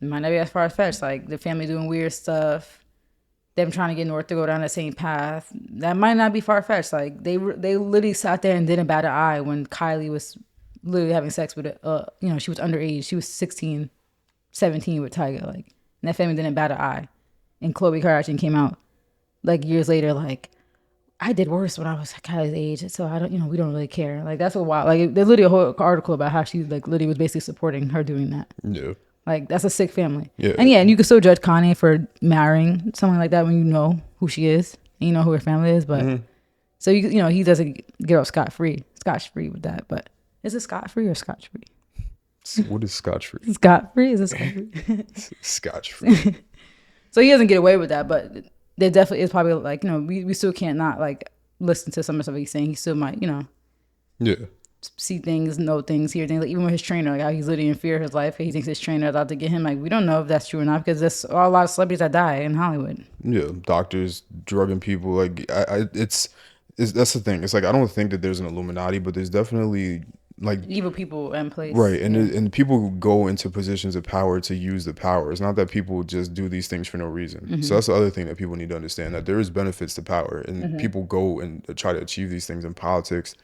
S2: it might not be as far fetched. Like the family doing weird stuff, them trying to get North to go down the same path. That might not be far fetched. Like they literally sat there and didn't bat an eye when Kylie was literally having sex with she was underage. She was 16, 17 with Tyga. Like, and that family didn't bat an eye. And Khloe Kardashian came out like years later, like, I did worse when I was Kylie's age, so I don't, we don't really care. Like that's a wild. Like there's literally a whole article about how she like literally was basically supporting her doing that.
S1: yeah.
S2: Like that's a sick family.
S1: Yeah.
S2: And you can still judge Kanye for marrying someone like that when you know who she is and you know who her family is. But so he doesn't get off scot free with that. But is it scot free or scotch free?
S1: What is scotch free?
S2: Scot free? Is it scot free?
S1: Scotch free.
S2: So he doesn't get away with that, but there definitely is probably like, we still can't not like listen to some of the stuff he's saying. He still might,
S1: Yeah.
S2: see things, know things, hear things. Like even with his trainer, like how he's literally in fear of his life. He thinks his trainer is out to get him. Like we don't know if that's true or not because there's a lot of celebrities that die in Hollywood.
S1: Yeah. Doctors drugging people. Like it's that's the thing. It's like, I don't think that there's an Illuminati, but there's definitely like
S2: Evil people in place.
S1: right, and people go into positions of power to use the power. It's not that people just do these things for no reason. So that's the other thing that people need to understand, that there is benefits to power, and people go and try to achieve these things in politics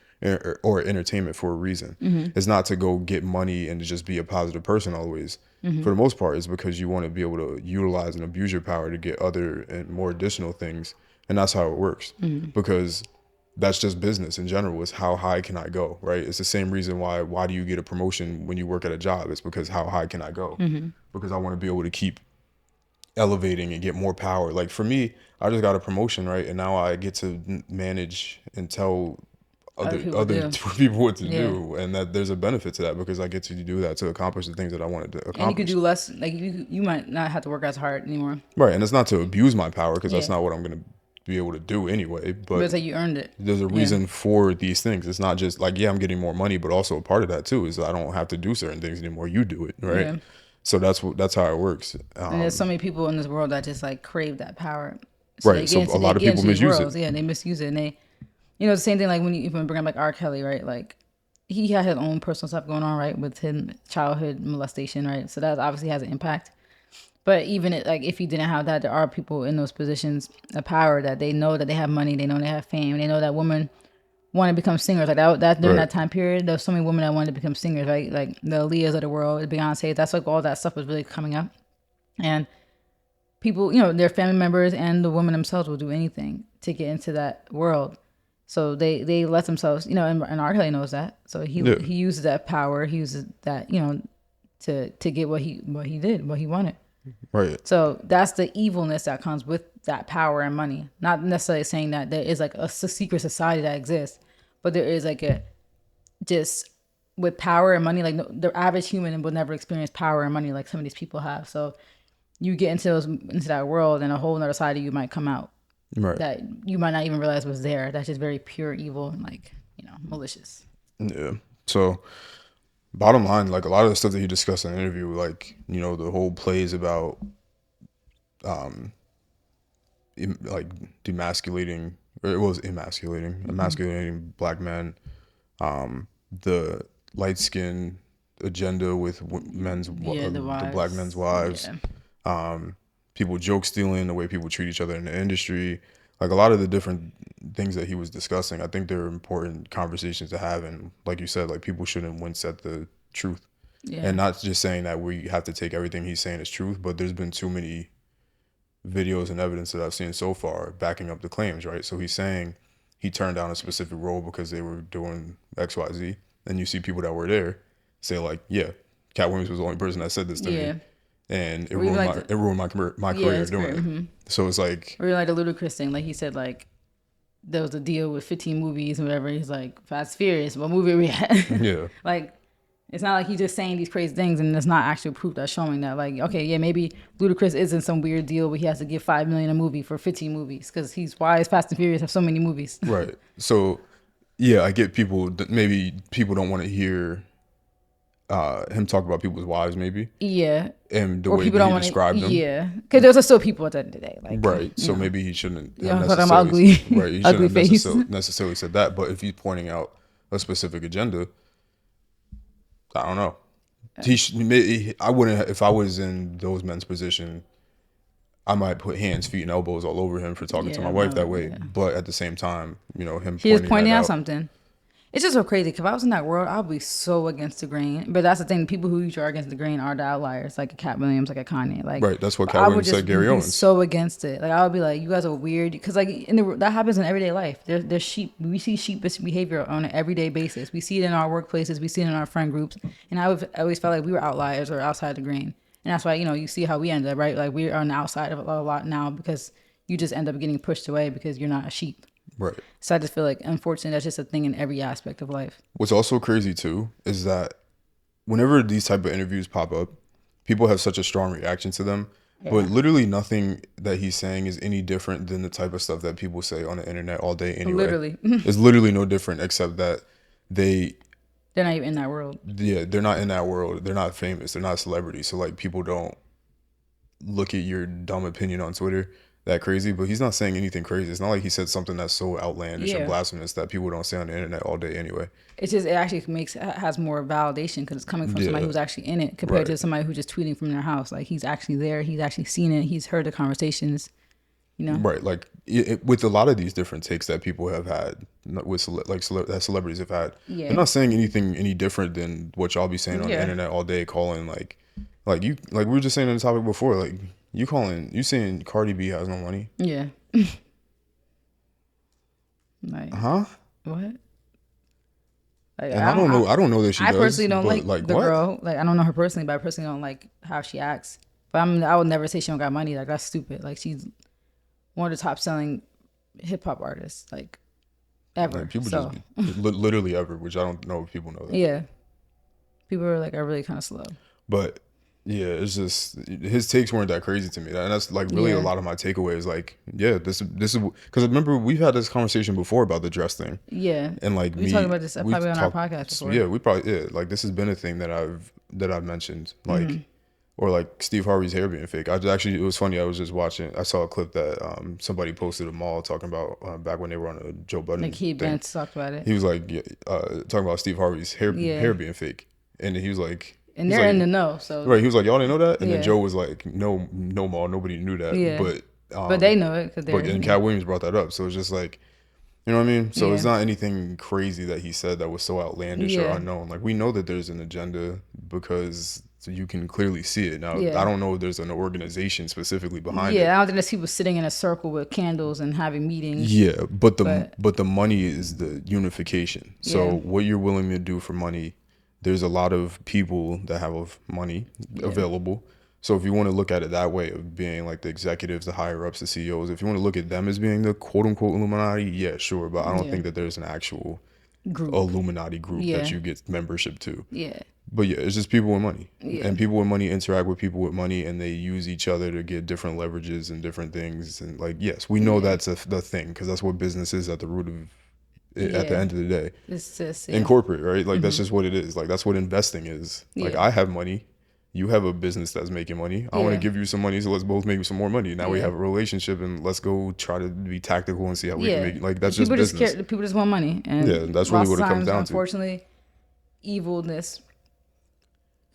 S1: or entertainment for a reason. It's not to go get money and to just be a positive person always. For the most part, it's because you want to be able to utilize and abuse your power to get other and more additional things, and that's how it works. Because that's just business in general, is how high can I go, right? It's the same reason why do you get a promotion when you work at a job? It's because how high can I go? Because I want to be able to keep elevating and get more power. Like for me, I just got a promotion, right? And now I get to manage and tell other people what to do, and that there's a benefit to that because I get to do that to accomplish the things that I wanted to accomplish.
S2: And you could do less, like you might not have to work as hard anymore.
S1: Right, and it's not to abuse my power because that's not what I'm going to be able to do anyway, but
S2: it's like you earned it.
S1: There's a reason for these things. It's not just like, I'm getting more money, but also a part of that too is I don't have to do certain things anymore. You do it, right? So that's how it works.
S2: And there's so many people in this world that just like crave that power. So
S1: Right. So a
S2: they
S1: lot of
S2: get
S1: people
S2: into these
S1: misuse it.
S2: worlds. Yeah, they misuse it, and they, the same thing like when you even bring up like R. Kelly, right? Like he had his own personal stuff going on, right, with his childhood molestation, right? So that obviously has an impact. But even like if he didn't have that, there are people in those positions of power that they know that they have money, they know they have fame, they know that women want to become singers. Like that during
S1: Right.
S2: that time period, there was so many women that wanted to become singers, right? Like the Aaliyahs of the world, the Beyonce. That's like all that stuff was really coming up, and people, their family members and the women themselves will do anything to get into that world. So they let themselves, and R. Kelly knows that. So
S1: Yeah.
S2: he uses that power, he uses that, to get what he did, what he wanted.
S1: Right.
S2: So that's the evilness that comes with that power and money. Not necessarily saying that there is like a secret society that exists, but there is like a just with power and money, like the average human will never experience power and money like some of these people have. So you get into that world, and a whole other side of you might come out
S1: Right.
S2: that you might not even realize was there. That's just very pure evil and like malicious.
S1: Yeah. So bottom line, like a lot of the stuff that he discussed in the interview, like, the whole plays about like demasculating, or it was emasculating black men, the light skin agenda with the black men's wives, people joke stealing, the way people treat each other in the industry, like a lot of the different things that he was discussing. I think they're important conversations to have, and like you said, like people shouldn't wince at the truth, and not just saying that we have to take everything he's saying as truth, but there's been too many videos and evidence that I've seen so far backing up the claims, right? So he's saying he turned down a specific role because they were doing XYZ, and you see people that were there say like, yeah, Cat Williams was the only person that said this to me, and it ruined my career doing it. Mm-hmm. So it's like,
S2: or like the Ludacris thing, like he said, like there was a deal with 15 movies and whatever. He's like, Fast Furious, what movie are we at?
S1: yeah,
S2: like it's not like he's just saying these crazy things and there's not actual proof that's showing that, like, okay, yeah, maybe Ludacris is in some weird deal where he has to give $5 million a movie for 15 movies because why is Fast and Furious have so many movies?
S1: right. So yeah, I get people that maybe people don't want to hear him talk about people's wives, maybe.
S2: Yeah.
S1: And the way that he described them.
S2: Yeah. Because those are still people at the end of the day. Like,
S1: right. So maybe he shouldn't have
S2: ugly.
S1: Right. He shouldn't have necessarily said that. But if he's pointing out a specific agenda, I don't know. I wouldn't, if I was in those men's position, I might put hands, feet, and elbows all over him for talking to my wife that way. Yeah. But at the same time, him
S2: pointing out something. It's just so crazy. Because if I was in that world, I'd be so against the grain. But that's the thing. People who usually are against the grain are the outliers, like a Cat Williams, like a Kanye. Like,
S1: right. That's what Cat Williams said. Gary Owens.
S2: So against it. Like I would be like, you guys are weird. Because like that happens in everyday life. There's sheep. We see sheepish behavior on an everyday basis. We see it in our workplaces. We see it in our friend groups. And I always felt like we were outliers or outside the grain. And that's why you see how we ended up, right? Like we are on the outside of it a lot now because you just end up getting pushed away because you're not a sheep.
S1: Right.
S2: So I just feel like, unfortunately, that's just a thing in every aspect of life.
S1: What's also crazy too is that whenever these type of interviews pop up, people have such a strong reaction to them. Yeah. But literally nothing that he's saying is any different than the type of stuff that people say on the internet all day anyway.
S2: Literally.
S1: It's literally no different except that they're
S2: not even in that world.
S1: Yeah, they're not in that world. They're not famous. They're not celebrities. So like people don't look at your dumb opinion on Twitter that crazy, but he's not saying anything crazy. It's not like he said something that's so outlandish and blasphemous that people don't say on the internet all day anyway.
S2: It actually has more validation because it's coming from somebody who's actually in it compared to somebody who's just tweeting from their house. Like he's actually there. He's actually seen it. He's heard the conversations.
S1: Right. Like with a lot of these different takes that people have had with that celebrities have had, they're not saying anything any different than what y'all be saying on the internet all day, calling like we were just saying on the topic before, like you saying Cardi B has no money?
S2: Yeah. Like,
S1: huh?
S2: What? Like,
S1: and I don't know that she does.
S2: I personally don't like the
S1: what?
S2: girl. Like I don't know her personally, but I personally don't like how she acts. But I would never say she don't got money. Like that's stupid. Like she's one of the top selling hip hop artists, like ever.
S1: Like, people just literally ever, which I don't know if people know that.
S2: Yeah. People are really kind of slow.
S1: But yeah, it's just his takes weren't that crazy to me, and that's like really a lot of my takeaways. Like, this is because remember we've had this conversation before about the dress thing.
S2: Yeah,
S1: and like
S2: we talked about this probably on our podcast before.
S1: Yeah, we probably like this has been a thing that I've mentioned. Like, Or like Steve Harvey's hair being fake. It was funny. I was just watching. I saw a clip that somebody posted a mall talking about back when they were on a Joe Budden
S2: Like he
S1: thing.
S2: been talked about it.
S1: He was like talking about Steve Harvey's hair
S2: Yeah.
S1: being fake, and he was like,
S2: And
S1: he's
S2: they're
S1: like,
S2: in the know, so
S1: right. He was like, y'all didn't know that, and then
S2: Yeah.
S1: Joe was like, no, no, mall, nobody knew that,
S2: Yeah.
S1: but
S2: but they know it because they're.
S1: and Cat Williams brought that up, so it's just like, you know what I mean? So it's
S2: Yeah.
S1: not anything crazy that he said that was so outlandish or
S2: Yeah.
S1: unknown. Like we know that there's an agenda because you can clearly see it. Now
S2: Yeah.
S1: I don't know if there's an organization specifically behind it.
S2: Yeah, I don't think there's people sitting in a circle with candles and having meetings.
S1: Yeah, but
S2: But-
S1: the money is the unification. So
S2: Yeah.
S1: what you're willing to do for money, there's a lot of people that have money available. So if you want to look at it that way of being like the executives, the higher ups, the CEOs, if you want to look at them as being the quote unquote Illuminati, yeah, sure. But I don't
S2: Yeah.
S1: think that there's an actual
S2: Group.
S1: Illuminati group
S2: Yeah.
S1: that you get membership to.
S2: Yeah.
S1: But yeah, it's just people with money.
S2: Yeah.
S1: And people with money interact with people with money and they use each other to get different leverages and different things. And like, yes, we know that's the thing because that's what business is at the root of it, at the
S2: Yeah.
S1: end of the day.
S2: It's just
S1: In corporate, right? Like that's just what it is. Like that's what investing is. Like
S2: Yeah.
S1: I have money. You have a business that's making money. I want to
S2: Yeah.
S1: give you some money, so let's both make some more money. Now we
S2: Yeah.
S1: have a relationship, and let's go try to be tactical and see how we
S2: yeah.
S1: can make. Like that's just
S2: people
S1: business.
S2: People just want money, and
S1: Yeah, that's really
S2: lots
S1: what
S2: of
S1: it comes
S2: times,
S1: down to.
S2: Unfortunately, evilness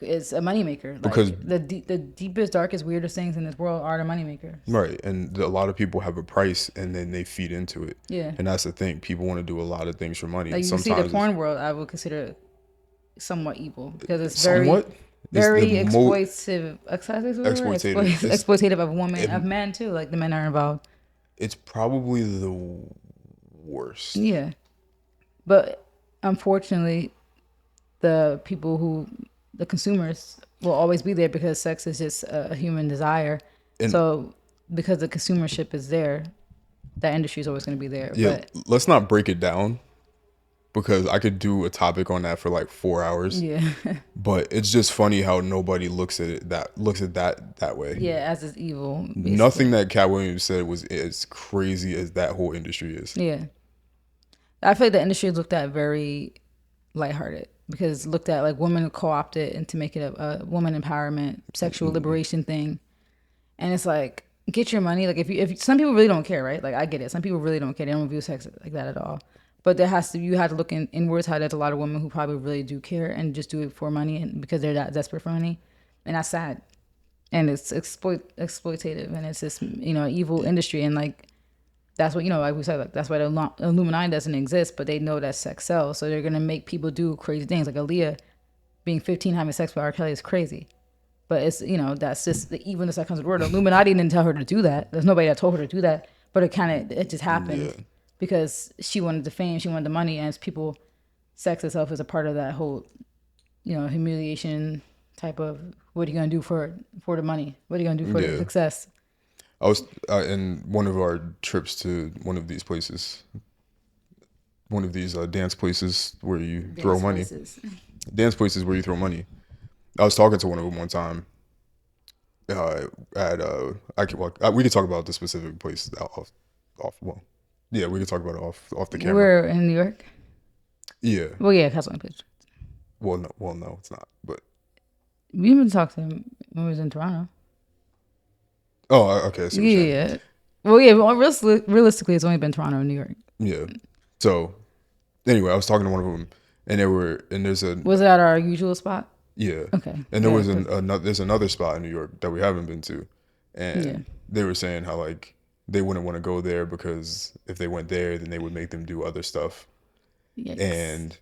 S2: is a moneymaker. Like,
S1: Because-
S2: the deepest, darkest, weirdest things in this world are the moneymaker.
S1: Right, and a lot of people have a price, and then they feed into it.
S2: Yeah.
S1: And that's the thing. People want to do a lot of things for money.
S2: Like
S1: and
S2: you see, the
S1: sometimes
S2: porn world, I would consider somewhat evil because it's very,
S1: somewhat it's
S2: very
S1: the
S2: exploitative,
S1: Exploitative.
S2: exploitative of women, of men too. Like the men are involved.
S1: It's probably the worst.
S2: Yeah, but unfortunately, the consumers will always be there because sex is just a human desire.
S1: And-
S2: So because the consumership is there, that industry is always going to be there.
S1: Yeah,
S2: But
S1: let's not break it down because I could do a topic on that for like 4 hours.
S2: yeah,
S1: But it's just funny how nobody looks at that way.
S2: yeah, as is evil. basically.
S1: Nothing that Cat Williams said was as crazy as that whole industry is.
S2: Yeah, I feel like the industry is looked at very lighthearted because it's looked at like women co-opted into making a woman empowerment, sexual liberation thing, and it's like get your money. Like if some people really don't care, right? Like I get it. Some people really don't care. They don't view sex like that at all. But you have to look inwards how there's a lot of women who probably really do care and just do it for money and because they're that desperate for money, and that's sad. And it's exploitative and it's this evil industry and like. That's what, like we said, like that's why the Illuminati doesn't exist, but they know that sex sells. So they're going to make people do crazy things. Like Aaliyah being 15 having sex with R. Kelly is crazy. But it's, that's just the evilness that comes with the word. Illuminati didn't tell her to do that. There's nobody that told her to do that. But it just happened because she wanted the fame, she wanted the money. And as people, sex itself is a part of that whole, humiliation type of what are you going to do for the money? What are you going to do for the success?
S1: I was in one of our trips to one of these places, one of these dance places where you throw money. Dance places where you throw money. I was talking to one of them one time. We could talk about the specific place we could talk about it off the camera.
S2: We're in New York.
S1: Yeah.
S2: Well, yeah, that's one place.
S1: Well, no, it's not. But
S2: we even talked to him when we was in Toronto.
S1: Oh, okay. So
S2: yeah. Well, yeah. Realistically, it's only been Toronto and New York.
S1: Yeah. So, anyway, I was talking to one of them, and
S2: Was it at our usual spot?
S1: Yeah.
S2: Okay.
S1: And there was there's another spot in New York that we haven't been to, and they were saying how like they wouldn't want to go there because if they went there, then they would make them do other stuff.
S2: Yes.
S1: And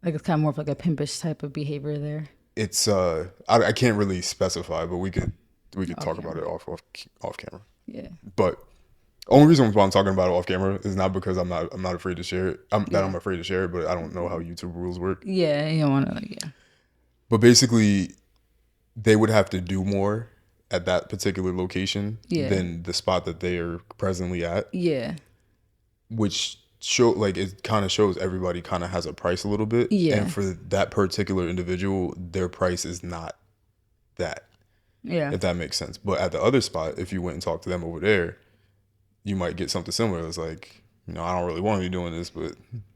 S2: like it's kind of more of like a pimpish type of behavior there.
S1: It's I can't really specify, but we could talk about it off camera.
S2: Yeah.
S1: But only reason why I'm talking about it off camera is not because I'm not afraid to share it. I'm afraid to share it, but I don't know how YouTube rules work.
S2: Yeah, you don't want to
S1: But basically, they would have to do more at that particular location than the spot that they are presently at.
S2: Yeah.
S1: Which it kind of shows everybody kind of has a price a little bit.
S2: Yeah.
S1: And for that particular individual, their price is not that.
S2: Yeah.
S1: If that makes sense. But at the other spot, if you went and talked to them over there, you might get something similar. It's like, I don't really want to be doing this, but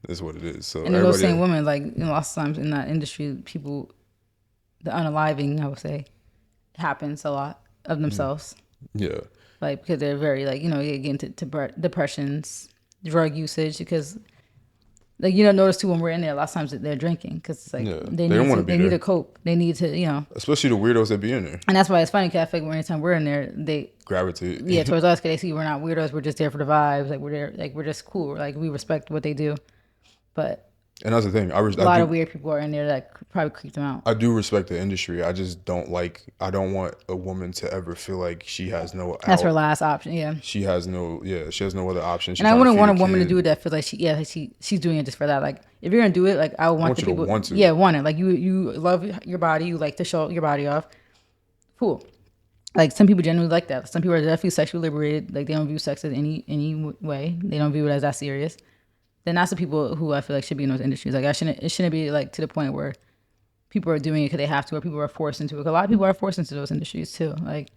S1: it's what it is. So
S2: and those same women, like lots of times in that industry, people, the unaliving, I would say, happens a lot of themselves.
S1: Yeah.
S2: Like, because they're very, like, you know, they get into depressions, drug usage, because, like, you don't notice too when we're in there, a lot of times that they're drinking, because it's like, they
S1: don't want to be
S2: they need
S1: there.
S2: to cope. They need to, you know.
S1: Especially the weirdos that be in there.
S2: And that's why it's funny, because I feel like anytime we're in there, they
S1: gravitate.
S2: Yeah, towards us, because they see we're not weirdos. We're just there for the vibes. Like, we're there, like, we're just cool. Like, we respect what they do. But
S1: and that's the thing.
S2: A lot of weird people are in there that could probably creep them out.
S1: I do respect the industry. I just don't want a woman to ever feel like she has no out.
S2: That's her last option, yeah.
S1: She has no other option.
S2: And I wouldn't want a woman to do it that feels like she's doing it just for that. Like, if you're gonna do it, like, I would want the people
S1: want to.
S2: Yeah, want it. Like, you love your body, you like to show your body off. Cool. Like, some people genuinely like that. Some people are definitely sexually liberated. Like, they don't view sex as any way. They don't view it as that serious. Then that's the people who I feel like should be in those industries. Like, it shouldn't be like to the point where people are doing it because they have to, or people are forced into it. 'Cause a lot of people are forced into those industries too. Like,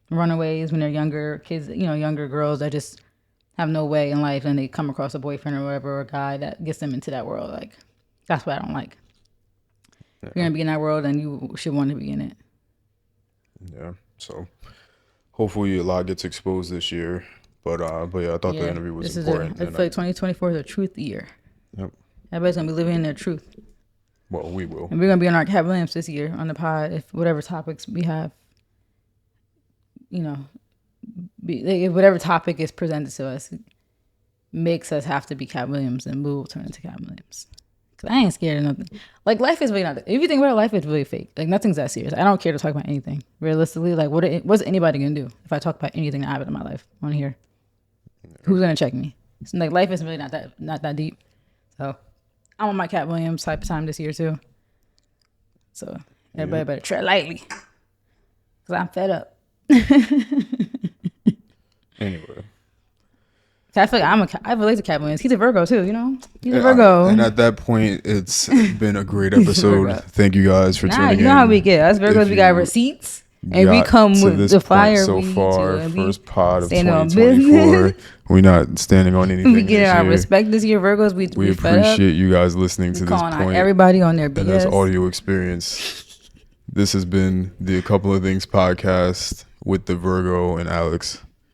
S2: runaways when they're younger, kids, you know, younger girls that just have no way in life, and they come across a boyfriend or whatever, or a guy that gets them into that world. Like, that's what I don't like. If you're gonna be in that world, then you should want to be in it.
S1: Yeah. So hopefully a lot gets exposed this year. But yeah, I thought the interview was important.
S2: I feel like 2024 is a truth year.
S1: Yep.
S2: Everybody's gonna be living in their truth.
S1: Well, we will.
S2: And we're gonna be on our Cat Williams this year on the pod, if whatever topics we have, you know, if whatever topic is presented to us makes us have to be Cat Williams, then we will turn into Cat Williams. Cause I ain't scared of nothing. Like, life is really not. If you think about it, life is really fake. Like, nothing's that serious. I don't care to talk about anything. Realistically, like, what's anybody gonna do if I talk about anything that happened in my life on here? Who's gonna check me? So, like, life is really not that deep. So I'm on my Cat Williams type of time this year too. So everybody better tread lightly, cause I'm fed up.
S1: Anyway.
S2: I feel like I relate to Cat Williams. He's a Virgo too, you know? He's a Virgo.
S1: And at that point, it's been a great episode. Thank you guys for tuning in.
S2: You know how we get. Us Virgos, we got receipts. And we come with the flyer
S1: so far. First pod of
S2: standing
S1: 2024. We're not standing on anything.
S2: We get our respect this year, Virgos. We
S1: appreciate you guys listening to this point.
S2: Everybody on their BS.
S1: And that's audio experience. This has been the A Couple of Things podcast with the Virgo and Alex.